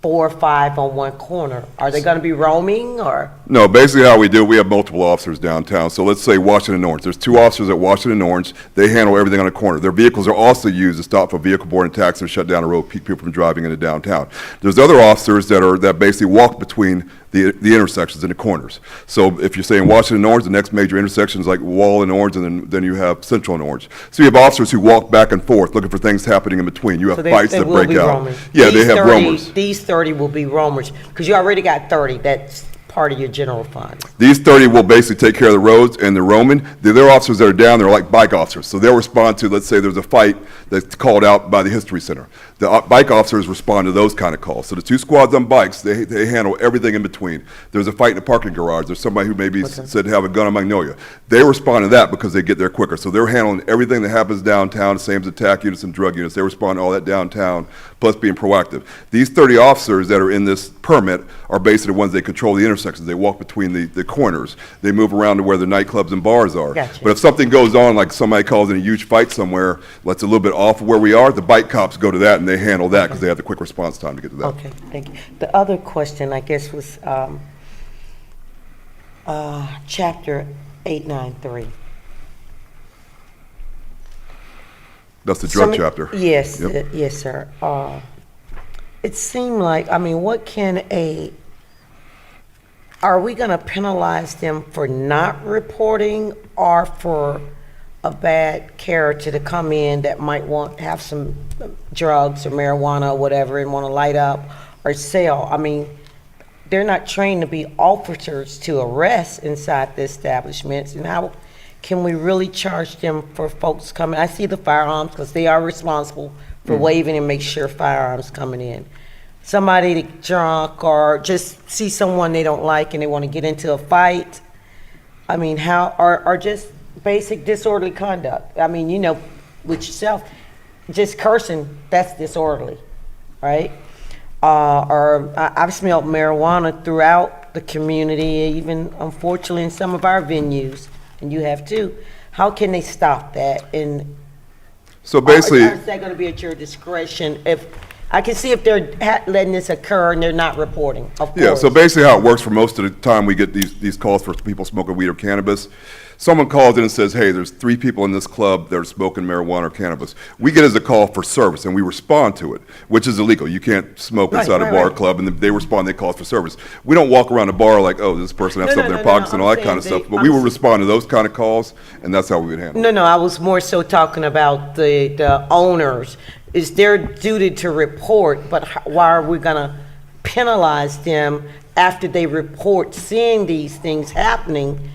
4 or 5 on one corner? Are they gonna be roaming, or? No, basically how we do, we have multiple officers downtown. So let's say Washington and Orange. There's 2 officers at Washington and Orange. They handle everything on the corner. Their vehicles are also used to stop for vehicle boarding taxis and shut down the road, keep people from driving into downtown. There's other officers that basically walk between the intersections and the corners. So if you're saying Washington and Orange, the next major intersection is like Wall and Orange, and then you have Central and Orange. So you have officers who walk back and forth looking for things happening in between. You have fights that break out. Roaming. Yeah, they have roamers. These 30 will be roamers, because you already got 30, that's part of your general fund. These 30 will basically take care of the roads and the roaming. The other officers that are down there are like bike officers. So they'll respond to, let's say there's a fight that's called out by the History Center. The bike officers respond to those kind of calls. So the 2 squads on bikes, they handle everything in between. There's a fight in the parking garage. There's somebody who maybe said to have a gun on Magnolia. They respond to that because they get there quicker. So they're handling everything that happens downtown, the same as attack units and drug units. They respond to all that downtown, plus being proactive. These 30 officers that are in this permit are basically the ones that control the intersections. They walk between the corners. They move around to where the nightclubs and bars are. Gotcha. But if something goes on, like somebody calls in a huge fight somewhere that's a little bit off of where we are, the bike cops go to that and they handle that because they have the quick response time to get to that. Okay, thank you. The other question, I guess, was chapter 893. That's the drug chapter. Yes, Yep. yes, sir. It seemed like, I mean, are we gonna penalize them for not reporting, or for a bad character to come in that might have some drugs or marijuana or whatever and want to light up or sell? I mean, they're not trained to be officers to arrest inside the establishments, and how can we really charge them for folks coming? I see the firearms because they are responsible for waving and make sure firearms coming in. Somebody drunk or just see someone they don't like and they want to get into a fight, I mean, how are just basic disorderly conduct. I mean, you know, with yourself, just cursing, that's disorderly, right? I've smelled marijuana throughout the community, even unfortunately in some of our venues, and you have too. How can they stop that? And So basically, is that going to be at your discretion? If I can see if they're letting this occur and they're not reporting, of yeah, course. so basically how it works for most of the time we get these calls for people smoking weed or cannabis. Someone calls in and says, hey, there's 3 people in this club that are smoking marijuana or cannabis. We get it as a call for service and we respond to it, which is illegal. You can't smoke inside a bar club, and then they respond, they call us for service. We don't walk around a bar like, oh, does this person have something in their pockets and all that kind of stuff, but we will respond to those kind of calls, and that's how we would handle it. No, I was more so talking about the owners. It's their duty to report, but why are we gonna penalize them after they report seeing these things happening?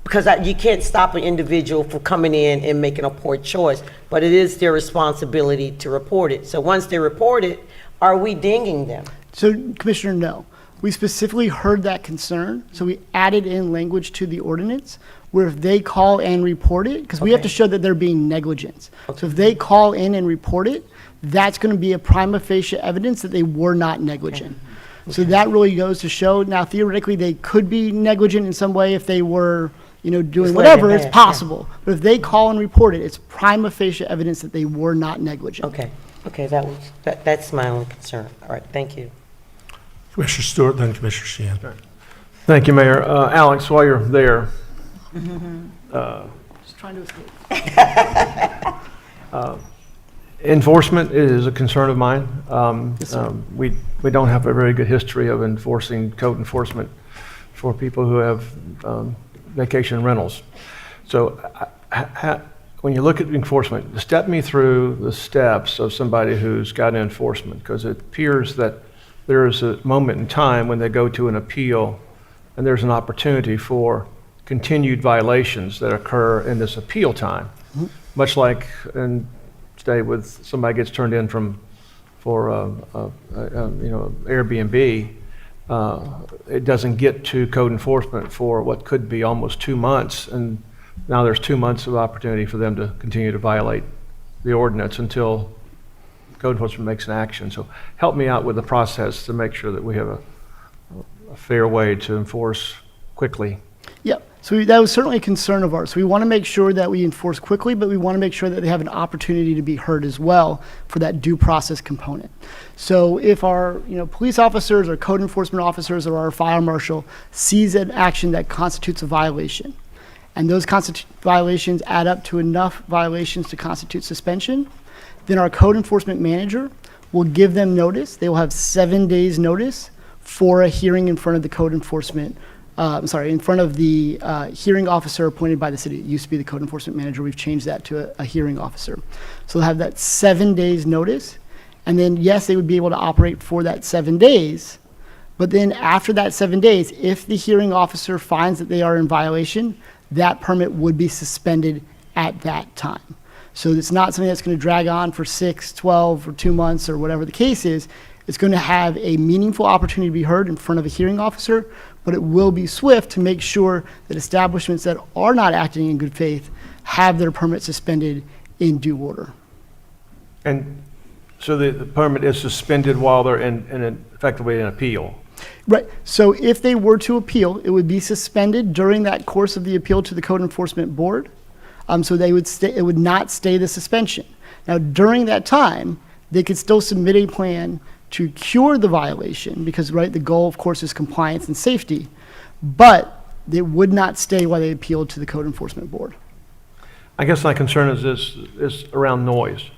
Because you can't stop an individual from coming in and making a poor choice, but it is their responsibility to report it. So once they report it, are we dinging them? So, Commissioner, no. We specifically heard that concern, so we added in language to the ordinance where if they call and report it, because we have to show that they're being negligent. So if they call in and report it, that's going to be a prima facie evidence that they were not negligent. So that really goes to show, now theoretically they could be negligent in some way if they were, you know, doing whatever, it's possible. But if they call and report it, it's prima facie evidence that they were not negligent. Okay, that's my only concern. All right, thank you. Commissioner Stewart, then Commissioner Sheehan. Thank you, Mayor. Alex, while you're there, Just trying to escape. enforcement is a concern of mine. We don't have a very good history of enforcing code enforcement for people who have vacation rentals. So when you look at enforcement, step me through the steps of somebody who's got enforcement, because it appears that there is a moment in time when they go to an appeal and there's an opportunity for continued violations that occur in this appeal time. Much like today with somebody gets turned in for Airbnb, it doesn't get to code enforcement for what could be almost 2 months, and now there's 2 months of opportunity for them to continue to violate the ordinance until code enforcement makes an action. So help me out with the process to make sure that we have a fair way to enforce quickly. Yep. So that was certainly a concern of ours. So we want to make sure that we enforce quickly, but we want to make sure that they have an opportunity to be heard as well for that due process component. So if our police officers or code enforcement officers or our fire marshal sees an action that constitutes a violation, and those violations add up to enough violations to constitute suspension, then our code enforcement manager will give them notice. They will have 7 days notice for a hearing in front of the code enforcement in front of the hearing officer appointed by the city. It used to be the code enforcement manager. We've changed that to a hearing officer. So they'll have that 7 days notice. And then, yes, they would be able to operate for that 7 days. But then after that 7 days, if the hearing officer finds that they are in violation, that permit would be suspended at that time. So it's not something that's going to drag on for 6, 12, or 2 months or whatever the case is. It's going to have a meaningful opportunity to be heard in front of a hearing officer, but it will be swift to make sure that establishments that are not acting in good faith have their permit suspended in due order. And so the permit is suspended while they're effectively in appeal? Right. So if they were to appeal, it would be suspended during that course of the appeal to the Code Enforcement Board. So it would not stay the suspension. Now, during that time, they could still submit a plan to cure the violation because, right, the goal, of course, is compliance and safety, but they would not stay while they appealed to the Code Enforcement Board. I guess my concern is around noise.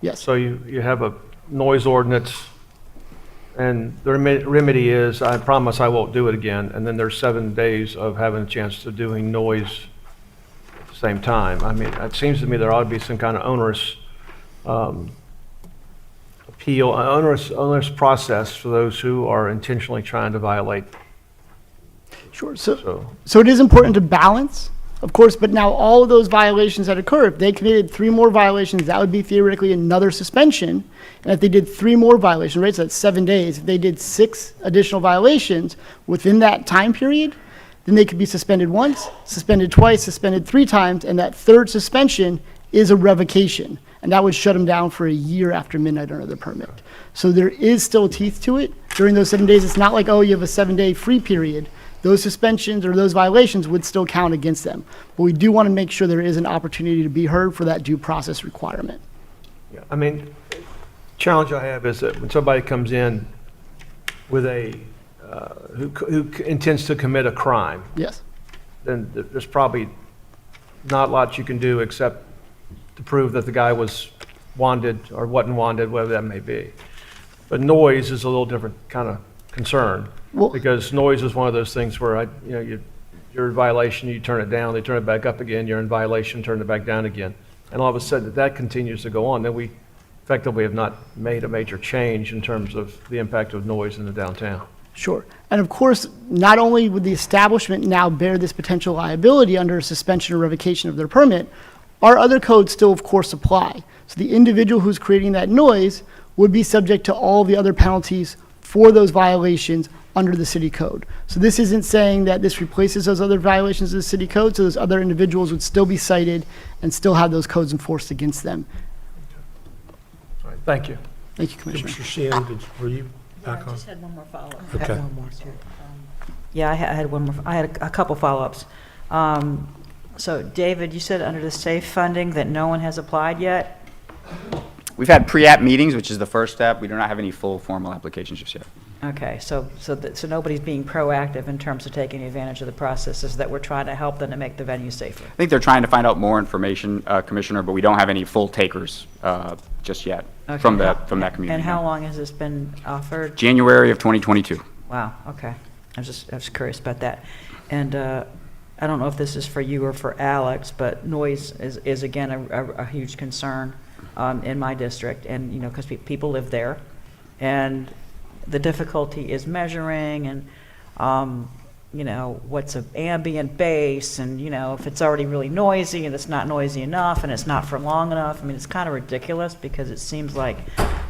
Yes. So you have a noise ordinance, and the remedy is, I promise I won't do it again, and then there's 7 days of having a chance to doing noise at the same time. I mean, it seems to me there ought to be some kind of onerous onerous process for those who are intentionally trying to violate. Sure. So it is important to balance, of course, but now all of those violations that occur, if they committed 3 more violations, that would be theoretically another suspension. And if they did 3 more violations, right, so that's 7 days. If they did 6 additional violations within that time period, then they could be suspended once, suspended twice, suspended 3 times, and that third suspension is a revocation. And that would shut them down for a year after midnight under the permit. So there is still teeth to it. During those 7 days, it's not like, oh, you have a 7-day free period. Those suspensions or those violations would still count against them. But we do want to make sure there is an opportunity to be heard for that due process requirement. Yeah, I mean, challenge I have is that when somebody comes in with who intends to commit a crime, yes, then there's probably not a lot you can do except to prove that the guy was wanted or wasn't wanted, whatever that may be. But noise is a little different kind of concern, because noise is one of those things where you're in violation, you turn it down, they turn it back up again, you're in violation, turn it back down again. And all of a sudden that continues to go on, then we effectively have not made a major change in terms of the impact of noise in the downtown. Sure. And of course, not only would the establishment now bear this potential liability under a suspension or revocation of their permit, our other codes still, of course, apply. So the individual who's creating that noise would be subject to all the other penalties for those violations under the city code. So this isn't saying that this replaces those other violations of the city code, so those other individuals would still be cited and still have those codes enforced against them. All right, thank you. Thank you, Commissioner. Mr. Sheehan, were you back on? I just had one more follow-up. Okay. One more, too. Yeah, I had one more. I had a couple follow-ups. So, David, you said under the SAFE funding that no one has applied yet? We've had pre-app meetings, which is the first step. We do not have any full formal applications just yet. Okay, so nobody's being proactive in terms of taking advantage of the processes that we're trying to help them to make the venue safer. I think they're trying to find out more information, Commissioner, but we don't have any full takers just yet from that community. And how long has this been offered? January of 2022. Wow, okay. I was curious about that. And I don't know if this is for you or for Alex, but noise is again a huge concern in my district, and because people live there, and the difficulty is measuring and what's an ambient bass, and if it's already really noisy and it's not noisy enough and it's not for long enough. I mean, it's kind of ridiculous because it seems like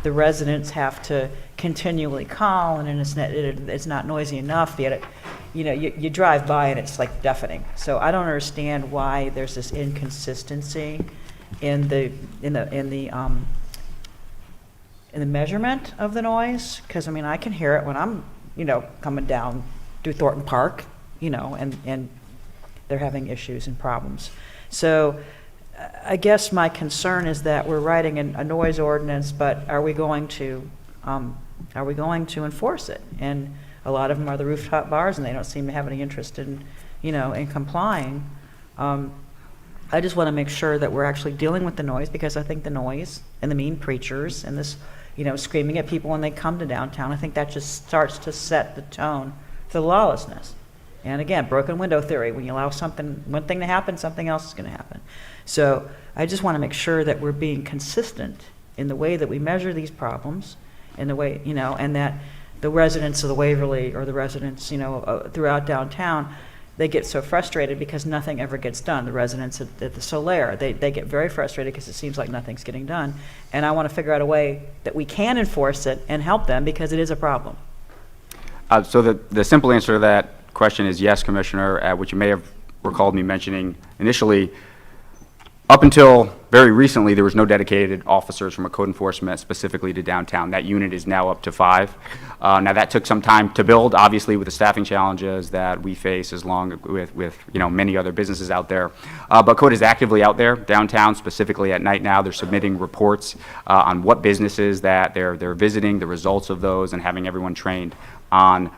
the residents have to continually call, and it's not noisy enough yet. You drive by and it's like deafening. So I don't understand why there's this inconsistency in the measurement of the noise, because I mean I can hear it when I'm coming down through Thornton Park, and they're having issues and problems. So I guess my concern is that we're writing a noise ordinance, but are we going to enforce it? And a lot of them are the rooftop bars, and they don't seem to have any interest in in complying. I just want to make sure that we're actually dealing with the noise, because I think the noise and the mean preachers and this, screaming at people when they come to downtown, I think that just starts to set the tone for the lawlessness. And again, broken window theory, when you allow one thing to happen, something else is going to happen. So I just want to make sure that we're being consistent in the way that we measure these problems, in the way, and that the residents of the Waverly or the residents, throughout downtown, they get so frustrated because nothing ever gets done. The residents at the Solaire, they get very frustrated because it seems like nothing's getting done. And I want to figure out a way that we can enforce it and help them, because it is a problem. So the simple answer to that question is yes, Commissioner, which you may have recalled me mentioning initially. Up until very recently, there was no dedicated officers from a code enforcement specifically to downtown. That unit is now up to 5. Now that took some time to build, obviously, with the staffing challenges that we face, as long with many other businesses out there. But code is actively out there downtown, specifically at night now. They're submitting reports on what businesses that they're visiting, the results of those, and having everyone trained on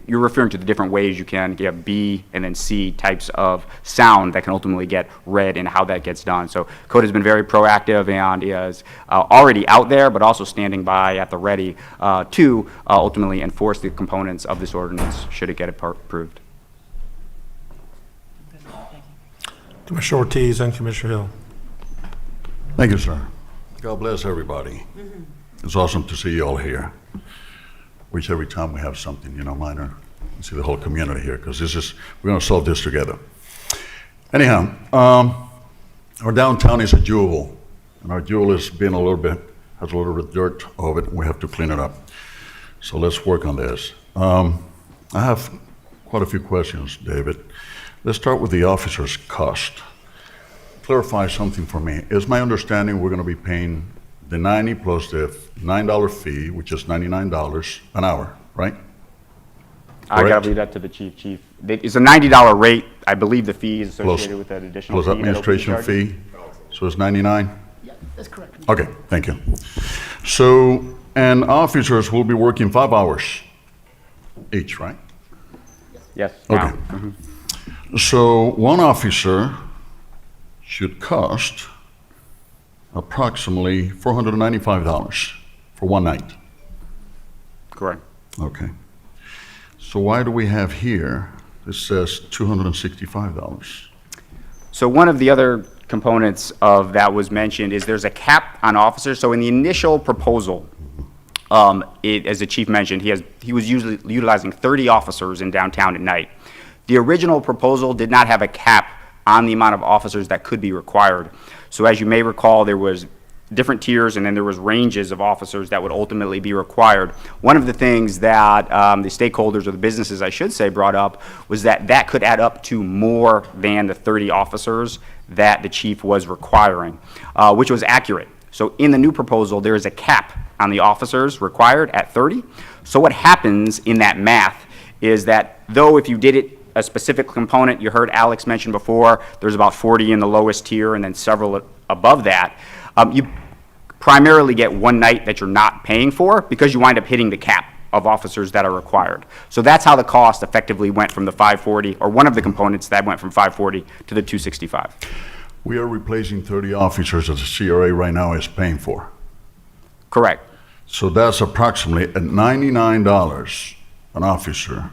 you're referring to the different ways you can get B and then C types of sound that can ultimately get read and how that gets done. So code has been very proactive and is already out there, but also standing by at the ready to ultimately enforce the components of this ordinance should it get approved. Commissioner Ortiz and Commissioner Hill. Thank you, sir. God bless everybody. It's awesome to see you all here. Which every time we have something, minor, and see the whole community here, because we're going to solve this together. Anyhow, our downtown is a jewel, and our jewel has a little bit of dirt over it, and we have to clean it up. So let's work on this. I have quite a few questions, David. Let's start with the officer's cost. Clarify something for me. Is my understanding we're going to be paying the 90 plus the $9 fee, which is $99 an hour, right? I gotta leave that to the chief. It's a $90 rate. I believe the fee is associated with that additional fee. Plus administration fee, so it's 99? Yeah, that's correct. Okay, thank you. So, and officers will be working 5 hours each, right? Yes. Okay. So one officer should cost approximately $495 for one night. Correct. Okay. So why do we have here, it says $265? So one of the other components of that was mentioned is there's a cap on officers. So in the initial proposal, as the chief mentioned, he was usually utilizing 30 officers in downtown at night. The original proposal did not have a cap on the amount of officers that could be required. So as you may recall, there was different tiers and then there was ranges of officers that would ultimately be required. One of the things that the stakeholders, or the businesses I should say, brought up was that could add up to more than the 30 officers that the chief was requiring, which was accurate. So in the new proposal, there is a cap on the officers required at 30. So what happens in that math is that though if you did it a specific component, you heard Alex mention before, there's about 40 in the lowest tier and then several above that, you primarily get one night that you're not paying for because you wind up hitting the cap of officers that are required. So that's how the cost effectively went from the 540, or one of the components that went from 540 to the 265. We are replacing 30 officers that the CRA right now is paying for. Correct. So that's approximately at $99 an officer,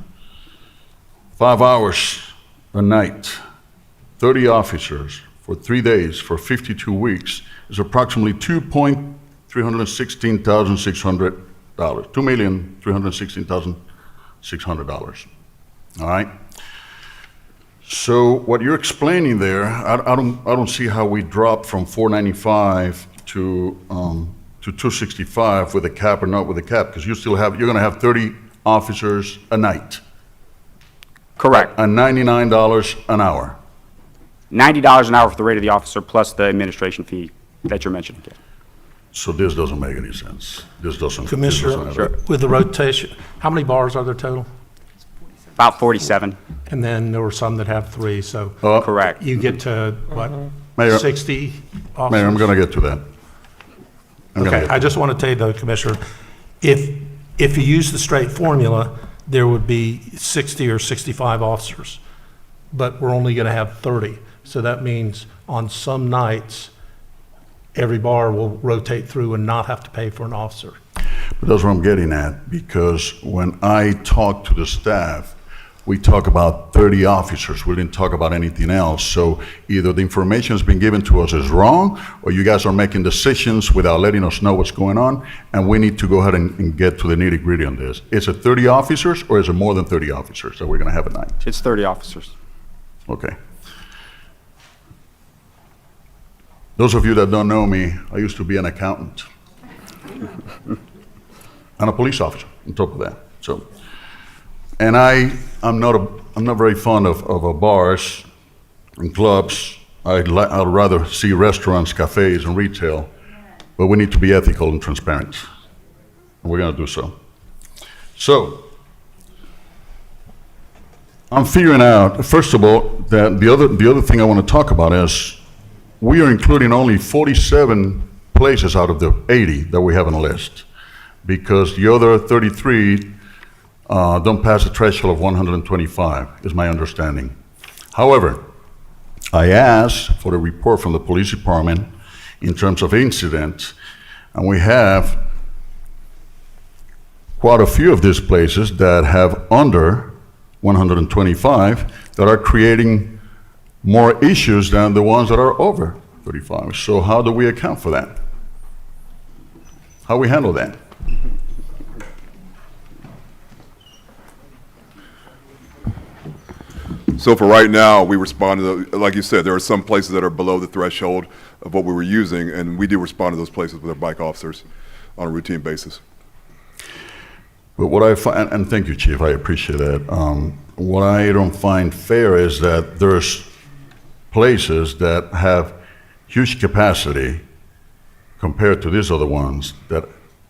5 hours a night, 30 officers for 3 days for 52 weeks is approximately $2,316,600, $2,316,600. All right. So what you're explaining there, I don't see how we dropped from 495 to 265 with a cap or not with a cap, because you're going to have 30 officers a night. Correct. And $99 an hour. $90 an hour for the rate of the officer plus the administration fee that you're mentioning. So this doesn't make any sense. This doesn't. Commissioner, Sure. with the rotation, how many bars are there total? About 47. And then there were some that have 3, so. Correct. You get to, what, Mayor, 60 officers? Mayor, I'm going to get to that. Okay, I just want to tell you though, Commissioner, if you use the straight formula, there would be 60 or 65 officers, but we're only going to have 30. So that means on some nights, every bar will rotate through and not have to pay for an officer. But that's what I'm getting at, because when I talk to the staff, we talk about 30 officers. We didn't talk about anything else. So either the information that's been given to us is wrong, or you guys are making decisions without letting us know what's going on, and we need to go ahead and get to the nitty-gritty on this. Is it 30 officers, or is it more than 30 officers that we're going to have at night? It's 30 officers. Okay. Those of you that don't know me, I used to be an accountant and a police officer on top of that. So, and I'm not very fond of bars and clubs. I'd rather see restaurants, cafes, and retail, but we need to be ethical and transparent, and we're going to do so. So, I'm figuring out, first of all, that the other thing I want to talk about is we are including only 47 places out of the 80 that we have on the list, because the other 33 don't pass the threshold of 125, is my understanding. However, I asked for a report from the police department in terms of incidents, and we have quite a few of these places that have under 125 that are creating more issues than the ones that are over 35. So how do we account for that? How we handle that? So for right now, we respond to, like you said, there are some places that are below the threshold of what we were using, and we do respond to those places with our bike officers on a routine basis. But what I find, and thank you, Chief, I appreciate that. What I don't find fair is that there's places that have huge capacity compared to these other ones that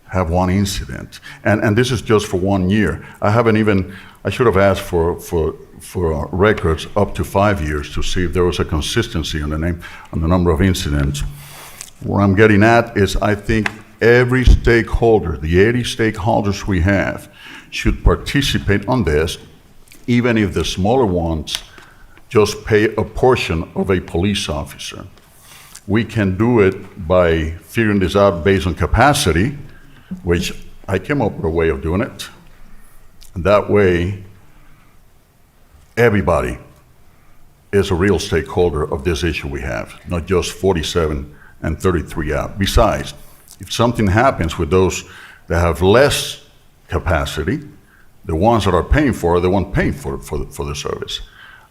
have one incident. And this is just for 1 year. I should have asked for records up to 5 years to see if there was a consistency on the number of incidents. What I'm getting at is I think every stakeholder, the 80 stakeholders we have, should participate on this, even if the smaller ones just pay a portion of a police officer. We can do it by figuring this out based on capacity, which I came up with a way of doing it. And that way, everybody is a real stakeholder of this issue we have, not just 47 and 33 out. Besides, if something happens with those that have less capacity, the ones that are paying for it, the one paying for the service.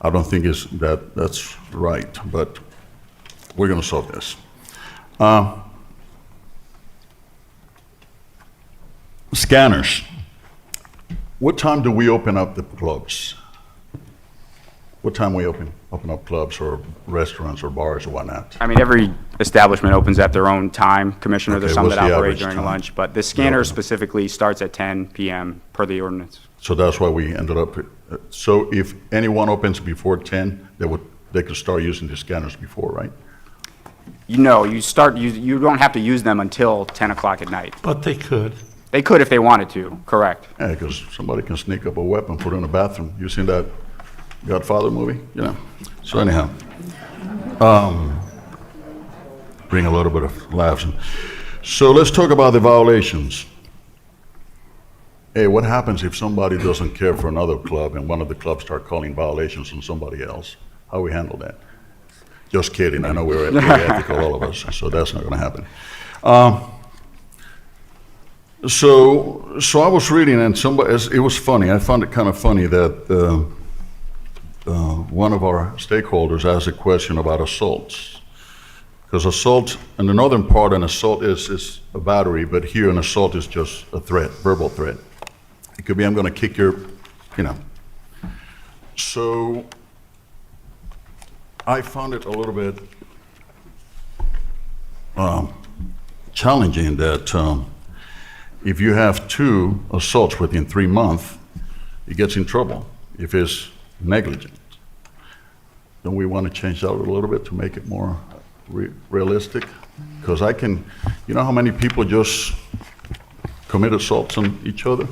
I don't think that's right, but we're going to solve this. Scanners. What time do we open up the clubs? What time we open up clubs or restaurants or bars or whatnot? I mean, every establishment opens at their own time, Commissioner. There's Okay, some what's that the operate average during time? lunch, but the scanner specifically starts at 10 p.m. per the ordinance. So that's why we ended up. So if anyone opens before 10, they could start using the scanners before, right? You don't have to use them until 10 o'clock at night. But they could. They could if they wanted to, correct. Yeah, because somebody can sneak up a weapon, put it in a bathroom. You seen that Godfather movie? You know. So anyhow, bring a little bit of laughs. So let's talk about the violations. Hey, what happens if somebody doesn't care for another club and one of the clubs start calling violations on somebody else? How we handle that? Just kidding. I know we're ethical, all of us, so that's not going to happen. So I was reading, and it was funny. I found it kind of funny that one of our stakeholders asked a question about assaults. Because assault, in the northern part, an assault is a battery, but here an assault is just a threat, verbal threat. It could be, I'm going to kick your, So I found it a little bit challenging that if you have 2 assaults within 3 months, it gets in trouble if it's negligent. Don't we want to change that a little bit to make it more realistic? Because you know how many people just commit assaults on each other?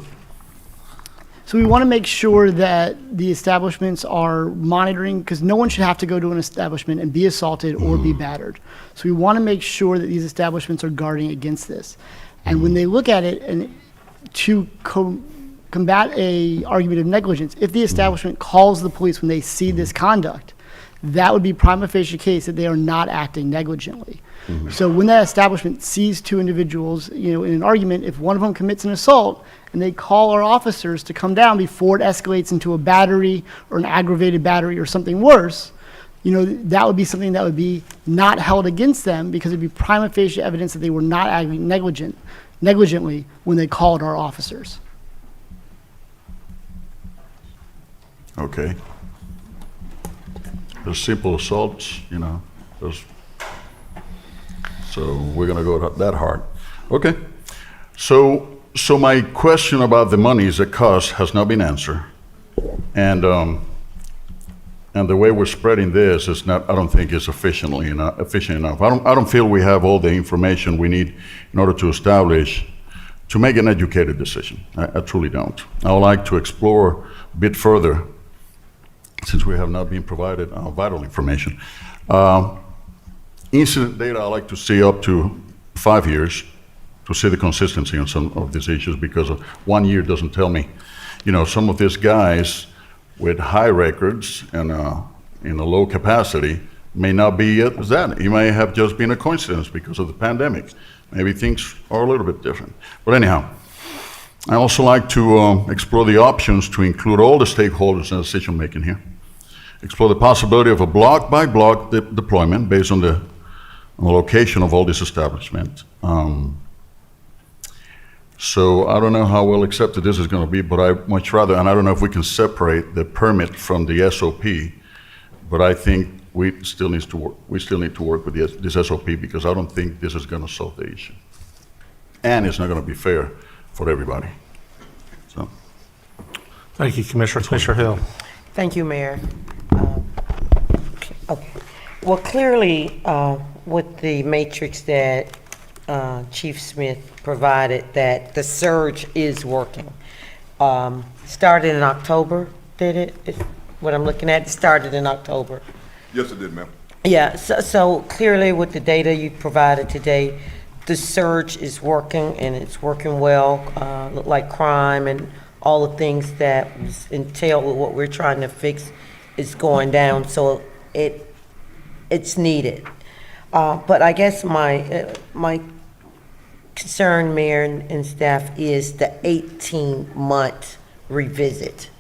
So we want to make sure that the establishments are monitoring, because no one should have to go to an establishment and be assaulted or be battered. So we want to make sure that these establishments are guarding against this. And when they look at it, and to combat a argument of negligence, if the establishment calls the police when they see this conduct, that would be prima facie case that they are not acting negligently. So when that establishment sees 2 individuals, in an argument, if one of them commits an assault and they call our officers to come down before it escalates into a battery or an aggravated battery or something worse, that would be something that would be not held against them, because it'd be prima facie evidence that they were not acting negligently when they called our officers. Okay. There's simple assaults, so we're going to go that hard. Okay. So my question about the monies that cost has not been answered. And the way we're spreading this is not, I don't think it's efficient enough. I don't feel we have all the information we need in order to make an educated decision. I truly don't. I would like to explore a bit further, since we have not been provided vital information. Incident data, I like to see up to 5 years to see the consistency on some of these issues, because 1 year doesn't tell me. Some of these guys with high records and in a low capacity may not be as that. It may have just been a coincidence because of the pandemic. Maybe things are a little bit different. But anyhow, I also like to explore the options to include all the stakeholders in decision making here. Explore the possibility of a block-by-block deployment based on the location of all this establishment. So I don't know how well accepted this is going to be, but I much rather, and I don't know if we can separate the permit from the SOP, but I think we still need to work with this SOP because I don't think this is going to solve the issue. And it's not going to be fair for everybody. So. Thank you, Commissioner. Commissioner Hill. Thank you, Mayor. Okay. Well, clearly, with the matrix that Chief Smith provided, that the surge is working. Started in October, did it? What I'm looking at, it started in October. Yes, it did, ma'am. Yeah, so clearly with the data you provided today, the surge is working and it's working well. Look like crime and all the things that entail with what we're trying to fix is going down. So it's needed. But I guess my concern, Mayor and staff, is the 18-month revisit.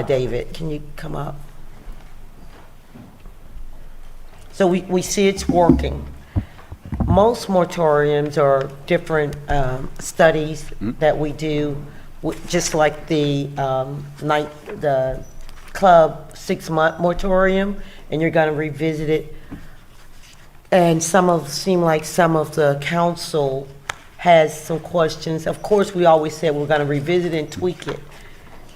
David, can you come up? So we see it's working. Most moratoriums are different studies that we do, just like the club 6-month moratorium, and you're going to revisit it. And seem like some of the council has some questions. Of course, we always said we're going to revisit and tweak it.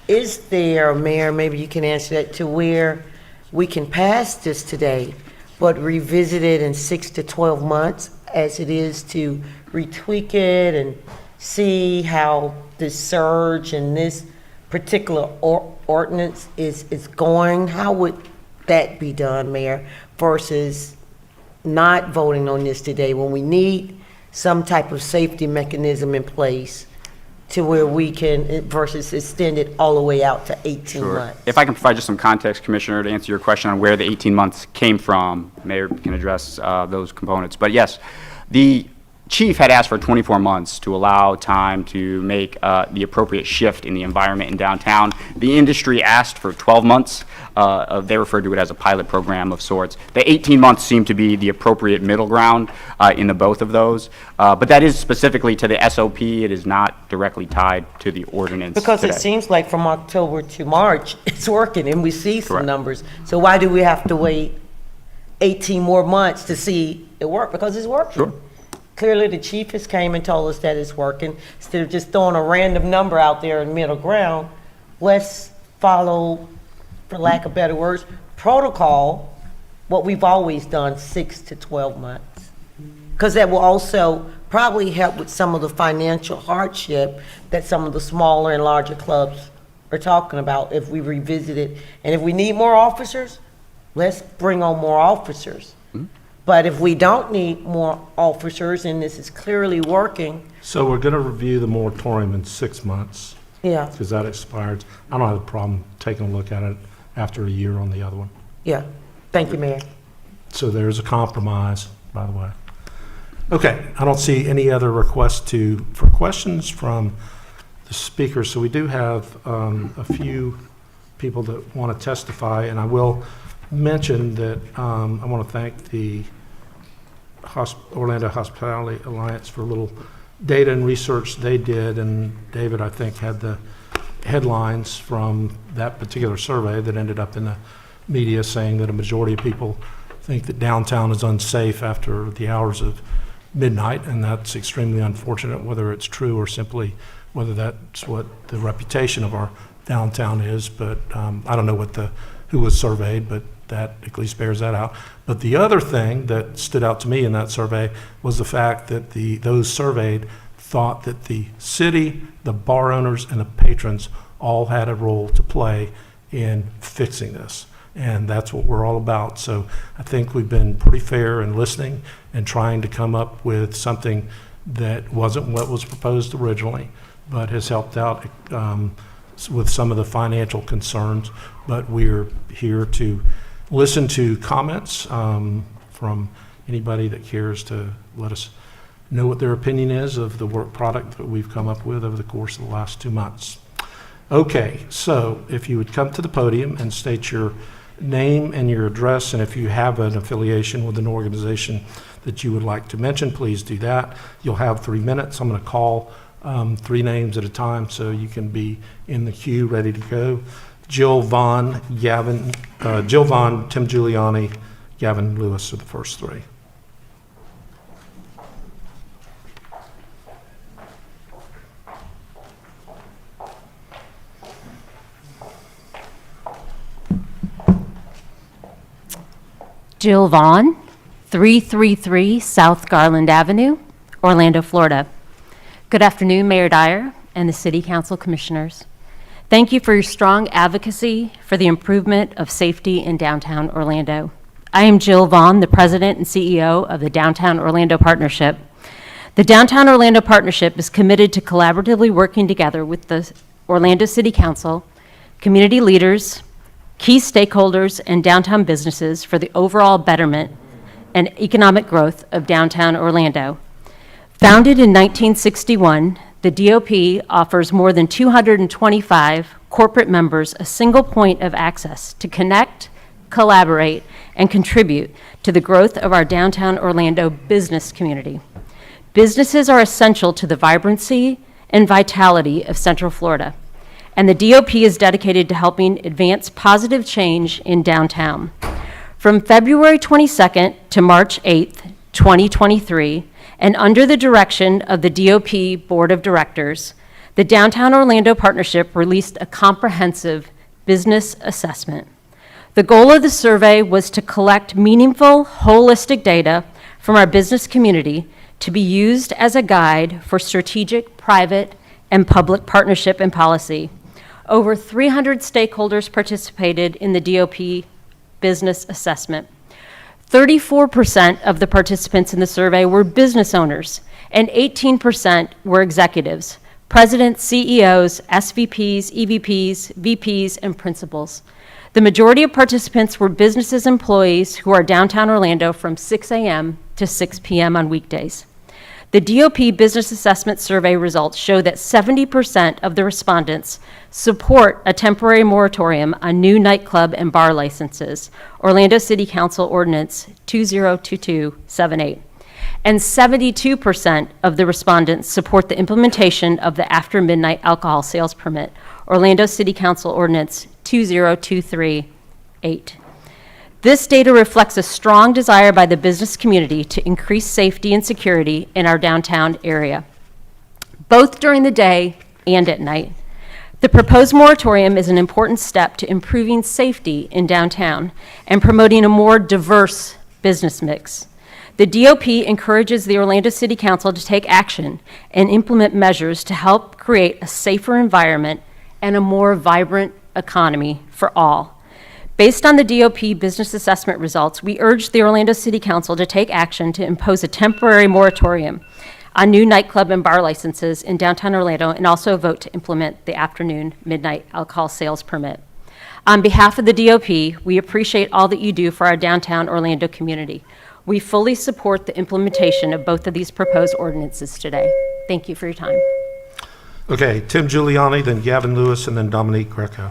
Is there, Mayor, maybe you can answer that, to where we can pass this today, but revisit it in 6 to 12 months as it is to retweak it and see how this surge and this particular ordinance is going? How would that be done, Mayor, versus not voting on this today when we need some type of safety mechanism in place to where we can, versus extend it all the way out to 18 months? If I can provide just some context, Commissioner, to answer your question on where the 18 months came from, Mayor can address those components. But yes, the Chief had asked for 24 months to allow time to make the appropriate shift in the environment in downtown. The industry asked for 12 months. They referred to it as a pilot program of sorts. The 18 months seemed to be the appropriate middle ground in the both of those. But that is specifically to the SOP. It is not directly tied to the ordinance Because today. it seems like from October to March, it's working and we see some Correct. numbers. So why do we have to wait 18 more months to see it work? Because it's working. Sure. Clearly, the chief has came and told us that it's working. Instead of just throwing a random number out there in middle ground, let's follow, for lack of better words, protocol, what we've always done, 6 to 12 months. Because that will also probably help with some of the financial hardship that some of the smaller and larger clubs are talking about if we revisit it. And if we need more officers, let's bring on more officers. But if we don't need more officers and this is clearly working. So we're going to review the moratorium in 6 months. Yeah. Because that expires. I don't have a problem taking a look at it after a year on the other one. Yeah. Thank you, Mayor. So there's a compromise, by the way. Okay, I don't see any other requests for questions from the speakers. So we do have a few people that want to testify, and I will mention that I want to thank the Orlando Hospitality Alliance for a little data and research they did, and David, I think, had the headlines from that particular survey that ended up in the media saying that a majority of people think that downtown is unsafe after the hours of midnight, and that's extremely unfortunate, whether it's true or simply whether that's what the reputation of our downtown is. But I don't know who was surveyed, but that at least bears that out. But the other thing that stood out to me in that survey was the fact that those surveyed thought that the city, the bar owners, and the patrons all had a role to play in fixing this. And that's what we're all about. So I think we've been pretty fair in listening and trying to come up with something that wasn't what was proposed originally, but has helped out with some of the financial concerns. But we're here to listen to comments from anybody that cares to let us know what their opinion is of the work product that we've come up with over the course of the last 2 months. Okay, so if you would come to the podium and state your name and your address, and if you have an affiliation with an organization that you would like to mention, please do that. You'll have 3 minutes. I'm going to call 3 names at a time, so you can be in the queue, ready to go. Jill Vaughn, Tim Giuliani, Gavin Lewis are the first 3. Jill Vaughn, 333 South Garland Avenue, Orlando, Florida. Good afternoon, Mayor Dyer and the City Council Commissioners. Thank you for your strong advocacy for the improvement of safety in downtown Orlando. I am Jill Vaughn, the President and CEO of the Downtown Orlando Partnership. The Downtown Orlando Partnership is committed to collaboratively working together with the Orlando City Council, community leaders, key stakeholders, and downtown businesses for the overall betterment and economic growth of downtown Orlando. Founded in 1961, the DOP offers more than 225 corporate members a single point of access to connect, collaborate, and contribute to the growth of our downtown Orlando business community. Businesses are essential to the vibrancy and vitality of Central Florida, and the DOP is dedicated to helping advance positive change in downtown. From February 22nd to March 8th, 2023, and under the direction of the DOP Board of Directors, the Downtown Orlando Partnership released a comprehensive business assessment. The goal of the survey was to collect meaningful, holistic data from our business community to be used as a guide for strategic, private, and public partnership and policy. Over 300 stakeholders participated in the DOP business assessment. 34% of the participants in the survey were business owners, and 18% were executives, presidents, CEOs, SVPs, EVPs, VPs, and principals. The majority of participants were businesses employees who are downtown Orlando from 6 a.m. to 6 p.m. on weekdays. The DOP Business Assessment Survey results show that 70% of the respondents support a temporary moratorium on new nightclub and bar licenses, Orlando City Council Ordinance 202278. And 72% of the respondents support the implementation of the after midnight alcohol sales permit, Orlando City Council Ordinance 20238. This data reflects a strong desire by the business community to increase safety and security in our downtown area, both during the day and at night. The proposed moratorium is an important step to improving safety in downtown and promoting a more diverse business mix. The DOP encourages the Orlando City Council to take action and implement measures to help create a safer environment and a more vibrant economy for all. Based on the DOP business assessment results, we urge the Orlando City Council to take action to impose a temporary moratorium on new nightclub and bar licenses in downtown Orlando, and also vote to implement the afternoon midnight alcohol sales permit. On behalf of the DOP, we appreciate all that you do for our downtown Orlando community. We fully support the implementation of both of these proposed ordinances today. Thank you for your time. Okay, Tim Giuliani, then Gavin Lewis, and then Dominique Greco.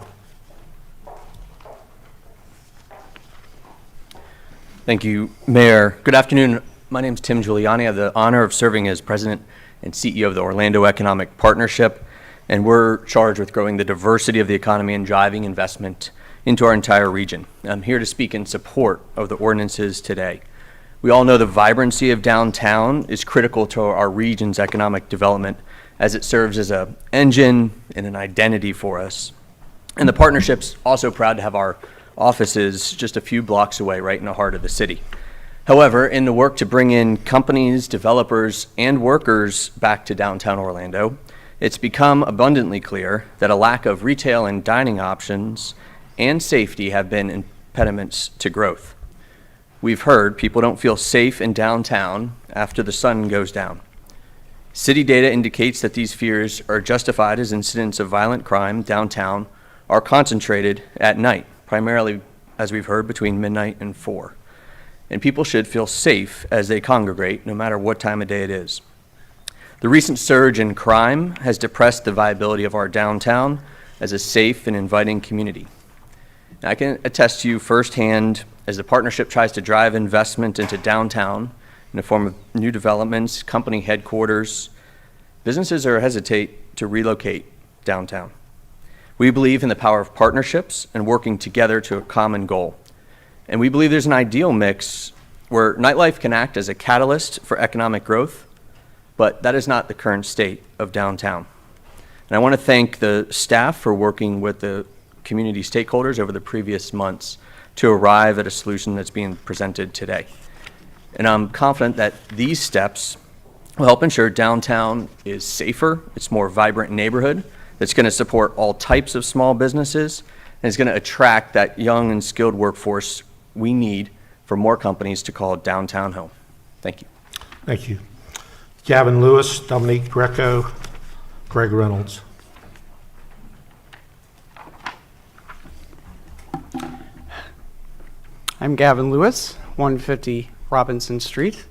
Thank you, Mayor. Good afternoon. My name is Tim Giuliani. I have the honor of serving as President and CEO of the Orlando Economic Partnership, and we're charged with growing the diversity of the economy and driving investment into our entire region. I'm here to speak in support of the ordinances today. We all know the vibrancy of downtown is critical to our region's economic development, as it serves as an engine and an identity for us. And the partnership's also proud to have our offices just a few blocks away, right in the heart of the city. However, in the work to bring in companies, developers, and workers back to downtown Orlando, it's become abundantly clear that a lack of retail and dining options and safety have been impediments to growth. We've heard people don't feel safe in downtown after the sun goes down. City data indicates that these fears are justified as incidents of violent crime downtown are concentrated at night, primarily, as we've heard, between midnight and 4. And people should feel safe as they congregate, no matter what time of day it is. The recent surge in crime has depressed the viability of our downtown as a safe and inviting community. Now, I can attest to you firsthand, as the partnership tries to drive investment into downtown in the form of new developments, company headquarters, businesses are hesitate to relocate downtown. We believe in the power of partnerships and working together to a common goal. And we believe there's an ideal mix where nightlife can act as a catalyst for economic growth, but that is not the current state of downtown. And I want to thank the staff for working with the community stakeholders over the previous months to arrive at a solution that's being presented today. And I'm confident that these steps will help ensure downtown is safer, it's more vibrant neighborhood that's going to support all types of small businesses, and is going to attract that young and skilled workforce we need for more companies to call downtown home. Thank you. Thank you. Gavin Lewis, Dominique Greco, Greg Reynolds. I'm Gavin Lewis, 150 Robinson Street.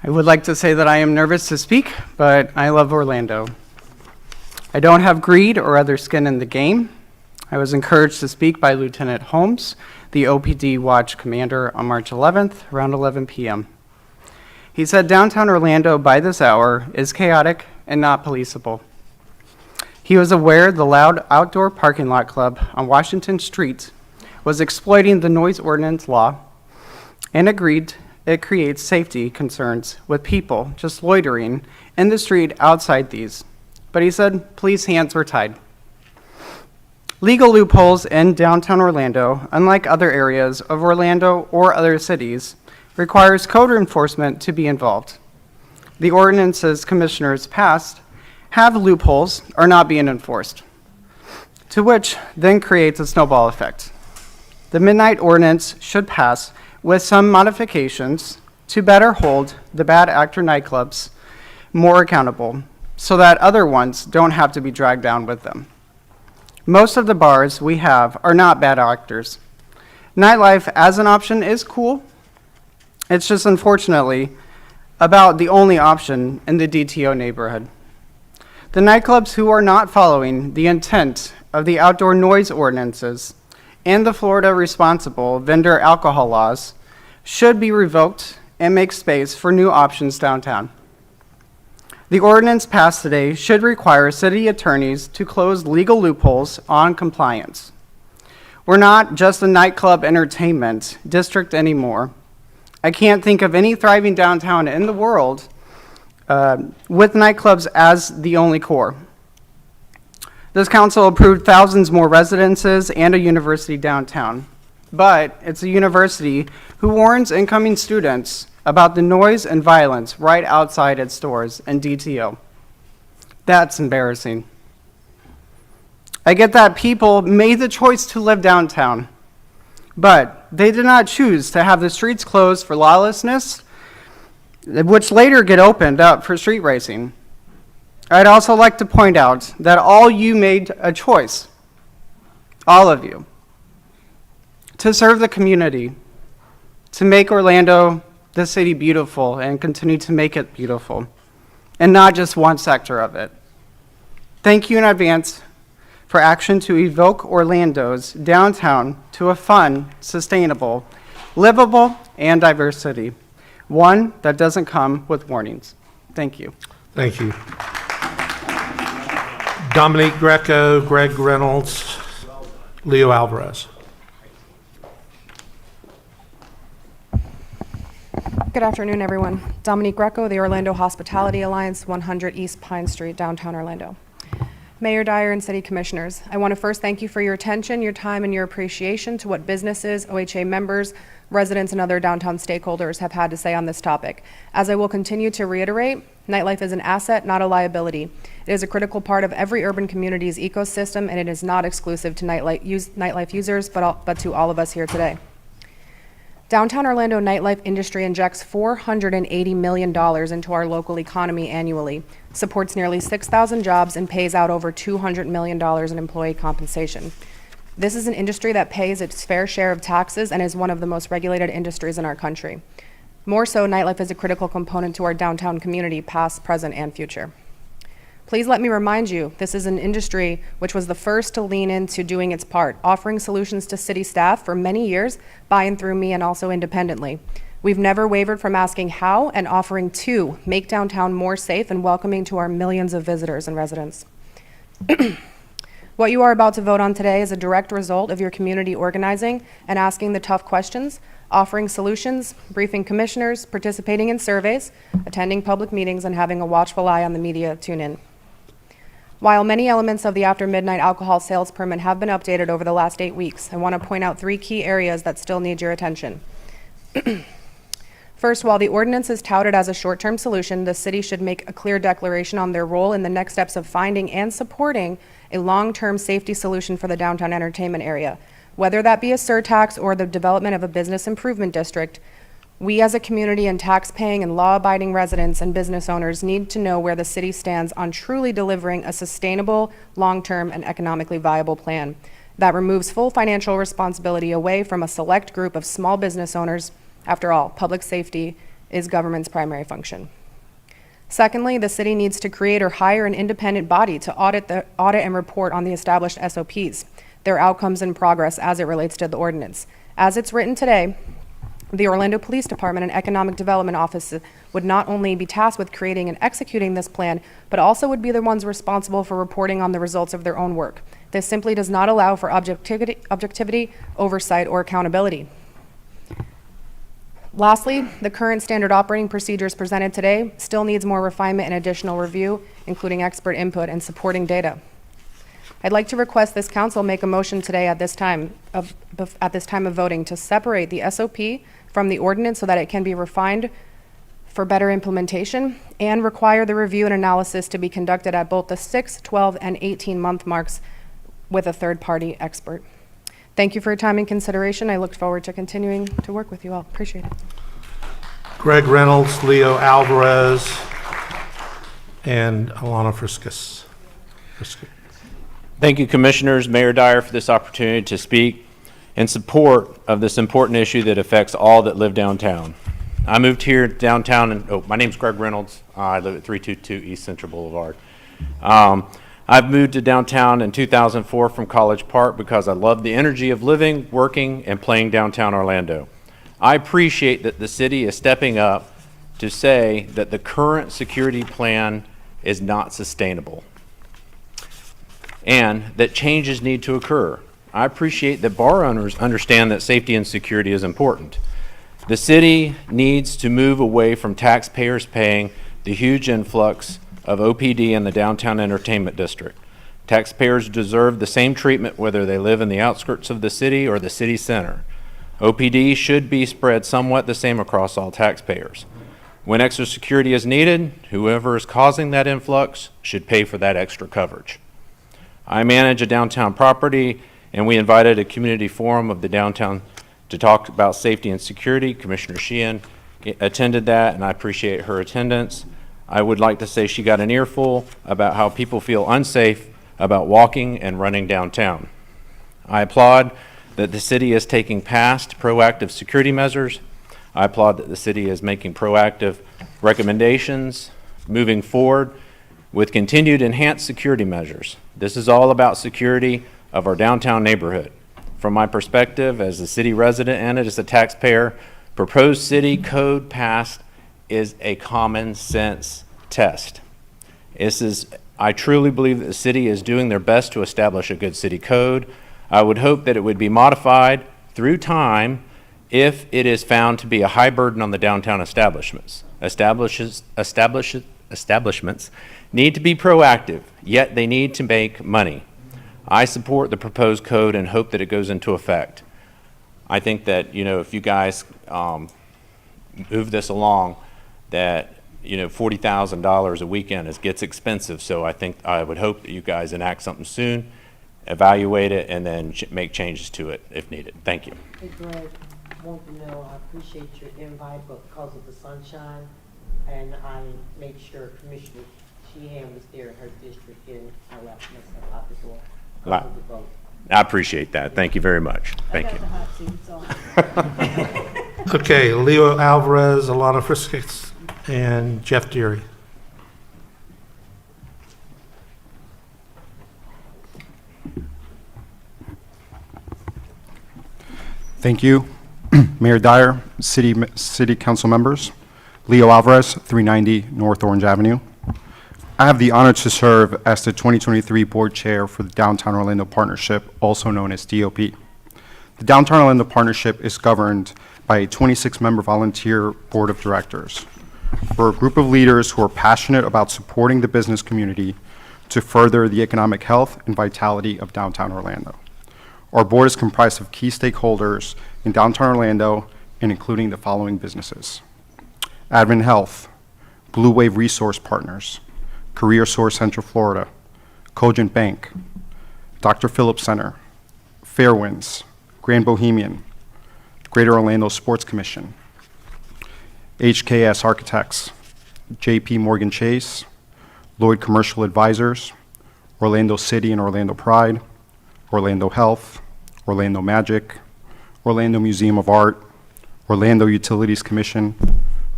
I would like to say that I am nervous to speak, but I love Orlando. I don't have greed or other skin in the game. I was encouraged to speak by Lieutenant Holmes, the OPD Watch Commander, on March 11th, around 11 p.m. He said downtown Orlando by this hour is chaotic and not policeable. He was aware the loud outdoor parking lot club on Washington Street was exploiting the noise ordinance law and agreed it creates safety concerns with people just loitering in the street outside these. But he said police hands were tied. Legal loopholes in downtown Orlando, unlike other areas of Orlando or other cities, requires code enforcement to be involved. The ordinances commissioners passed have loopholes are not being enforced, to which then creates a snowball effect. The midnight ordinance should pass with some modifications to better hold the bad actor nightclubs more accountable so that other ones don't have to be dragged down with them. Most of the bars we have are not bad actors. Nightlife as an option is cool. It's just unfortunately about the only option in the DTO neighborhood. The nightclubs who are not following the intent of the outdoor noise ordinances and the Florida responsible vendor alcohol laws should be revoked and make space for new options downtown. The ordinance passed today should require city attorneys to close legal loopholes on compliance. We're not just a nightclub entertainment district anymore. I can't think of any thriving downtown in the world with nightclubs as the only core. This council approved thousands more residences and a university downtown, but it's a university who warns incoming students about the noise and violence right outside its doors and DTO. That's embarrassing. I get that people made the choice to live downtown, but they did not choose to have the streets closed for lawlessness, which later get opened up for street racing. I'd also like to point out that all you made a choice, all of you, to serve the community, to make Orlando, the city, beautiful and continue to make it beautiful, and not just one sector of it. Thank you in advance for action to evoke Orlando's downtown to a fun, sustainable, livable, and diverse city, one that doesn't come with warnings. Thank you. Thank you. Dominique Greco, Greg Reynolds, Leo Alvarez. Good afternoon, everyone. Dominique Greco, the Orlando Hospitality Alliance, 100 East Pine Street, downtown Orlando. Mayor Dyer and City Commissioners, I want to first thank you for your attention, your time, and your appreciation to what businesses, OHA members, residents, and other downtown stakeholders have had to say on this topic. As I will continue to reiterate, nightlife is an asset, not a liability. It is a critical part of every urban community's ecosystem, and it is not exclusive to nightlife users, but to all of us here today. Downtown Orlando nightlife industry injects $480 million into our local economy annually, supports nearly 6,000 jobs, and pays out over $200 million in employee compensation. This is an industry that pays its fair share of taxes and is one of the most regulated industries in our country. More so, nightlife is a critical component to our downtown community, past, present, and future. Please let me remind you, this is an industry which was the first to lean into doing its part, offering solutions to city staff for many years, by and through me and also independently. We've never wavered from asking how and offering to make downtown more safe and welcoming to our millions of visitors and residents. What you are about to vote on today is a direct result of your community organizing and asking the tough questions, offering solutions, briefing commissioners, participating in surveys, attending public meetings, and having a watchful eye on the media tune in. While many elements of the after midnight alcohol sales permit have been updated over the last 8 weeks, I want to point out 3 key areas that still need your attention. First, while the ordinance is touted as a short-term solution, the city should make a clear declaration on their role in the next steps of finding and supporting a long-term safety solution for the downtown entertainment area. Whether that be a surtax or the development of a business improvement district, we as a community and tax-paying and law-abiding residents and business owners need to know where the city stands on truly delivering a sustainable, long-term, and economically viable plan that removes full financial responsibility away from a select group of small business owners. After all, public safety is government's primary function. Secondly, the city needs to create or hire an independent body to audit and report on the established SOPs, their outcomes and progress as it relates to the ordinance. As it's written today, the Orlando Police Department and Economic Development Office would not only be tasked with creating and executing this plan, but also would be the ones responsible for reporting on the results of their own work. This simply does not allow for objectivity, oversight, or accountability. Lastly, the current standard operating procedures presented today still needs more refinement and additional review, including expert input and supporting data. I'd like to request this council make a motion today at this time of voting to separate the SOP from the ordinance so that it can be refined for better implementation and require the review and analysis to be conducted at both the 6, 12, and 18-month marks with a third-party expert. Thank you for your time and consideration. I look forward to continuing to work with you all. Appreciate it. Greg Reynolds, Leo Alvarez, and Alana Friskus. Thank you, Commissioners, Mayor Dyer, for this opportunity to speak in support of this important issue that affects all that live downtown. I moved here downtown, and my name's Greg Reynolds. I live at 322 East Central Boulevard. I've moved to downtown in 2004 from College Park because I love the energy of living, working, and playing downtown Orlando. I appreciate that the city is stepping up to say that the current security plan is not sustainable and that changes need to occur. I appreciate that bar owners understand that safety and security is important. The city needs to move away from taxpayers paying the huge influx of OPD in the downtown entertainment district. Taxpayers deserve the same treatment whether they live in the outskirts of the city or the city center. OPD should be spread somewhat the same across all taxpayers. When extra security is needed, whoever is causing that influx should pay for that extra coverage. I manage a downtown property, and we invited a community forum of the downtown to talk about safety and security. Commissioner Sheehan attended that, and I appreciate her attendance. I would like to say she got an earful about how people feel unsafe about walking and running downtown. I applaud that the city is taking past proactive security measures. I applaud that the city is making proactive recommendations, moving forward with continued enhanced security measures. This is all about security of our downtown neighborhood. From my perspective as a city resident and as a taxpayer, proposed city code passed is a common sense test. I truly believe that the city is doing their best to establish a good city code. I would hope that it would be modified through time if it is found to be a high burden on the downtown establishments. Establishments need to be proactive, yet they need to make money. I support the proposed code and hope that it goes into effect. I think that, if you guys move this along, that $40,000 a weekend gets expensive. So I would hope that you guys enact something soon, evaluate it, and then make changes to it if needed. Thank you. Hey Greg, I want to know, I appreciate your invite, but because of the sunshine, and I made sure Commissioner Sheehan was there in her district, and I left myself out the door because of the vote. I appreciate that. Thank you very much. Thank you. Okay, Leo Alvarez, Alana Friskus, and Jeff Deary. Thank you. Mayor Dyer, City Council members, Leo Alvarez, 390 North Orange Avenue. I have the honor to serve as the 2023 Board Chair for the Downtown Orlando Partnership, also known as DOP. The Downtown Orlando Partnership is governed by a 26-member volunteer board of directors. We're a group of leaders who are passionate about supporting the business community to further the economic health and vitality of downtown Orlando. Our board is comprised of key stakeholders in downtown Orlando and including the following businesses: Advent Health, Blue Wave Resource Partners, Career Source Central Florida, Cogent Bank, Dr. Phillips Center, Fairwinds, Grand Bohemian, Greater Orlando Sports Commission, HKS Architects, JP Morgan Chase, Lloyd Commercial Advisors, Orlando City and Orlando Pride, Orlando Health, Orlando Magic, Orlando Museum of Art, Orlando Utilities Commission,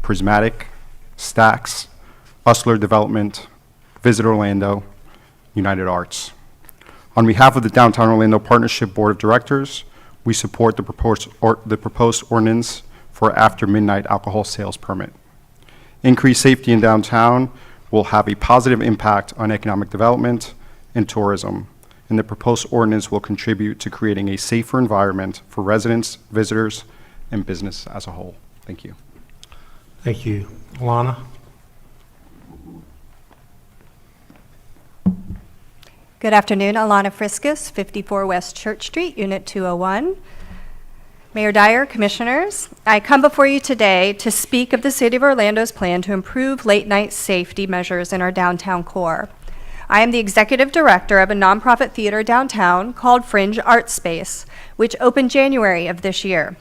Prismatic, Stax, Usler Development, Visit Orlando, United Arts. On behalf of the Downtown Orlando Partnership Board of Directors, we support the proposed ordinance for after midnight alcohol sales permit. Increased safety in downtown will have a positive impact on economic development and tourism, and the proposed ordinance will contribute to creating a safer environment for residents, visitors, and business as a whole. Thank you. Thank you. Alana? Good afternoon, Alana Friskus, 54 West Church Street, Unit 201. Mayor Dyer, Commissioners, I come before you today to speak of the City of Orlando's plan to improve late-night safety measures in our downtown core. I am the Executive Director of a nonprofit theater downtown called Fringe Art Space, which opened January of this year.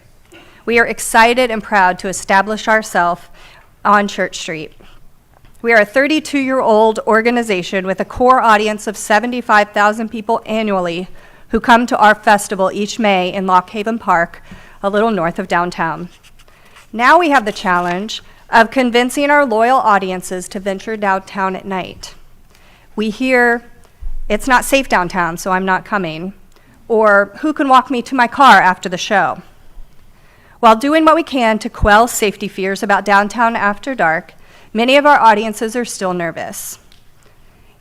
We are excited and proud to establish ourselves on Church Street. We are a 32-year-old organization with a core audience of 75,000 people annually who come to our festival each May in Lock Haven Park, a little north of downtown. Now we have the challenge of convincing our loyal audiences to venture downtown at night. We hear, "It's not safe downtown, so I'm not coming," or "Who can walk me to my car after the show?" While doing what we can to quell safety fears about downtown after dark, many of our audiences are still nervous.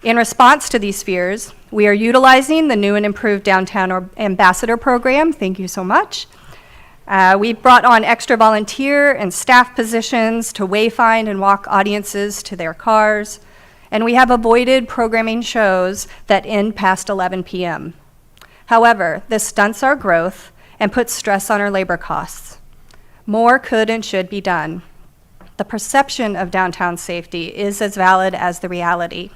In response to these fears, we are utilizing the new and improved Downtown Ambassador Program. Thank you so much. We brought on extra volunteer and staff positions to wayfind and walk audiences to their cars, and we have avoided programming shows that end past 11 p.m. However, this stunts our growth and puts stress on our labor costs. More could and should be done. The perception of downtown safety is as valid as the reality.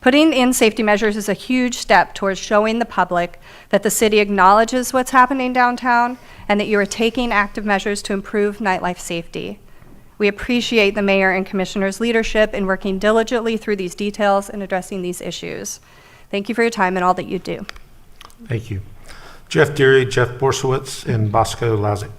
Putting in safety measures is a huge step towards showing the public that the city acknowledges what's happening downtown and that you are taking active measures to improve nightlife safety. We appreciate the mayor and commissioner's leadership in working diligently through these details and addressing these issues. Thank you for your time and all that you do. Thank you. Jeff Deary, Jeff Borsowitz, and Bosco Lazick.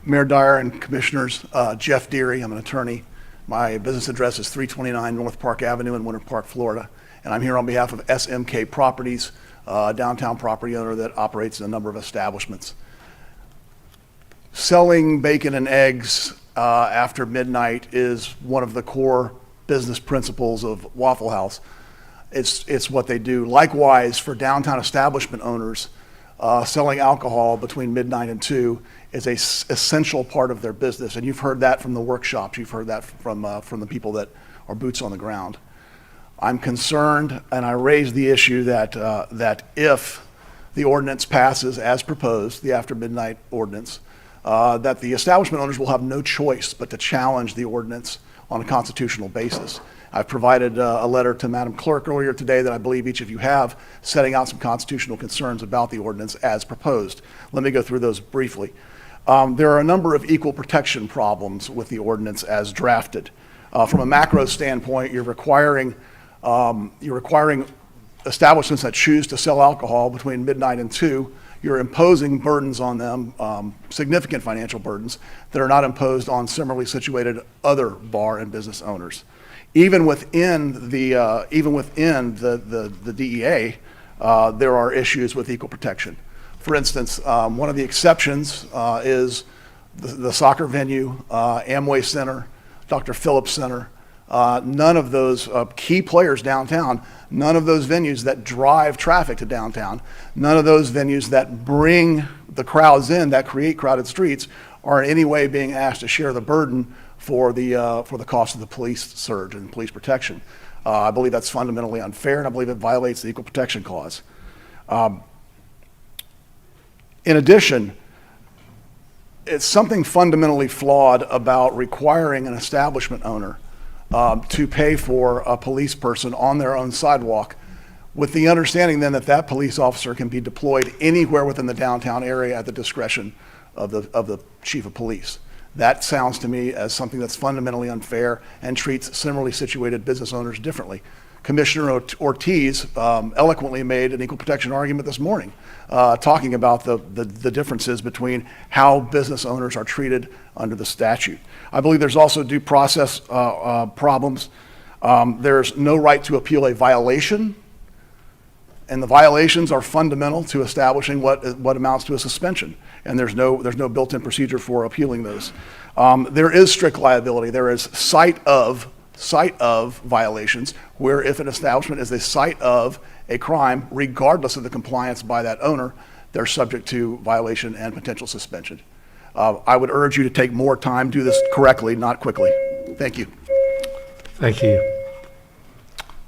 Mayor Dyer and Commissioners, Jeff Deary, I'm an attorney. My business address is 329 North Park Avenue in Winter Park, Florida. And I'm here on behalf of SMK Properties, a downtown property owner that operates in a number of establishments. Selling bacon and eggs after midnight is one of the core business principles of Waffle House. It's what they do. Likewise, for downtown establishment owners, selling alcohol between midnight and 2 is a essential part of their business. And you've heard that from the workshops. You've heard that from the people that are boots on the ground. I'm concerned, and I raised the issue that if the ordinance passes as proposed, the after midnight ordinance, that the establishment owners will have no choice but to challenge the ordinance on a constitutional basis. I've provided a letter to Madam Clerk earlier today that I believe each of you have, setting out some constitutional concerns about the ordinance as proposed. Let me go through those briefly. There are a number of equal protection problems with the ordinance as drafted. From a macro standpoint, you're requiring establishments that choose to sell alcohol between midnight and 2. You're imposing burdens on them, significant financial burdens that are not imposed on similarly situated other bar and business owners. Even within the DEA, there are issues with equal protection. For instance, one of the exceptions is the soccer venue, Amway Center, Dr. Phillips Center. None of those key players downtown, none of those venues that drive traffic to downtown, none of those venues that bring the crowds in, that create crowded streets, are in any way being asked to share the burden for the cost of the police surge and police protection. I believe that's fundamentally unfair, and I believe it violates the Equal Protection Clause. In addition, it's something fundamentally flawed about requiring an establishment owner to pay for a police person on their own sidewalk, with the understanding then that that police officer can be deployed anywhere within the downtown area at the discretion of the chief of police. That sounds to me as something that's fundamentally unfair and treats similarly situated business owners differently. Commissioner Ortiz eloquently made an equal protection argument this morning, talking about the differences between how business owners are treated under the statute. I believe there's also due process problems. There's no right to appeal a violation, and the violations are fundamental to establishing what amounts to a suspension, and there's no built-in procedure for appealing those. There is strict liability. There is site of violations, where if an establishment is the site of a crime, regardless of the compliance by that owner, they're subject to violation and potential suspension. I would urge you to take more time, do this correctly, not quickly. Thank you. Thank you.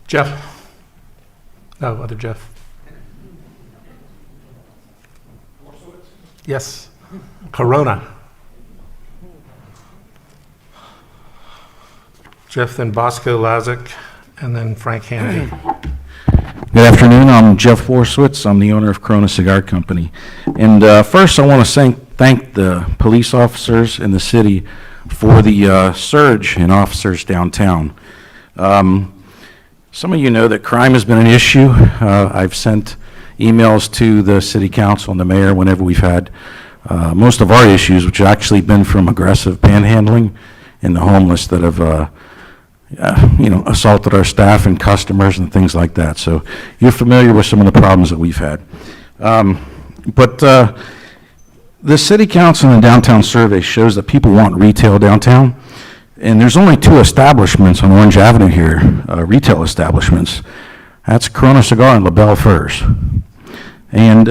Jeff? No, other Jeff. Yes. Corona. Jeff, then Bosco Lazick, and then Frank Handy. Good afternoon. I'm Jeff Worswitz. I'm the owner of Corona Cigar Company. And first, I want to thank the police officers in the city for the surge in officers downtown. Some of you know that crime has been an issue. I've sent emails to the city council and the mayor whenever we've had most of our issues, which have actually been from aggressive panhandling and the homeless that have assaulted our staff and customers and things like that. So you're familiar with some of the problems that we've had. But the city council and downtown survey shows that people want retail downtown. And there's only 2 establishments on Orange Avenue here, retail establishments. That's Corona Cigar and LaBelle Furs. And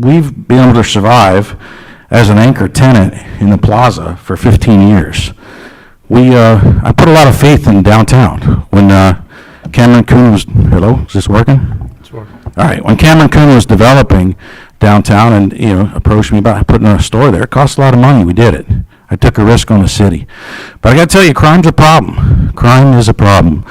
we've been able to survive as an anchor tenant in the plaza for 15 years. I put a lot of faith in downtown. When Cameron Kuhn was, hello, is this working? It's working. All right, when Cameron Kuhn was developing downtown and, approached me about putting a store there, it cost a lot of money, we did it. I took a risk on the city. But I gotta tell you, crime's a problem. Crime is a problem.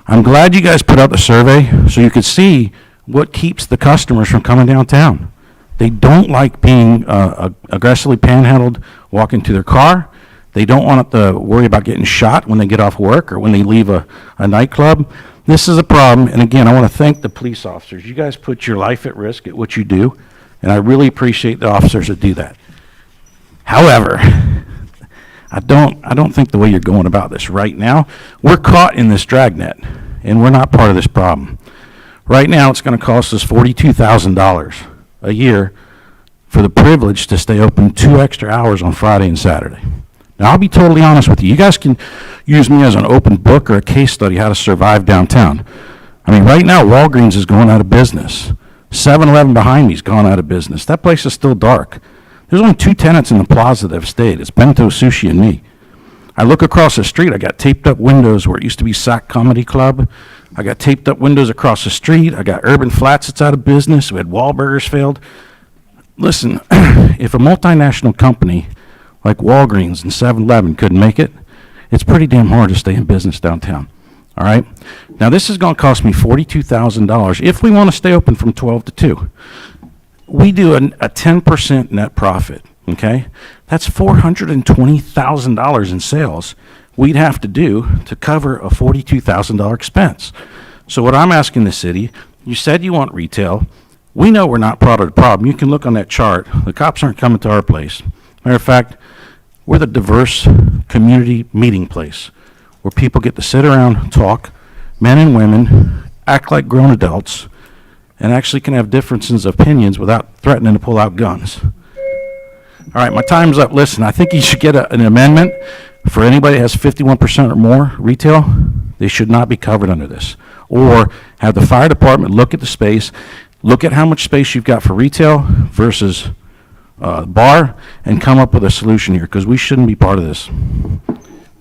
I'm glad you guys put out the survey so you could see what keeps the customers from coming downtown. They don't like being aggressively panhandled walking to their car. They don't want to worry about getting shot when they get off work or when they leave a nightclub. This is a problem, and again, I want to thank the police officers. You guys put your life at risk at what you do, and I really appreciate the officers that do that. However, I don't think the way you're going about this right now, we're caught in this dragnet, and we're not part of this problem. Right now, it's going to cost us $42,000 a year for the privilege to stay open 2 extra hours on Friday and Saturday. Now, I'll be totally honest with you. You guys can use me as an open book or a case study how to survive downtown. I mean, right now, Walgreens is going out of business. 7-Eleven behind me is gone out of business. That place is still dark. There's only 2 tenants in the plaza that have stayed. It's Bento Sushi and me. I look across the street. I got taped up windows where it used to be Sac Comedy Club. I got taped up windows across the street. I got Urban Flats that's out of business. We had Wahlburgers failed. Listen, if a multinational company like Walgreens and 7-Eleven couldn't make it, it's pretty damn hard to stay in business downtown. All right? Now, this is going to cost me $42,000 if we want to stay open from 12 to 2. We do a 10% net profit, okay? That's $420,000 in sales we'd have to do to cover a $42,000 expense. So what I'm asking the city, you said you want retail. We know we're not part of the problem. You can look on that chart. The cops aren't coming to our place. Matter of fact, we're the diverse community meeting place where people get to sit around, talk, men and women, act like grown adults, and actually can have differences of opinions without threatening to pull out guns. All right, my time's up. Listen, I think you should get an amendment for anybody that has 51% or more retail. They should not be covered under this. Or have the fire department look at the space, look at how much space you've got for retail versus bar, and come up with a solution here, because we shouldn't be part of this.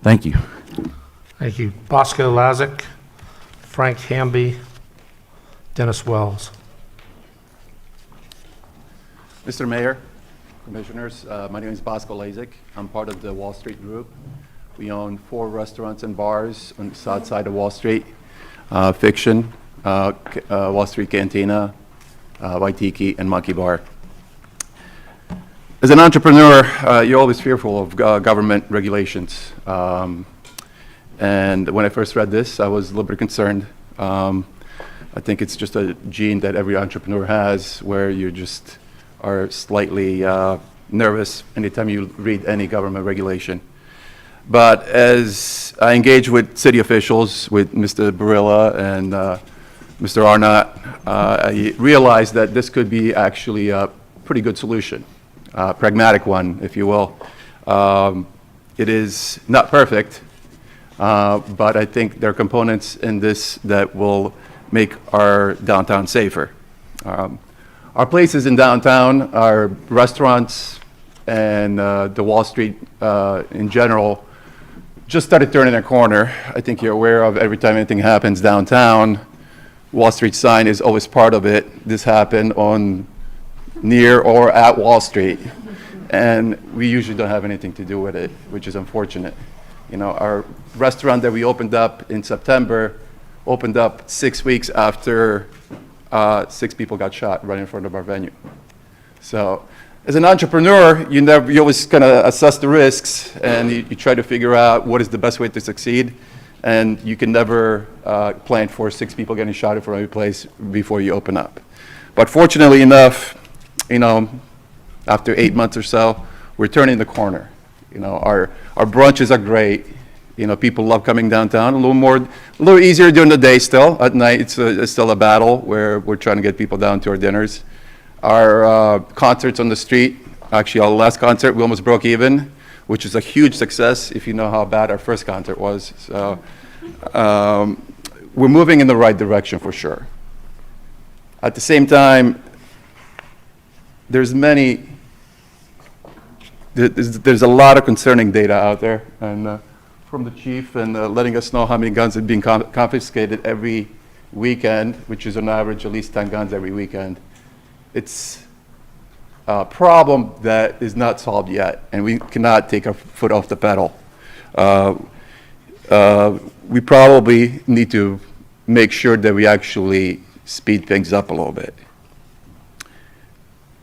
Thank you. Thank you. Bosco Lazick, Frank Hamby, Dennis Wells. Mr. Mayor, Commissioners, my name is Bosco Lazick. I'm part of the Wall Street Group. We own 4 restaurants and bars on the south side of Wall Street. Fiction, Wall Street Cantina, Waitiki, and Monkey Bar. As an entrepreneur, you're always fearful of government regulations. And when I first read this, I was a little bit concerned. I think it's just a gene that every entrepreneur has, where you just are slightly nervous anytime you read any government regulation. But as I engage with city officials, with Mr. Barilla and Mr. Arnott, I realized that this could be actually a pretty good solution, a pragmatic one, if you will. It is not perfect, but I think there are components in this that will make our downtown safer. Our places in downtown, our restaurants, and the Wall Street in general, just started turning a corner. I think you're aware of every time anything happens downtown, Wall Street sign is always part of it. This happened on near or at Wall Street, and we usually don't have anything to do with it, which is unfortunate. You know, our restaurant that we opened up in September opened up 6 weeks after 6 people got shot right in front of our venue. So, as an entrepreneur, you always kind of assess the risks, and you try to figure out what is the best way to succeed, and you can never plan for 6 people getting shot in front of your place before you open up. But fortunately enough, you know, after 8 months or so, we're turning the corner. You know, our brunches are great. You know, people love coming downtown. A little easier during the day still. At night, it's still a battle where we're trying to get people down to our dinners. Our concerts on the street, actually our last concert, we almost broke even, which is a huge success if you know how bad our first concert was. So we're moving in the right direction for sure. At the same time, there's a lot of concerning data out there, and from the chief and letting us know how many guns are being confiscated every weekend, which is on average at least 10 guns every weekend. It's a problem that is not solved yet, and we cannot take our foot off the pedal. We probably need to make sure that we actually speed things up a little bit.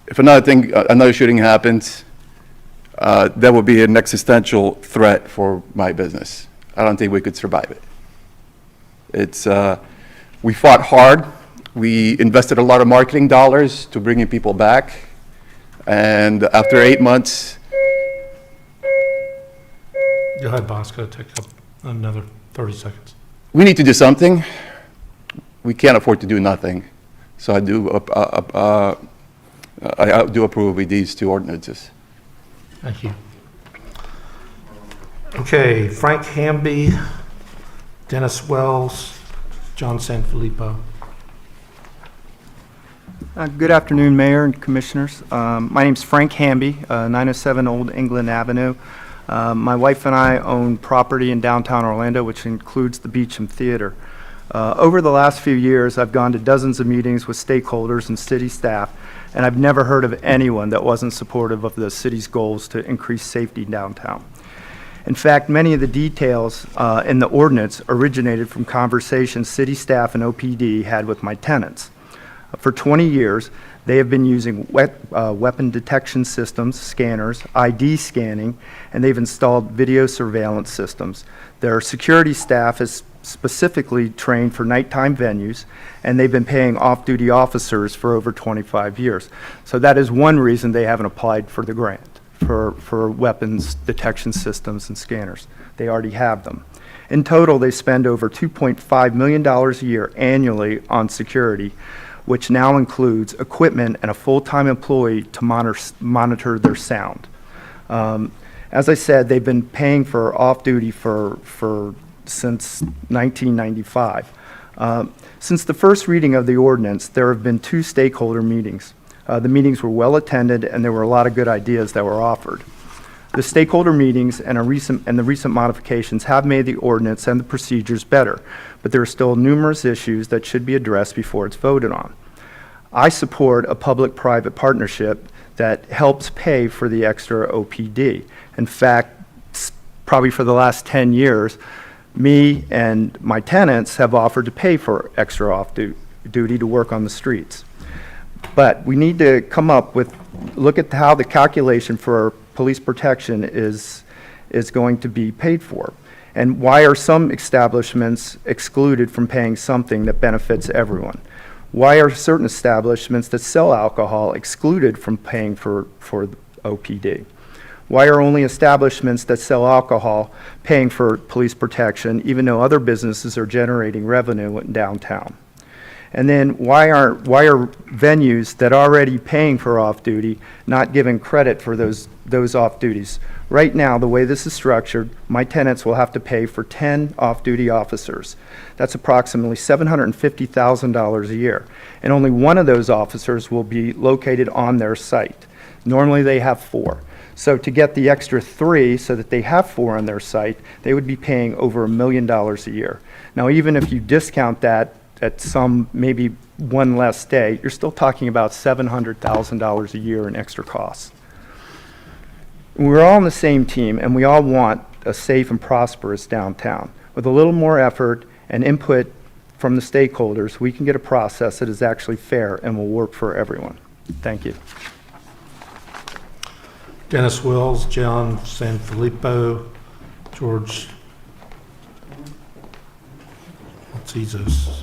If another shooting happens, that would be an existential threat for my business. I don't think we could survive it. We fought hard. We invested a lot of marketing dollars to bringing people back. And after 8 months... Go ahead, Bosco. Take up another 30 seconds. We need to do something. We can't afford to do nothing. So I do approve with these 2 ordinances. Thank you. Okay, Frank Hamby, Dennis Wells, John Sanfilippo. Good afternoon, Mayor and Commissioners. My name's Frank Hamby, 907 Old England Avenue. My wife and I own property in downtown Orlando, which includes the Beecham Theater. Over the last few years, I've gone to dozens of meetings with stakeholders and city staff, and I've never heard of anyone that wasn't supportive of the city's goals to increase safety downtown. In fact, many of the details in the ordinance originated from conversations city staff and OPD had with my tenants. For 20 years, they have been using weapon detection systems, scanners, ID scanning, and they've installed video surveillance systems. Their security staff is specifically trained for nighttime venues, and they've been paying off-duty officers for over 25 years. So that is one reason they haven't applied for the grant for weapons detection systems and scanners. They already have them. In total, they spend over $2.5 million a year annually on security, which now includes equipment and a full-time employee to monitor their sound. As I said, they've been paying for off-duty since 1995. Since the first reading of the ordinance, there have been 2 stakeholder meetings. The meetings were well attended, and there were a lot of good ideas that were offered. The stakeholder meetings and the recent modifications have made the ordinance and the procedures better, but there are still numerous issues that should be addressed before it's voted on. I support a public-private partnership that helps pay for the extra OPD. In fact, probably for the last 10 years, me and my tenants have offered to pay for extra off-duty to work on the streets. But we need to look at how the calculation for police protection is going to be paid for. And why are some establishments excluded from paying something that benefits everyone? Why are certain establishments that sell alcohol excluded from paying for OPD? Why are only establishments that sell alcohol paying for police protection, even though other businesses are generating revenue in downtown? And then why are venues that are already paying for off-duty not given credit for those off-duties? Right now, the way this is structured, my tenants will have to pay for 10 off-duty officers. That's approximately $750,000 a year. And only one of those officers will be located on their site. Normally, they have 4. So to get the extra 3 so that they have 4 on their site, they would be paying over $1 million a year. Now, even if you discount that at some, maybe one less day, you're still talking about $700,000 a year in extra costs. We're all on the same team, and we all want a safe and prosperous downtown. With a little more effort and input from the stakeholders, we can get a process that is actually fair and will work for everyone. Thank you. Dennis Wills, John Sanfilippo, George Matzizos.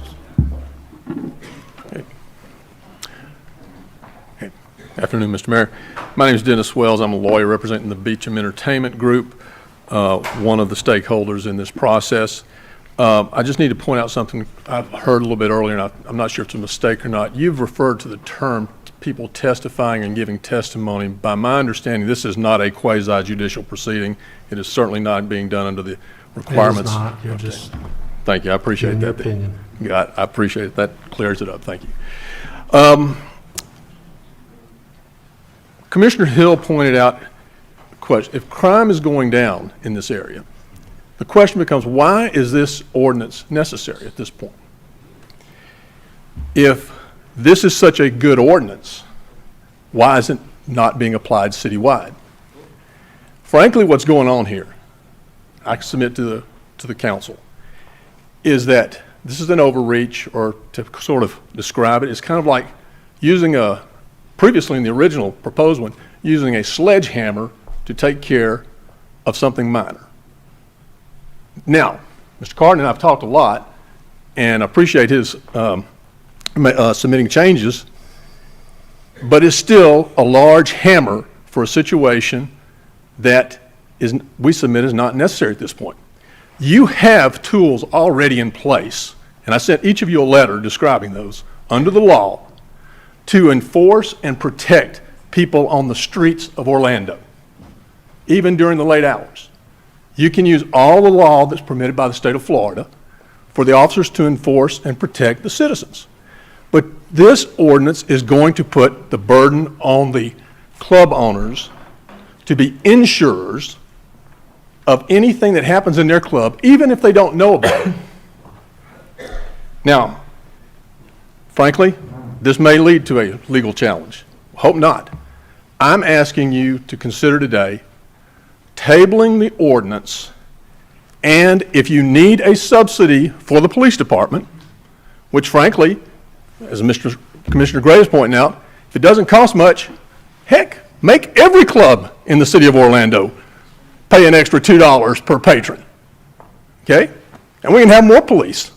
Afternoon, Mr. Mayor. My name is Dennis Wells. I'm a lawyer representing the Beecham Entertainment Group, one of the stakeholders in this process. I just need to point out something I've heard a little bit earlier, and I'm not sure if it's a mistake or not. You've referred to the term people testifying and giving testimony. By my understanding, this is not a quasi-judicial proceeding. It is certainly not being done under the requirements. It is not. You're just Thank you. I appreciate that. Opinion. Yeah, I appreciate it. That clears it up. Thank you. Commissioner Hill pointed out, if crime is going down in this area, the question becomes, why is this ordinance necessary at this point? If this is such a good ordinance, why is it not being applied citywide? Frankly, what's going on here, I submit to the council, is that this is an overreach, or to sort of describe it, it's kind of like using previously in the original proposed one, using a sledgehammer to take care of something minor. Now, Mr. Carden and I have talked a lot, and I appreciate his submitting changes, but it's still a large hammer for a situation that we submit is not necessary at this point. You have tools already in place, and I sent each of you a letter describing those under the law to enforce and protect people on the streets of Orlando, even during the late hours. You can use all the law that's permitted by the state of Florida for the officers to enforce and protect the citizens. But this ordinance is going to put the burden on the club owners to be insurers of anything that happens in their club, even if they don't know about it. Now, frankly, this may lead to a legal challenge. Hope not. I'm asking you to consider today tabling the ordinance, and if you need a subsidy for the police department, which frankly, as Commissioner Gray is pointing out, if it doesn't cost much, heck, make every club in the city of Orlando pay an extra $2 per patron, okay? And we can have more police.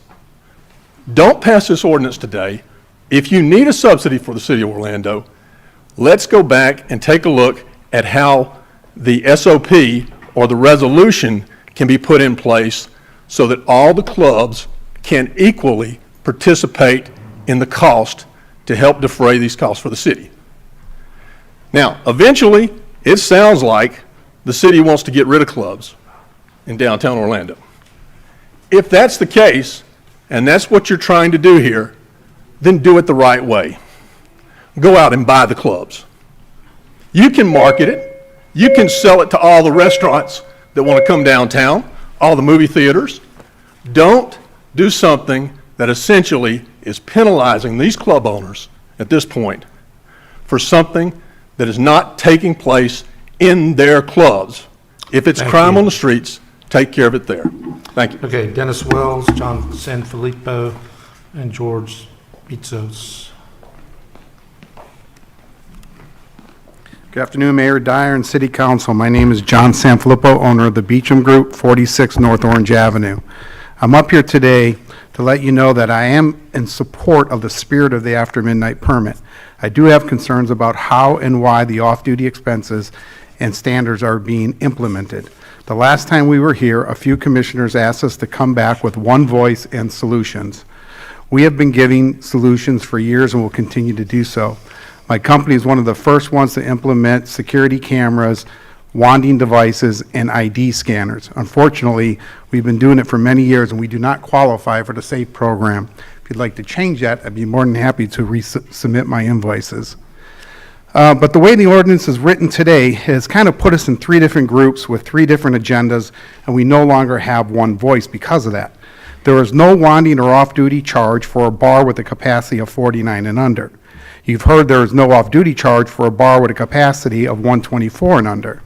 Don't pass this ordinance today. If you need a subsidy for the city of Orlando, let's go back and take a look at how the SOP or the resolution can be put in place so that all the clubs can equally participate in the cost to help defray these costs for the city. Now, eventually, it sounds like the city wants to get rid of clubs in downtown Orlando. If that's the case, and that's what you're trying to do here, then do it the right way. Go out and buy the clubs. You can market it. You can sell it to all the restaurants that want to come downtown, all the movie theaters. Don't do something that essentially is penalizing these club owners at this point for something that is not taking place in their clubs. If it's crime on the streets, take care of it there. Thank you. Okay, Dennis Wells, John Sanfilippo, and George Bitzos. Good afternoon, Mayor Dyer and City Council. My name is John Sanfilippo, owner of the Beecham Group, 46 North Orange Avenue. I'm up here today to let you know that I am in support of the spirit of the after midnight permit. I do have concerns about how and why the off-duty expenses and standards are being implemented. The last time we were here, a few commissioners asked us to come back with one voice and solutions. We have been giving solutions for years and will continue to do so. My company is one of the first ones to implement security cameras, wanding devices, and ID scanners. Unfortunately, we've been doing it for many years and we do not qualify for the SAFE program. If you'd like to change that, I'd be more than happy to resubmit my invoices. But the way the ordinance is written today has kind of put us in three different groups with three different agendas, and we no longer have one voice because of that. There is no wanding or off-duty charge for a bar with a capacity of 49 and under. You've heard there is no off-duty charge for a bar with a capacity of 124 and under.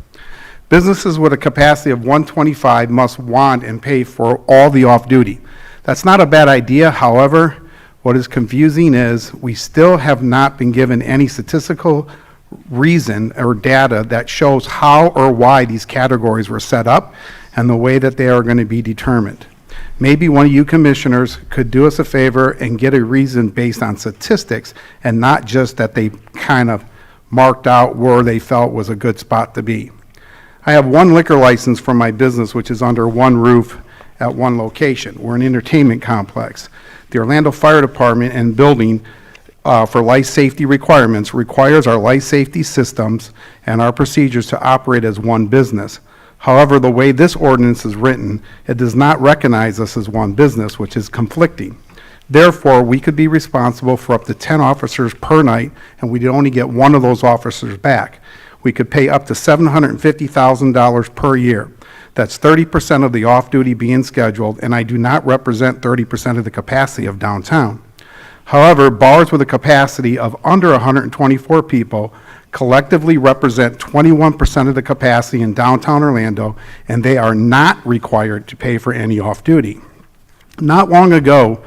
Businesses with a capacity of 125 must wand and pay for all the off-duty. That's not a bad idea. However, what is confusing is we still have not been given any statistical reason or data that shows how or why these categories were set up and the way that they are going to be determined. Maybe one of you commissioners could do us a favor and get a reason based on statistics and not just that they kind of marked out where they felt was a good spot to be. I have one liquor license for my business, which is under one roof at one location. We're an entertainment complex. The Orlando Fire Department and building for life safety requirements requires our life safety systems and our procedures to operate as one business. However, the way this ordinance is written, it does not recognize us as one business, which is conflicting. Therefore, we could be responsible for up to 10 officers per night, and we'd only get one of those officers back. We could pay up to $750,000 per year. That's 30% of the off-duty being scheduled, and I do not represent 30% of the capacity of downtown. However, bars with a capacity of under 124 people collectively represent 21% of the capacity in downtown Orlando, and they are not required to pay for any off-duty. Not long ago,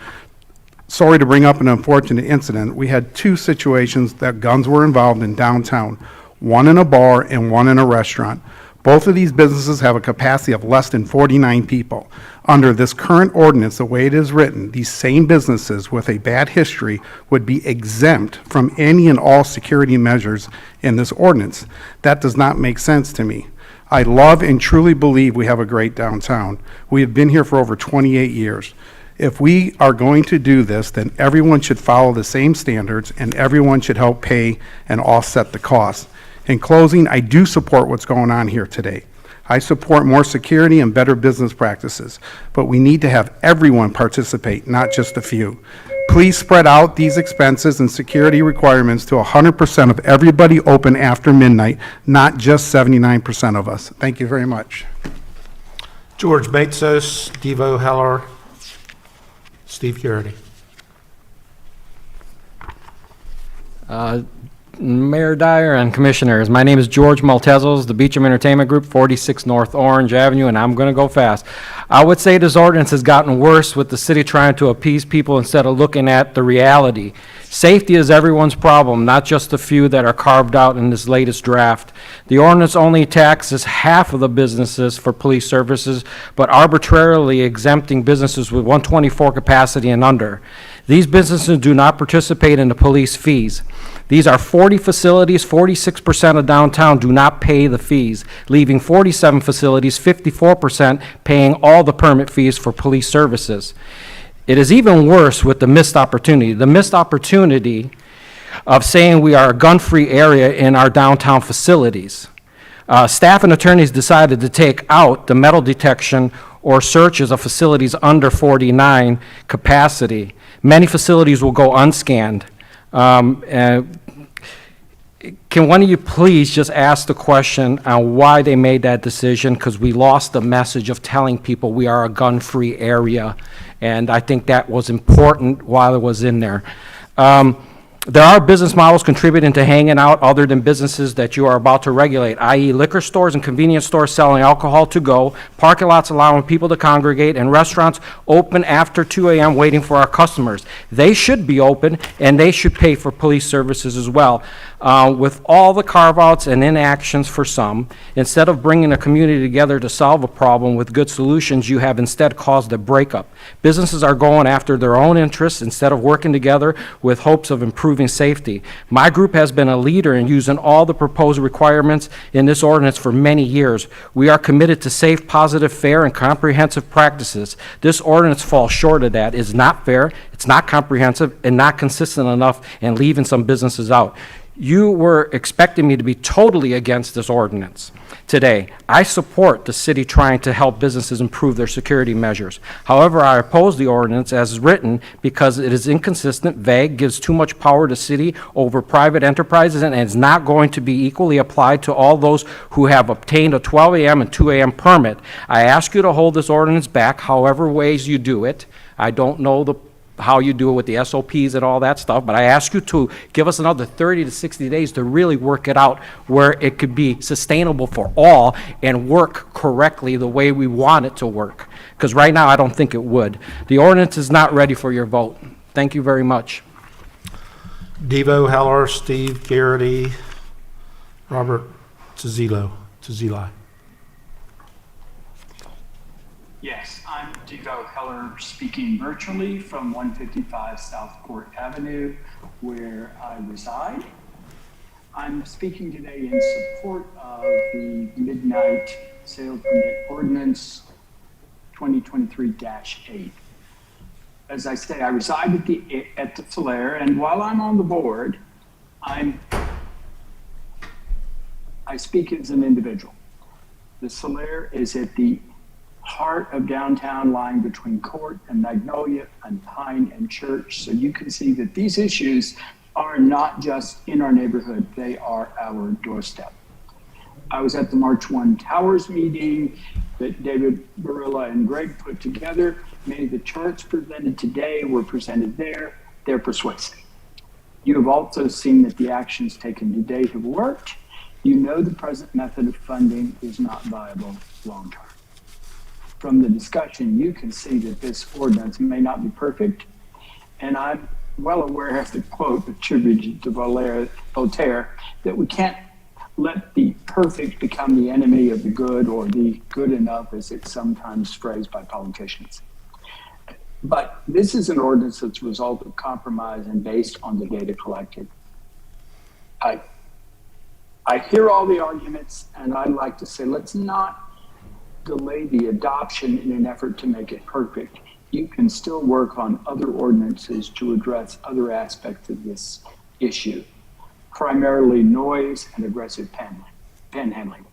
sorry to bring up an unfortunate incident, we had two situations that guns were involved in downtown, one in a bar and one in a restaurant. Both of these businesses have a capacity of less than 49 people. Under this current ordinance, the way it is written, these same businesses with a bad history would be exempt from any and all security measures in this ordinance. That does not make sense to me. I love and truly believe we have a great downtown. We have been here for over 28 years. If we are going to do this, then everyone should follow the same standards and everyone should help pay and offset the costs. In closing, I do support what's going on here today. I support more security and better business practices, but we need to have everyone participate, not just a few. Please spread out these expenses and security requirements to 100% of everybody open after midnight, not just 79% of us. Thank you very much. George Bezos, Devo Heller, Steve Garrity. Mayor Dyer and Commissioners, my name is George Maltezos, the Beecham Entertainment Group, 46 North Orange Avenue, and I'm going to go fast. I would say this ordinance has gotten worse with the city trying to appease people instead of looking at the reality. Safety is everyone's problem, not just the few that are carved out in this latest draft. The ordinance only taxes half of the businesses for police services, but arbitrarily exempting businesses with 124 capacity and under. These businesses do not participate in the police fees. These are 40 facilities, 46% of downtown do not pay the fees, leaving 47 facilities, 54% paying all the permit fees for police services. It is even worse with the missed opportunity. The missed opportunity of saying we are a gun-free area in our downtown facilities. Staff and attorneys decided to take out the metal detection or searches of facilities under 49 capacity. Many facilities will go unscanned. Can one of you please just ask the question on why they made that decision? Because we lost the message of telling people we are a gun-free area, and I think that was important while it was in there. There are business models contributing to hanging out other than businesses that you are about to regulate, i.e. liquor stores and convenience stores selling alcohol to go, parking lots allowing people to congregate, and restaurants open after 2 a.m. waiting for our customers. They should be open, and they should pay for police services as well. With all the carve-outs and inactions for some, instead of bringing a community together to solve a problem with good solutions, you have instead caused a breakup. Businesses are going after their own interests instead of working together with hopes of improving safety. My group has been a leader in using all the proposed requirements in this ordinance for many years. We are committed to safe, positive, fair, and comprehensive practices. This ordinance falls short of that. It's not fair, it's not comprehensive, and not consistent enough, and leaving some businesses out. You were expecting me to be totally against this ordinance today. I support the city trying to help businesses improve their security measures. However, I oppose the ordinance as written because it is inconsistent, vague, gives too much power to city over private enterprises, and is not going to be equally applied to all those who have obtained a 12 a.m. and 2 a.m. permit. I ask you to hold this ordinance back, however ways you do it. I don't know how you do it with the SOPs and all that stuff, but I ask you to give us another 30 to 60 days to really work it out where it could be sustainable for all and work correctly the way we want it to work. Because right now, I don't think it would. The ordinance is not ready for your vote. Thank you very much. Devo, Heller, Steve, Garrity, Robert Tazili. Yes, I'm Devo Heller speaking virtually from 155 South Court Avenue, where I reside. I'm speaking today in support of the midnight sale permit ordinance 2023-8. As I say, I reside at the Solaire, and while I'm on the board, I speak as an individual. The Solaire is at the heart of downtown, lying between Court and Magnolia and Pine and Church. So you can see that these issues are not just in our neighborhood, they are our doorstep. I was at the March 1 Towers meeting that David Barilla and Greg put together. Many of the charts presented today were presented there. They're persuasive. You have also seen that the actions taken today have worked. You know the present method of funding is not viable long-term. From the discussion, you can see that this ordinance may not be perfect, and I'm well aware of the quote attributed to Voltaire that we can't let the perfect become the enemy of the good, or the good enough as it's sometimes phrased by politicians. But this is an ordinance that's a result of compromise and based on the data collected. I hear all the arguments, and I'd like to say let's not delay the adoption in an effort to make it perfect. You can still work on other ordinances to address other aspects of this issue, primarily noise and aggressive panhandling.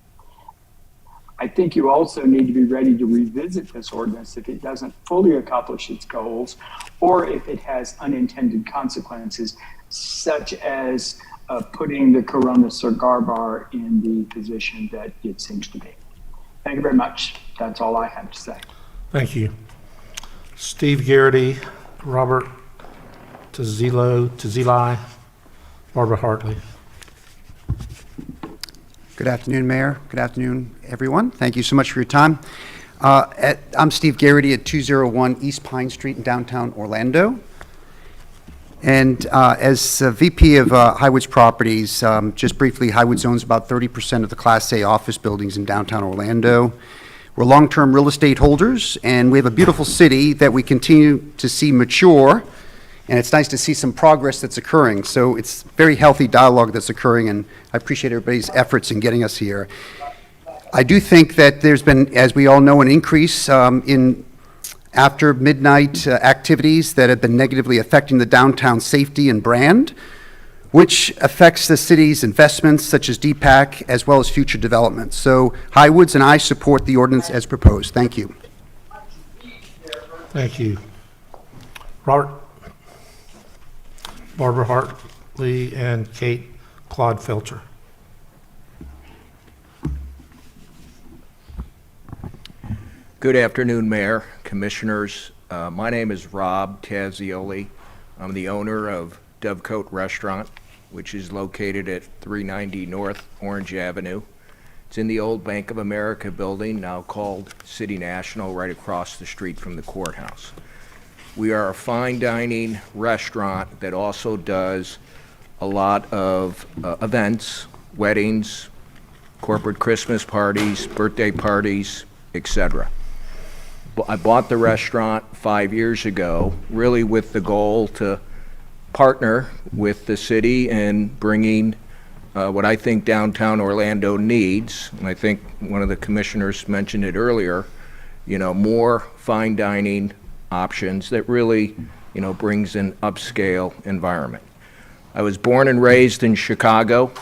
I think you also need to be ready to revisit this ordinance if it doesn't fully accomplish its goals, or if it has unintended consequences, such as putting the Corona cigar bar in the position that it seems to be. Thank you very much. That's all I have to say. Thank you. Steve Garrity, Robert Tazili, Barbara Hartley. Good afternoon, Mayor. Good afternoon, everyone. Thank you so much for your time. I'm Steve Garrity at 201 East Pine Street in downtown Orlando. And as VP of Highwoods Properties, just briefly, Highwoods owns about 30% of the Class A office buildings in downtown Orlando. We're long-term real estate holders, and we have a beautiful city that we continue to see mature, and it's nice to see some progress that's occurring. So it's very healthy dialogue that's occurring, and I appreciate everybody's efforts in getting us here. I do think that there's been, as we all know, an increase in after midnight activities that have been negatively affecting the downtown safety and brand. which affects the city's investments such as DPAC as well as future developments. So Highwoods and I support the ordinance as proposed. Thank you. Thank you. Robert? Barbara Hartley and Kate Clodfelter. Good afternoon, Mayor, Commissioners. My name is Rob Tazioli. I'm the owner of Dovecote Restaurant, which is located at 390 North Orange Avenue. It's in the old Bank of America building, now called City National, right across the street from the courthouse. We are a fine dining restaurant that also does a lot of events, weddings, corporate Christmas parties, birthday parties, etc. I bought the restaurant 5 years ago, really with the goal to partner with the city in bringing what I think downtown Orlando needs, and I think one of the commissioners mentioned it earlier, more fine dining options that really, brings an upscale environment. I was born and raised in Chicago,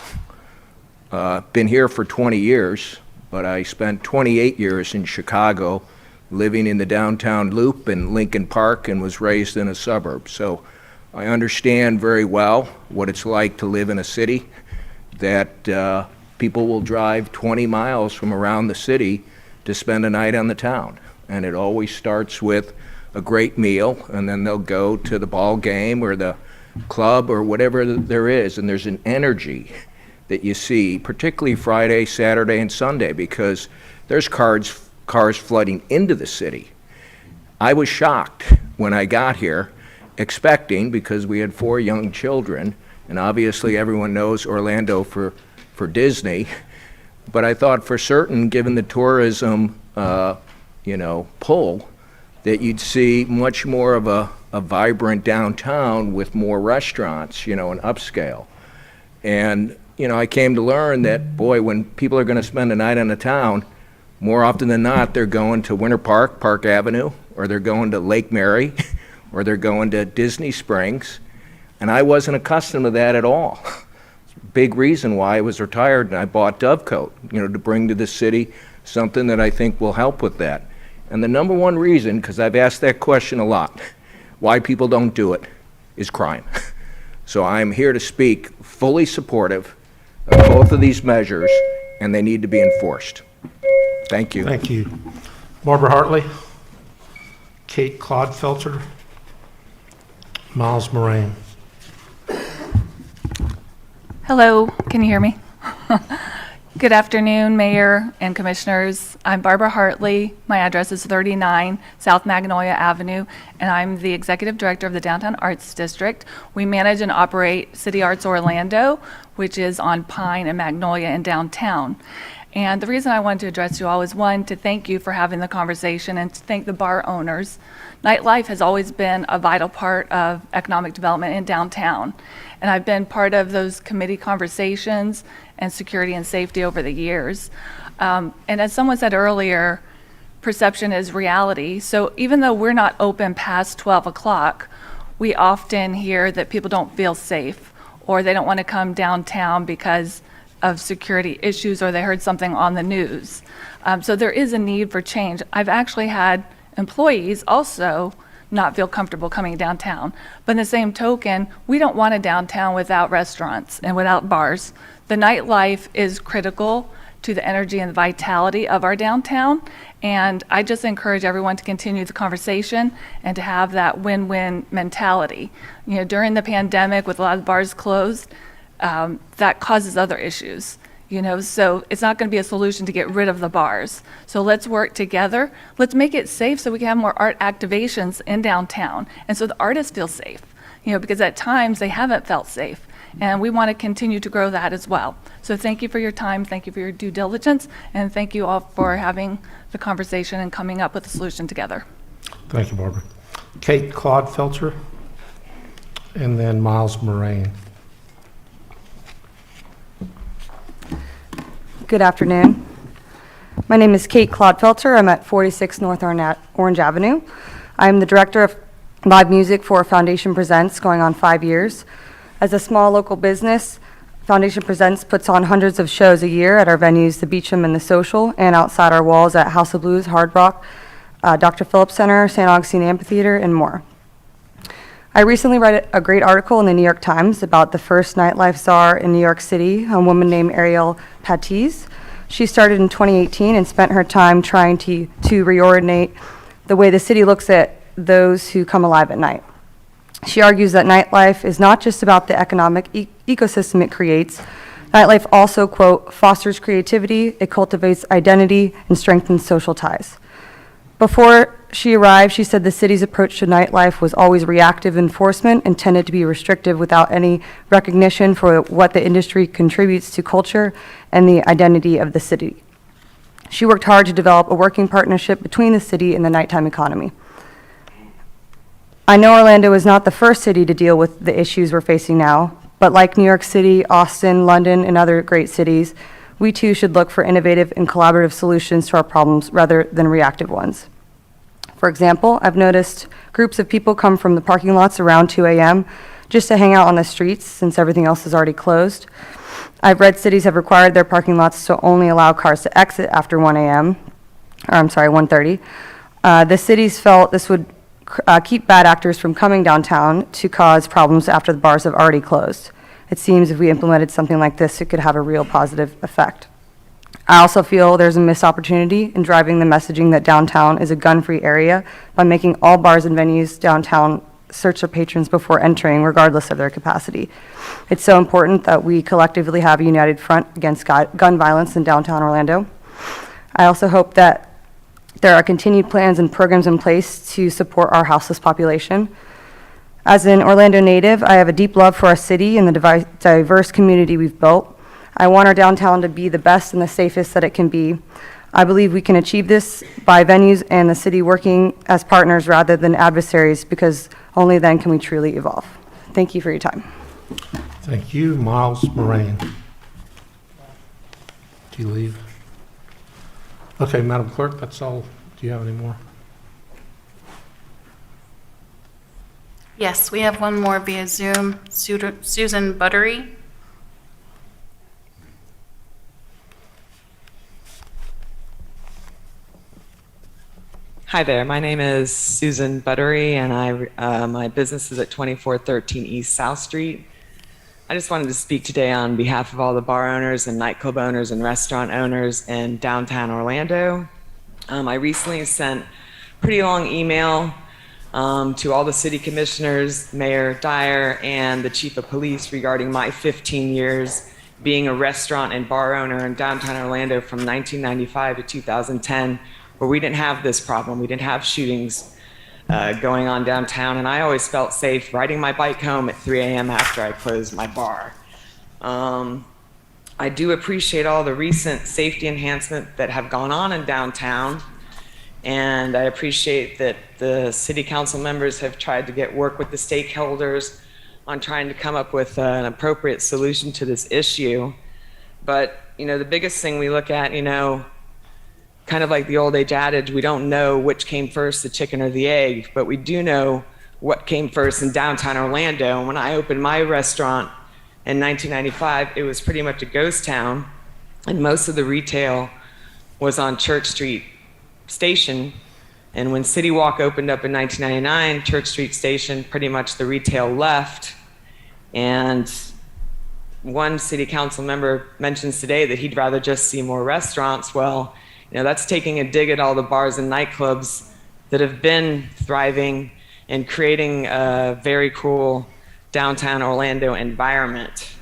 been here for 20 years, but I spent 28 years in Chicago living in the downtown loop in Lincoln Park and was raised in a suburb. So I understand very well what it's like to live in a city that people will drive 20 miles from around the city to spend a night on the town. And it always starts with a great meal, and then they'll go to the ball game or the club or whatever there is. And there's an energy that you see, particularly Friday, Saturday, and Sunday, because there's cars flooding into the city. I was shocked when I got here, expecting, because we had 4 young children, and obviously everyone knows Orlando for Disney, but I thought for certain, given the tourism, pull, that you'd see much more of a vibrant downtown with more restaurants, and upscale. And, I came to learn that, boy, when people are going to spend a night on the town, more often than not, they're going to Winter Park, Park Avenue, or they're going to Lake Mary, or they're going to Disney Springs. And I wasn't accustomed to that at all. Big reason why I was retired and I bought Dovecote, to bring to the city something that I think will help with that. And the number one reason, because I've asked that question a lot, why people don't do it is crime. So I'm here to speak fully supportive of both of these measures, and they need to be enforced. Thank you. Thank you. Barbara Hartley, Kate Clodfelter, Miles Moraine. Hello, can you hear me? Good afternoon, Mayor and Commissioners. I'm Barbara Hartley. My address is 39 South Magnolia Avenue, and I'm the Executive Director of the Downtown Arts District. We manage and operate City Arts Orlando, which is on Pine and Magnolia in downtown. And the reason I wanted to address you all is, one, to thank you for having the conversation and to thank the bar owners. Nightlife has always been a vital part of economic development in downtown. And I've been part of those committee conversations and security and safety over the years. And as someone said earlier, perception is reality. So even though we're not open past 12 o'clock, we often hear that people don't feel safe or they don't want to come downtown because of security issues or they heard something on the news. So there is a need for change. I've actually had employees also not feel comfortable coming downtown. But in the same token, we don't want a downtown without restaurants and without bars. The nightlife is critical to the energy and the vitality of our downtown. And I just encourage everyone to continue the conversation and to have that win-win mentality. During the pandemic, with a lot of bars closed, that causes other issues. So it's not going to be a solution to get rid of the bars. So let's work together. Let's make it safe so we can have more art activations in downtown. And so the artists feel safe, because at times they haven't felt safe. And we want to continue to grow that as well. So thank you for your time. Thank you for your due diligence. And thank you all for having the conversation and coming up with a solution together. Thank you, Barbara. Kate Clodfelter, and then Miles Moraine. Good afternoon. My name is Kate Clodfelter. I'm at 46 North Orange Avenue. I'm the Director of Live Music for Foundation Presents, going on 5 years. As a small local business, Foundation Presents puts on hundreds of shows a year at our venues, the Beecham and the Social, and outside our walls at House of Blues, Hard Rock, Dr. Phillips Center, St. Augustine Amphitheater, and more. I recently read a great article in the New York Times about the first nightlife czar in New York City, a woman named Ariel Patiz. She started in 2018 and spent her time trying to reordinate the way the city looks at those who come alive at night. She argues that nightlife is not just about the economic ecosystem it creates. Nightlife also, quote, fosters creativity, it cultivates identity, and strengthens social ties. Before she arrived, she said the city's approach to nightlife was always reactive enforcement, intended to be restrictive without any recognition for what the industry contributes to culture and the identity of the city. She worked hard to develop a working partnership between the city and the nighttime economy. I know Orlando is not the first city to deal with the issues we're facing now, but like New York City, Austin, London, and other great cities, we too should look for innovative and collaborative solutions to our problems rather than reactive ones. For example, I've noticed groups of people come from the parking lots around 2 a.m. just to hang out on the streets since everything else is already closed. I've read cities have required their parking lots to only allow cars to exit after 1:30. The cities felt this would keep bad actors from coming downtown to cause problems after the bars have already closed. It seems if we implemented something like this, it could have a real positive effect. I also feel there's a missed opportunity in driving the messaging that downtown is a gun-free area by making all bars and venues downtown search their patrons before entering, regardless of their capacity. It's so important that we collectively have a united front against gun violence in downtown Orlando. I also hope that there are continued plans and programs in place to support our houseless population. As an Orlando native, I have a deep love for our city and the diverse community we've built. I want our downtown to be the best and the safest that it can be. I believe we can achieve this by venues and the city working as partners rather than adversaries, because only then can we truly evolve. Thank you for your time. Thank you, Miles Moran. Do you leave? Okay, Madam Clerk, that's all. Do you have any more? Yes, we have one more via Zoom. Susan Buttery. Hi there, my name is Susan Buttery, and my business is at 2413 East South Street. I just wanted to speak today on behalf of all the bar owners and nightclub owners and restaurant owners in downtown Orlando. I recently sent a pretty long email to all the city commissioners, Mayor Dyer, and the chief of police regarding my 15 years being a restaurant and bar owner in downtown Orlando from 1995 to 2010, where we didn't have this problem. We didn't have shootings going on downtown, and I always felt safe riding my bike home at 3 a.m. after I closed my bar. I do appreciate all the recent safety enhancements that have gone on in downtown, and I appreciate that the city council members have tried to work with the stakeholders on trying to come up with an appropriate solution to this issue. But, the biggest thing we look at, kind of like the old age adage, we don't know which came first, the chicken or the egg, but we do know what came first in downtown Orlando. And when I opened my restaurant in 1995, it was pretty much a ghost town, and most of the retail was on Church Street Station. And when City Walk opened up in 1999, Church Street Station, pretty much the retail left. And one city council member mentions today that he'd rather just see more restaurants. Well, that's taking a dig at all the bars and nightclubs that have been thriving and creating a very cool downtown Orlando environment.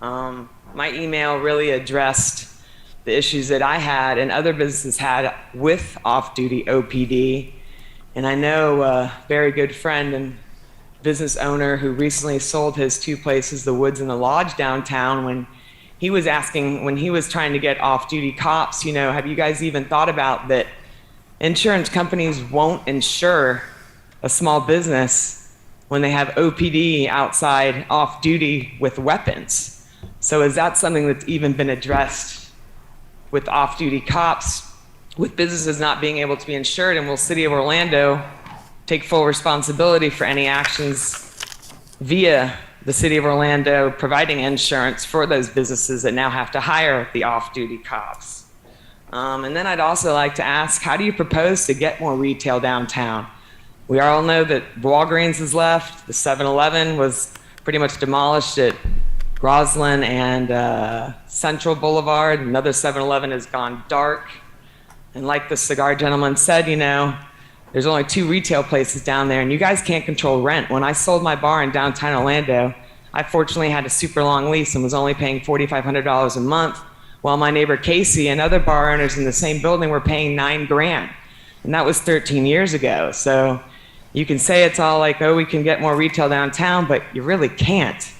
My email really addressed the issues that I had and other businesses had with off-duty OPD. And I know a very good friend and business owner who recently sold his 2 places, the Woods and the Lodge downtown, when he was trying to get off-duty cops, have you guys even thought about that insurance companies won't insure a small business when they have OPD outside off-duty with weapons? So is that something that's even been addressed with off-duty cops, with businesses not being able to be insured? And will City of Orlando take full responsibility for any actions via the city of Orlando providing insurance for those businesses that now have to hire the off-duty cops. And then I'd also like to ask, how do you propose to get more retail downtown? We all know that Walgreens is left, the 7-Eleven was pretty much demolished at Roslyn and Central Boulevard. Another 7-Eleven has gone dark. And like the cigar gentleman said, you know, there's only 2 retail places down there, and you guys can't control rent. When I sold my bar in downtown Orlando, I fortunately had a super long lease and was only paying $4,500 a month, while my neighbor Casey and other bar owners in the same building were paying $9,000. And that was 13 years ago. So you can say it's all like, oh, we can get more retail downtown, but you really can't.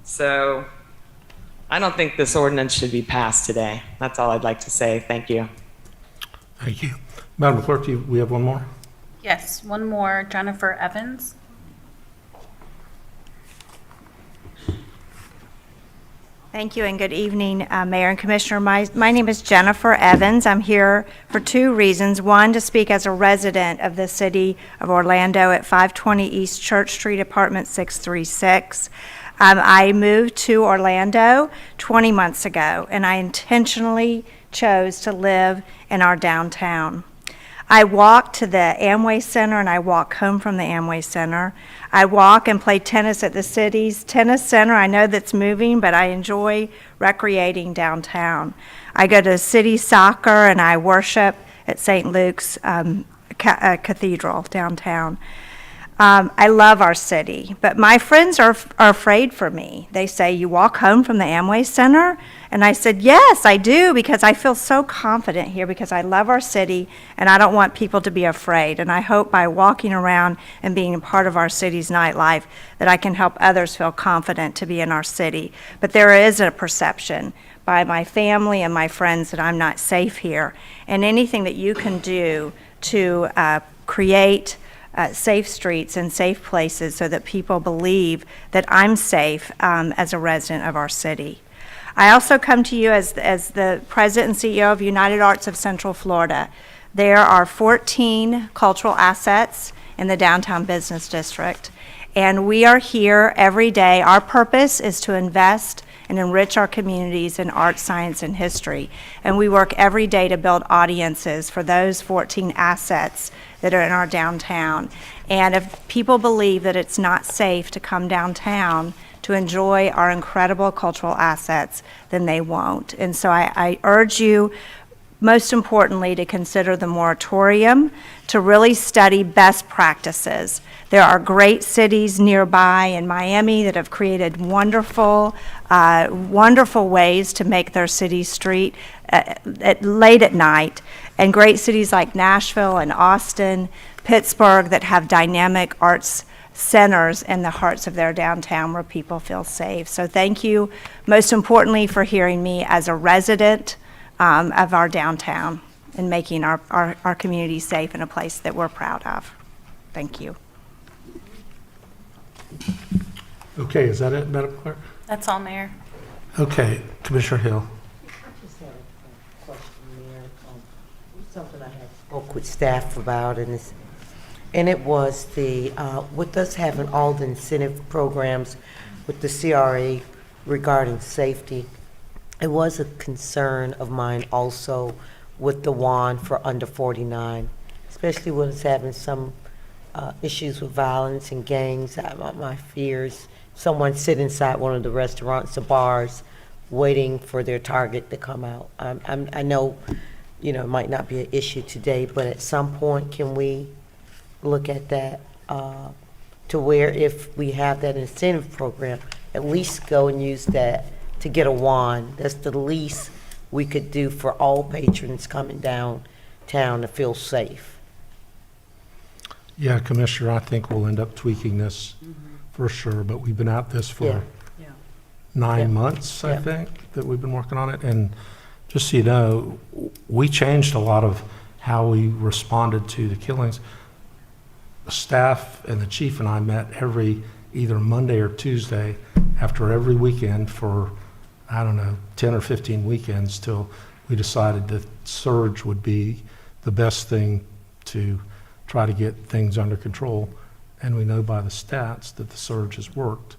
So I don't think this ordinance should be passed today. That's all I'd like to say. Thank you. Thank you. Madam Clerk, we have one more? Yes, one more, Jennifer Evans. Thank you and good evening, Mayor and Commissioner. My name is Jennifer Evans. I'm here for 2 reasons. One, to speak as a resident of the city of Orlando at 520 East Church Street, apartment 636. I moved to Orlando 20 months ago, and I intentionally chose to live in our downtown. I walk to the Amway Center and I walk home from the Amway Center. I walk and play tennis at the city's tennis center. I know that's moving, but I enjoy recreating downtown. I go to city soccer and I worship at St. Luke's Cathedral downtown. I love our city, but my friends are afraid for me. They say, you walk home from the Amway Center? And I said, yes, I do, because I feel so confident here because I love our city and I don't want people to be afraid. And I hope by walking around and being a part of our city's nightlife that I can help others feel confident to be in our city. But there is a perception by my family and my friends that I'm not safe here. And anything that you can do to create safe streets and safe places so that people believe that I'm safe as a resident of our city. I also come to you as the President and CEO of United Arts of Central Florida. There are 14 cultural assets in the downtown business district, and we are here every day. Our purpose is to invest and enrich our communities in art, science, and history. And we work every day to build audiences for those 14 assets that are in our downtown. And if people believe that it's not safe to come downtown to enjoy our incredible cultural assets, then they won't. And so I urge you, most importantly, to consider the moratorium, to really study best practices. There are great cities nearby in Miami that have created wonderful ways to make their city street late at night, and great cities like Nashville and Austin, Pittsburgh that have dynamic arts centers in the hearts of their downtown where people feel safe. So thank you, most importantly, for hearing me as a resident of our downtown and making our community safe and a place that we're proud of. Thank you. Okay, is that it, Madam Clerk? That's all, Mayor. Okay, Commissioner Hill. I just have a question, Mayor. Something I had spoke with staff about, and it was with us having all the incentive programs with the CRA regarding safety. It was a concern of mine also with the WAN for under 49, especially when it's having some issues with violence and gangs. My fears, someone sit inside one of the restaurants or bars waiting for their target to come out. I know, it might not be an issue today, but at some point, can we look at that to where if we have that incentive program, at least go and use that to get a wand? That's the least we could do for all patrons coming downtown to feel safe. Yeah, Commissioner, I think we'll end up tweaking this for sure, but we've been at this for 9 months, I think, that we've been working on it. And just so you know, we changed a lot of how we responded to the killings. The staff and the chief and I met every either Monday or Tuesday after every weekend for, 10 or 15 weekends till we decided that surge would be the best thing to try to get things under control. And we know by the stats that the surge has worked.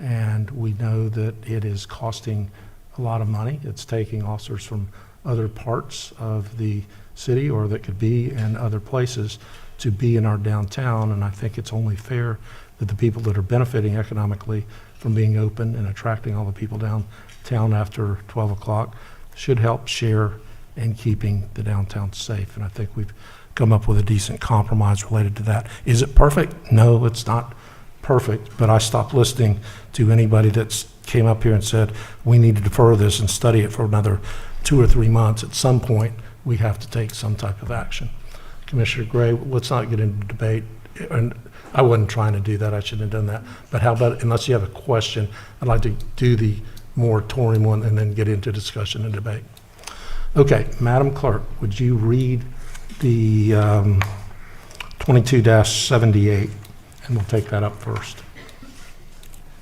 and we know that it is costing a lot of money. It's taking officers from other parts of the city, or that could be in other places, to be in our downtown, and I think it's only fair that the people that are benefiting economically from being open and attracting all the people downtown after 12 o'clock should help share in keeping the downtown safe. And I think we've come up with a decent compromise related to that. Is it perfect? No, it's not perfect, but I stopped listening to anybody that came up here and said, we need to defer this and study it for another 2 or 3 months. At some point, we have to take some type of action. Commissioner Gray, let's not get into debate. And I wasn't trying to do that. I shouldn't have done that. But how about, unless you have a question, I'd like to do the moratorium one and then get into discussion and debate. Okay, Madam Clerk, would you read the 22-78, and we'll take that up first.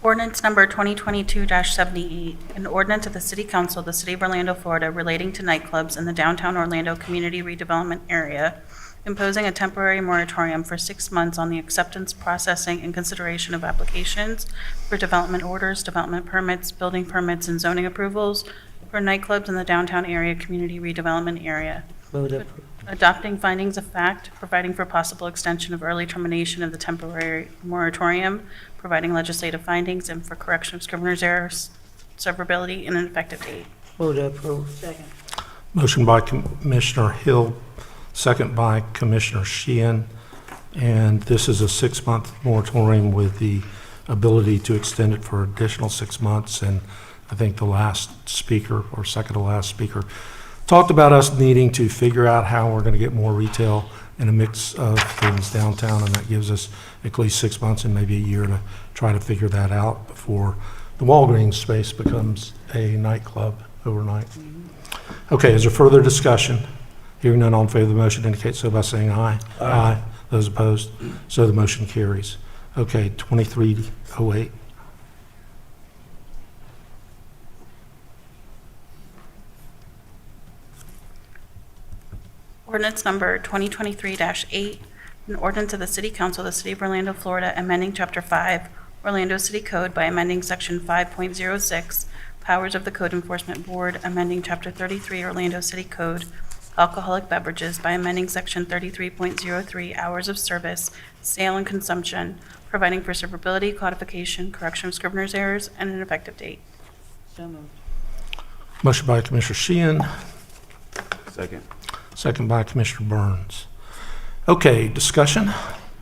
Ordinance number 2022-78, an ordinance of the City Council of the City of Orlando, Florida, relating to nightclubs in the downtown Orlando community redevelopment area, imposing a temporary moratorium for 6 months on the acceptance, processing, and consideration of applications for development orders, development permits, building permits, and zoning approvals for nightclubs in the downtown area community redevelopment area. Adopting findings of fact, providing for possible extension of early termination of the temporary moratorium, providing legislative findings, and for correction of scrivener's errors, severability, and an effective date. Move to approve. Second. Motion by Commissioner Hill, second by Commissioner Sheehan. And this is a 6-month moratorium with the ability to extend it for additional 6 months. And I think the last speaker, or second to last speaker, talked about us needing to figure out how we're going to get more retail and a mix of things downtown, and that gives us at least 6 months and maybe a year to try to figure that out before the Walgreens space becomes a nightclub overnight. Okay, is there further discussion? Hearing none, all in favor of the motion indicate so by saying aye. Aye. Those opposed? So the motion carries. Okay, 2308. Ordinance number 2023-8, an ordinance of the City Council of the City of Orlando, Florida, amending Chapter 5, Orlando City Code by amending Section 5.06, Powers of the Code Enforcement Board, amending Chapter 33, Orlando City Code, Alcoholic Beverages by amending Section 33.03, Hours of Service, Sale and Consumption, providing for severability, codification, correction of scrivener's errors, and an effective date. So moved. Motion by Commissioner Sheehan, Second. second by Commissioner Burns. Okay, discussion?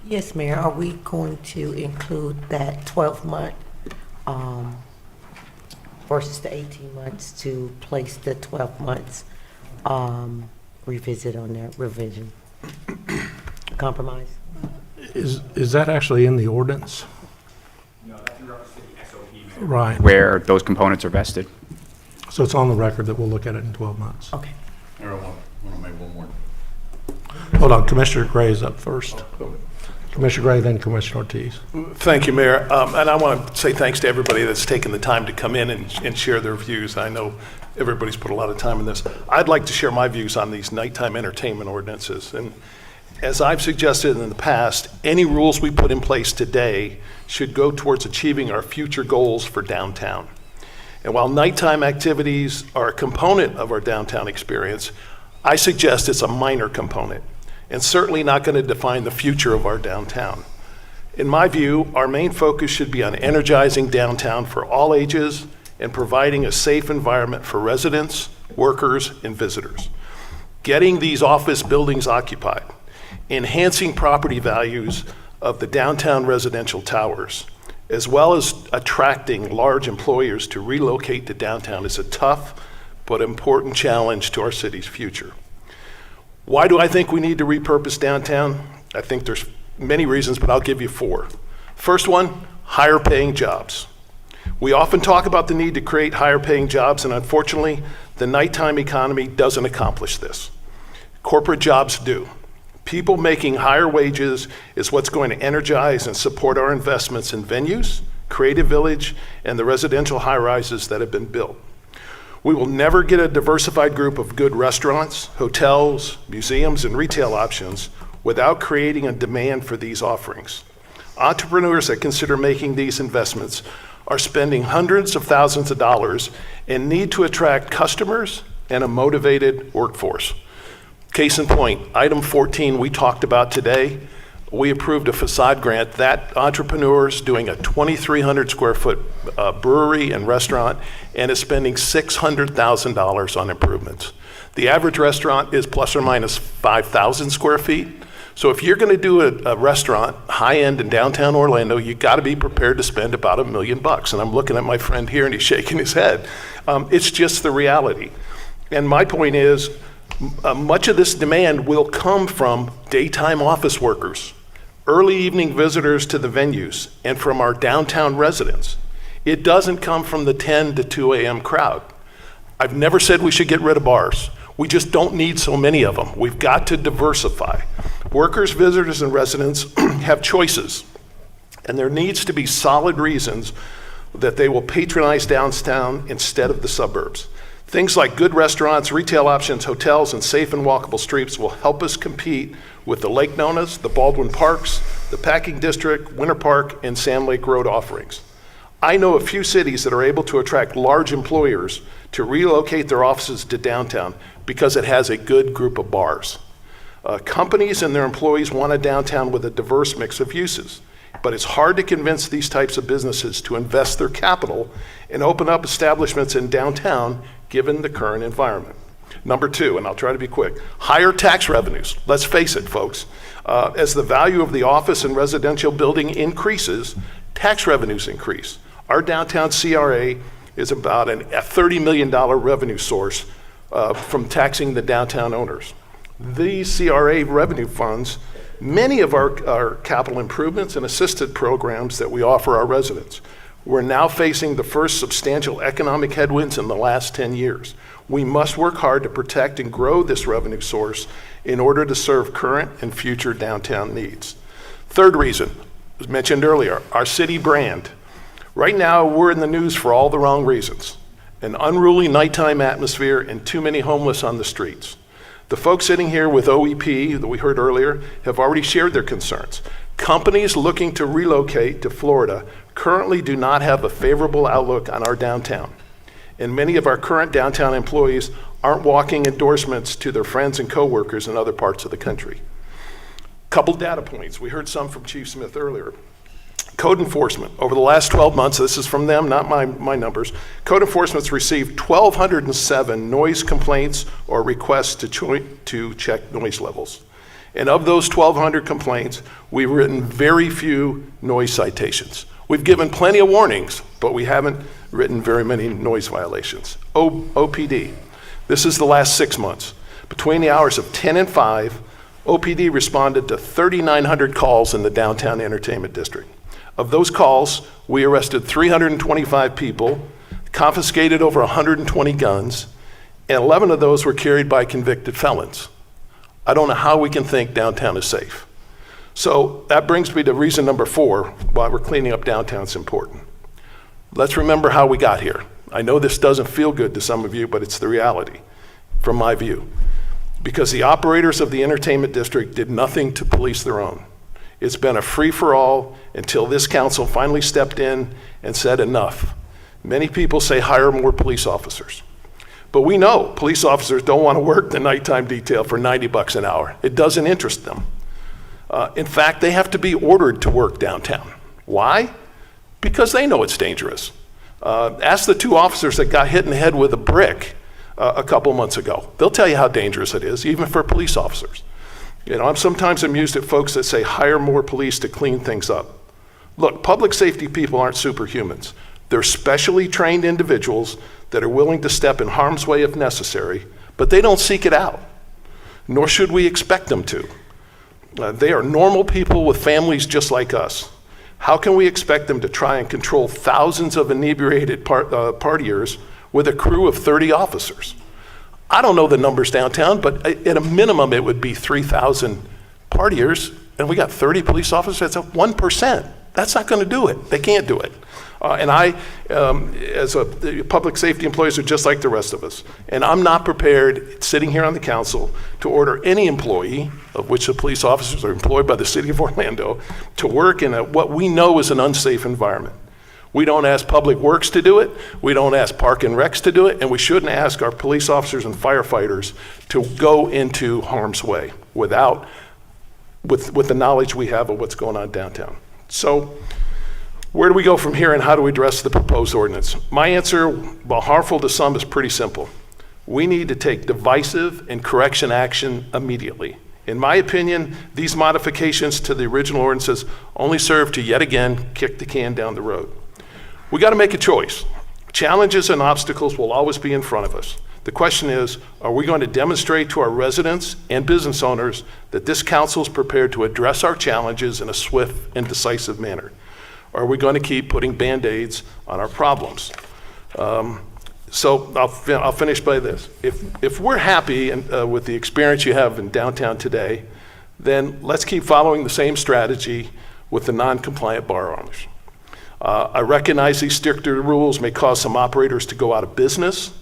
Yes, Mayor, are we going to include that 12-month versus the 18 months to place the 12 months revisit on that revision? Compromise? Is that actually in the ordinance? No, that's in reference to the SOP. Right. Where those components are vested. So it's on the record that we'll look at it in 12 months. Okay. I want to make one more. Hold on, Commissioner Gray is up first. Commissioner Gray, then Commissioner Ortiz. Thank you, Mayor. And I want to say thanks to everybody that's taken the time to come in and share their views. I know everybody's put a lot of time in this. I'd like to share my views on these nighttime entertainment ordinances. And as I've suggested in the past, any rules we put in place today should go towards achieving our future goals for downtown. And while nighttime activities are a component of our downtown experience, I suggest it's a minor component and certainly not going to define the future of our downtown. In my view, our main focus should be on energizing downtown for all ages and providing a safe environment for residents, workers, and visitors. Getting these office buildings occupied, enhancing property values of the downtown residential towers, as well as attracting large employers to relocate to downtown is a tough but important challenge to our city's future. Why do I think we need to repurpose downtown? I think there's many reasons, but I'll give you 4. First one, higher paying jobs. We often talk about the need to create higher paying jobs, and unfortunately, the nighttime economy doesn't accomplish this. Corporate jobs do. People making higher wages is what's going to energize and support our investments in venues, Creative Village, and the residential high-rises that have been built. We will never get a diversified group of good restaurants, hotels, museums, and retail options without creating a demand for these offerings. Entrepreneurs that consider making these investments are spending hundreds of thousands of dollars and need to attract customers and a motivated workforce. Case in point, item 14 we talked about today, we approved a facade grant. That entrepreneur's doing a 2,300 square foot brewery and restaurant and is spending $600,000 on improvements. The average restaurant is plus or minus 5,000 square feet. So if you're going to do a restaurant high-end in downtown Orlando, you got to be prepared to spend about $1 million. And I'm looking at my friend here and he's shaking his head. It's just the reality. And my point is, much of this demand will come from daytime office workers, early evening visitors to the venues, and from our downtown residents. It doesn't come from the 10 to 2 a.m. crowd. I've never said we should get rid of bars. We just don't need so many of them. We've got to diversify. Workers, visitors, and residents have choices, and there needs to be solid reasons that they will patronize downtown instead of the suburbs. Things like good restaurants, retail options, hotels, and safe and walkable streets will help us compete with the Lake Nonas, the Baldwin Parks, the Packing District, Winter Park, and Sand Lake Road offerings. I know a few cities that are able to attract large employers to relocate their offices to downtown because it has a good group of bars. Companies and their employees want a downtown with a diverse mix of uses, but it's hard to convince these types of businesses to invest their capital and open up establishments in downtown given the current environment. Number two, and I'll try to be quick, higher tax revenues. Let's face it, folks. As the value of the office and residential building increases, tax revenues increase. Our downtown CRA is about a $30 million revenue source from taxing the downtown owners. These CRA revenue funds, many of our capital improvements and assisted programs that we offer our residents. We're now facing the first substantial economic headwinds in the last 10 years. We must work hard to protect and grow this revenue source in order to serve current and future downtown needs. Third reason, as mentioned earlier, our city brand. Right now, we're in the news for all the wrong reasons. An unruly nighttime atmosphere and too many homeless on the streets. The folks sitting here with OEP that we heard earlier have already shared their concerns. Companies looking to relocate to Florida currently do not have a favorable outlook on our downtown. And many of our current downtown employees aren't walking endorsements to their friends and coworkers in other parts of the country. Couple data points. We heard some from Chief Smith earlier. Code enforcement. Over the last 12 months, this is from them, not my numbers, code enforcement's received 1,207 noise complaints or requests to check noise levels. And of those 1,200 complaints, we've written very few noise citations. We've given plenty of warnings, but we haven't written very many noise violations. OPD. This is the last 6 months. Between the hours of 10 and 5, OPD responded to 3,900 calls in the downtown entertainment district. Of those calls, we arrested 325 people, confiscated over 120 guns, and 11 of those were carried by convicted felons. I don't know how we can think downtown is safe. So that brings me to reason number 4, why we're cleaning up downtown is important. Let's remember how we got here. I know this doesn't feel good to some of you, but it's the reality from my view. Because the operators of the entertainment district did nothing to police their own. It's been a free-for-all until this council finally stepped in and said enough. Many people say hire more police officers. But we know police officers don't want to work the nighttime detail for $90 an hour. It doesn't interest them. In fact, they have to be ordered to work downtown. Why? Because they know it's dangerous. Ask the 2 officers that got hit in the head with a brick a couple months ago. They'll tell you how dangerous it is, even for police officers. You know, I'm sometimes amused at folks that say hire more police to clean things up. Look, public safety people aren't superhumans. They're specially trained individuals that are willing to step in harm's way if necessary, but they don't seek it out, nor should we expect them to. They are normal people with families just like us. How can we expect them to try and control thousands of inebriated partiers with a crew of 30 officers? I don't know the numbers downtown, but at a minimum it would be 3,000 partiers, and we got 30 police officers. That's 1%. That's not going to do it. They can't do it. And I, as a public safety employees, are just like the rest of us. And I'm not prepared, sitting here on the council, to order any employee, of which the police officers are employed by the city of Orlando, to work in what we know is an unsafe environment. We don't ask Public Works to do it, we don't ask Park and Recs to do it, and we shouldn't ask our police officers and firefighters to go into harm's way with the knowledge we have of what's going on downtown. So where do we go from here, and how do we address the proposed ordinance? My answer, while harmful to some, is pretty simple. We need to take divisive and correction action immediately. In my opinion, these modifications to the original ordinances only serve to yet again kick the can down the road. We got to make a choice. Challenges and obstacles will always be in front of us. The question is, are we going to demonstrate to our residents and business owners that this council is prepared to address our challenges in a swift and decisive manner? Or are we going to keep putting Band-Aids on our problems? So I'll finish by this. If we're happy with the experience you have in downtown today, then let's keep following the same strategy with the non-compliant bar owners. I recognize these stricter rules may cause some operators to go out of business,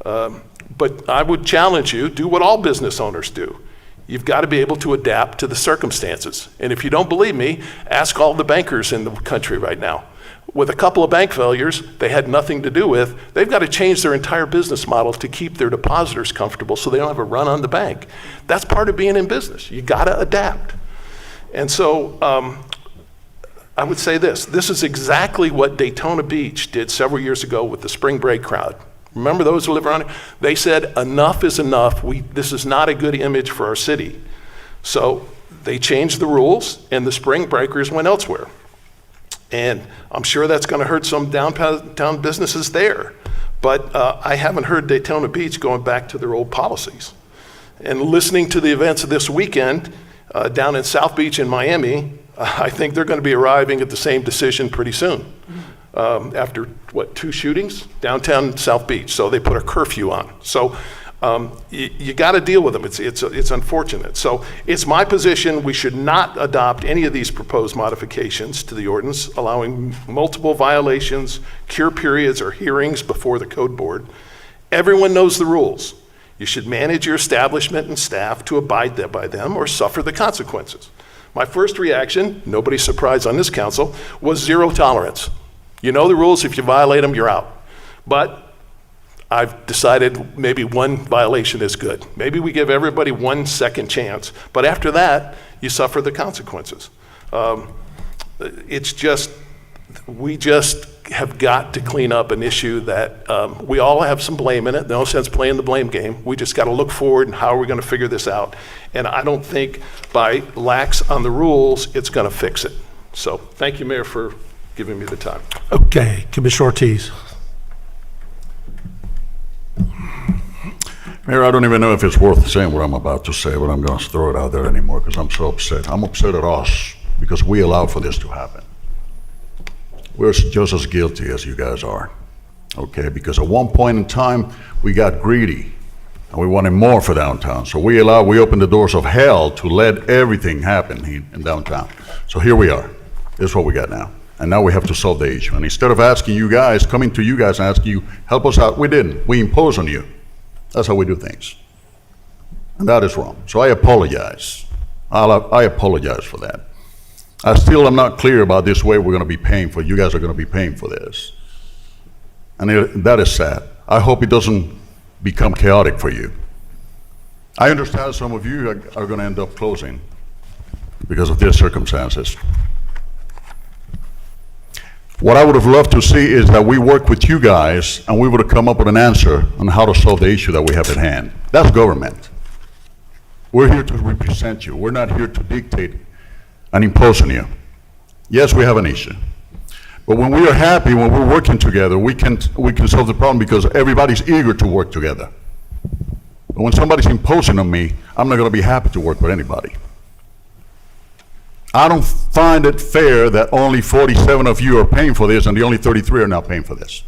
but I would challenge you, do what all business owners do. You've got to be able to adapt to the circumstances. And if you don't believe me, ask all the bankers in the country right now. With a couple of bank failures they had nothing to do with, they've got to change their entire business model to keep their depositors comfortable so they don't have a run on the bank. That's part of being in business. You got to adapt. And so I would say this is exactly what Daytona Beach did several years ago with the spring break crowd. Remember those who live around here? They said, enough is enough. This is not a good image for our city. So they changed the rules and the spring breakers went elsewhere. And I'm sure that's going to hurt some downtown businesses there. But I haven't heard Daytona Beach going back to their old policies. And listening to the events of this weekend down in South Beach in Miami, I think they're going to be arriving at the same decision pretty soon. After, 2 shootings? Downtown South Beach. So they put a curfew on. So you got to deal with them. It's unfortunate. So it's my position we should not adopt any of these proposed modifications to the ordinance, allowing multiple violations, cure periods, or hearings before the code board. Everyone knows the rules. You should manage your establishment and staff to abide by them or suffer the consequences. My first reaction, nobody's surprised on this council, was zero tolerance. You know the rules, if you violate them, you're out. But I've decided maybe one violation is good. Maybe we give everybody 1 second chance, but after that, you suffer the consequences. We just have got to clean up an issue that we all have some blame in it. No sense playing the blame game. We just got to look forward and how are we going to figure this out. And I don't think by lax on the rules, it's going to fix it. So thank you, Mayor, for giving me the time. Okay, Commissioner Ortiz. Mayor, I don't even know if it's worth saying what I'm about to say, but I'm going to throw it out there anymore because I'm so upset. I'm upset at us because we allowed for this to happen. We're just as guilty as you guys are, okay? Because at one point in time, we got greedy and we wanted more for downtown. So we opened the doors of hell to let everything happen in downtown. So here we are. This is what we got now. And now we have to solve the issue. And instead of asking you guys, coming to you guys and asking you, help us out, we didn't. We imposed on you. That's how we do things. And that is wrong. So I apologize. I apologize for that. I still am not clear about this way we're going to be paying for. You guys are going to be paying for this. And that is sad. I hope it doesn't become chaotic for you. I understand some of you are going to end up closing because of their circumstances. What I would have loved to see is that we work with you guys and we would have come up with an answer on how to solve the issue that we have at hand. That's government. We're here to represent you. We're not here to dictate and impose on you. Yes, we have an issue. But when we are happy, when we're working together, we can solve the problem because everybody's eager to work together. But when somebody's imposing on me, I'm not going to be happy to work with anybody. I don't find it fair that only 47 of you are paying for this and the only 33 are not paying for this.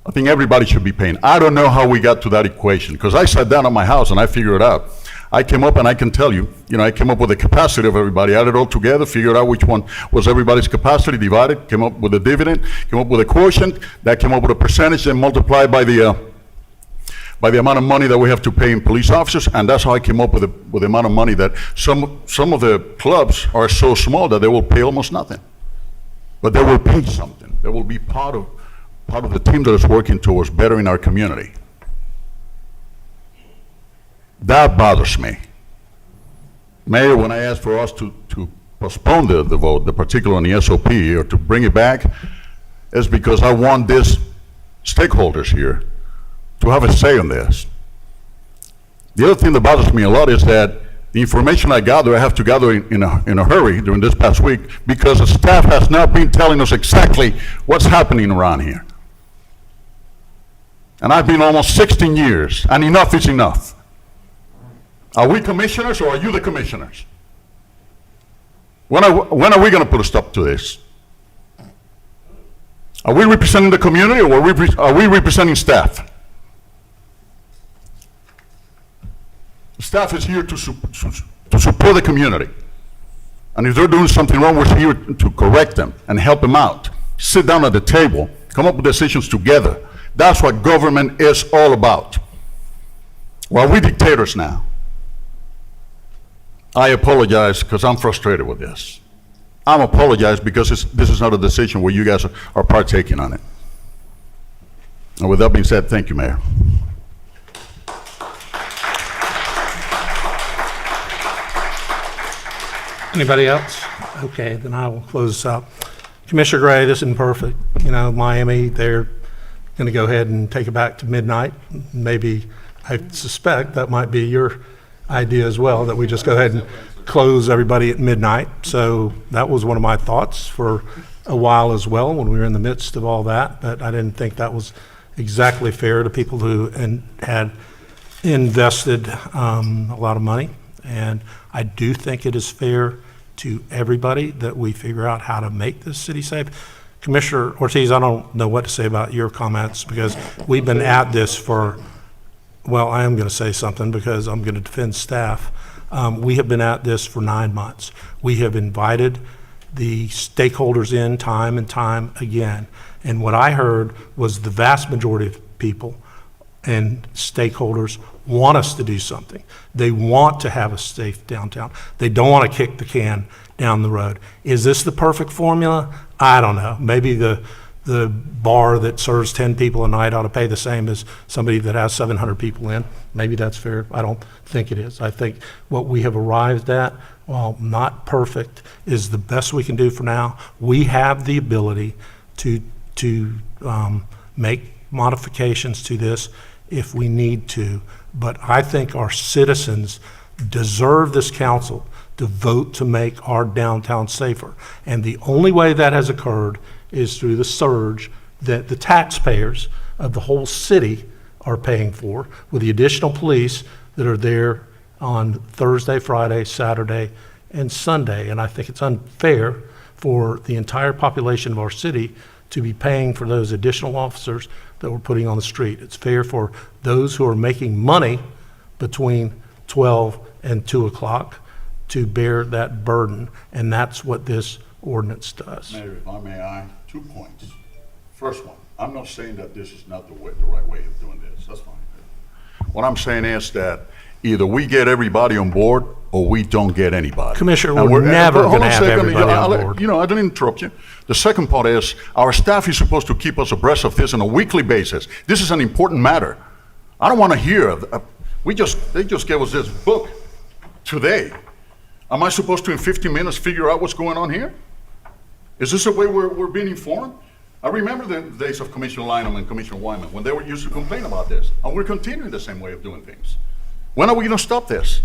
I think everybody should be paying. I don't know how we got to that equation because I sat down at my house and I figured it out. I came up and I can tell you, I came up with the capacity of everybody, added it all together, figured out which one was everybody's capacity, divided, came up with a dividend, came up with a quotient, that came up with a percentage and multiplied by the amount of money that we have to pay in police officers, and that's how I came up with the amount of money that some of the clubs are so small that they will pay almost nothing. but they will pay something. They will be part of the team that is working towards bettering our community. That bothers me. Mayor, when I asked for us to postpone the vote, the particular on the SOP, or to bring it back, is because I want these stakeholders here to have a say on this. The other thing that bothers me a lot is that the information I gather, I have to gather in a hurry during this past week, because the staff has not been telling us exactly what's happening around here. And I've been almost 16 years, and enough is enough. Are we commissioners, or are you the commissioners? When are we going to put a stop to this? Are we representing the community, or are we representing staff? Staff is here to support the community. And if they're doing something wrong, we're here to correct them and help them out. Sit down at the table, come up with decisions together. That's what government is all about. Well, we're dictators now. I apologize because I'm frustrated with this. I'm apologizing because this is not a decision where you guys are partaking on it. And with that being said, thank you, Mayor. Anybody else? Okay, then I will close this out. Commissioner Gray, this isn't perfect. You know, Miami, they're going to go ahead and take it back to midnight. Maybe, I suspect that might be your idea as well, that we just go ahead and close everybody at midnight. So that was one of my thoughts for a while as well, when we were in the midst of all that, but I didn't think that was exactly fair to people who had invested a lot of money. And I do think it is fair to everybody that we figure out how to make this city safe. Commissioner Ortiz, I don't know what to say about your comments, because we've been at this for, well, I am going to say something because I'm going to defend staff. We have been at this for 9 months. We have invited the stakeholders in time and time again. And what I heard was the vast majority of people and stakeholders want us to do something. They want to have a safe downtown. They don't want to kick the can down the road. Is this the perfect formula? I don't know. Maybe the bar that serves 10 people a night ought to pay the same as somebody that has 700 people in. Maybe that's fair. I don't think it is. I think what we have arrived at, while not perfect, is the best we can do for now. We have the ability to make modifications to this if we need to, but I think our citizens deserve this council to vote to make our downtown safer. And the only way that has occurred is through the surge that the taxpayers of the whole city are paying for, with the additional police that are there on Thursday, Friday, Saturday, and Sunday. And I think it's unfair for the entire population of our city to be paying for those additional officers that we're putting on the street. It's fair for those who are making money between 12 and 2 o'clock to bear that burden, and that's what this ordinance does. Mayor, if I may, 2 points. First one, I'm not saying that this is not the right way of doing this. That's fine. What I'm saying is that either we get everybody on board or we don't get anybody. Commissioner, we're never going to have everybody on board. You know, I didn't interrupt you. The second part is our staff is supposed to keep us abreast of this on a weekly basis. This is an important matter. I don't want to hear, they just gave us this book today. Am I supposed to, in 15 minutes, figure out what's going on here? Is this the way we're being informed? I remember the days of Commissioner Lynham and Commissioner Wyman when they were used to complain about this, and we're continuing the same way of doing things. When are we going to stop this?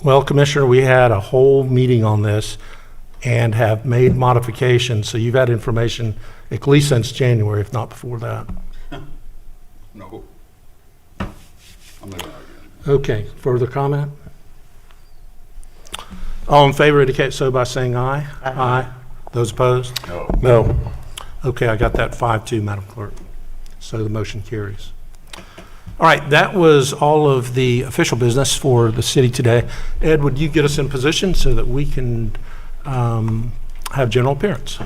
Well, Commissioner, we had a whole meeting on this and have made modifications, so you've had information at least since January, if not before that. No. I'm not going to argue. Okay, further comment? All in favor indicate so by saying aye. Aye. Those opposed? No. No. Okay, I got that 5-2, Madam Clerk. So the motion carries. All right, that was all of the official business for the city today. Ed, would you get us in position so that we can have general appearance?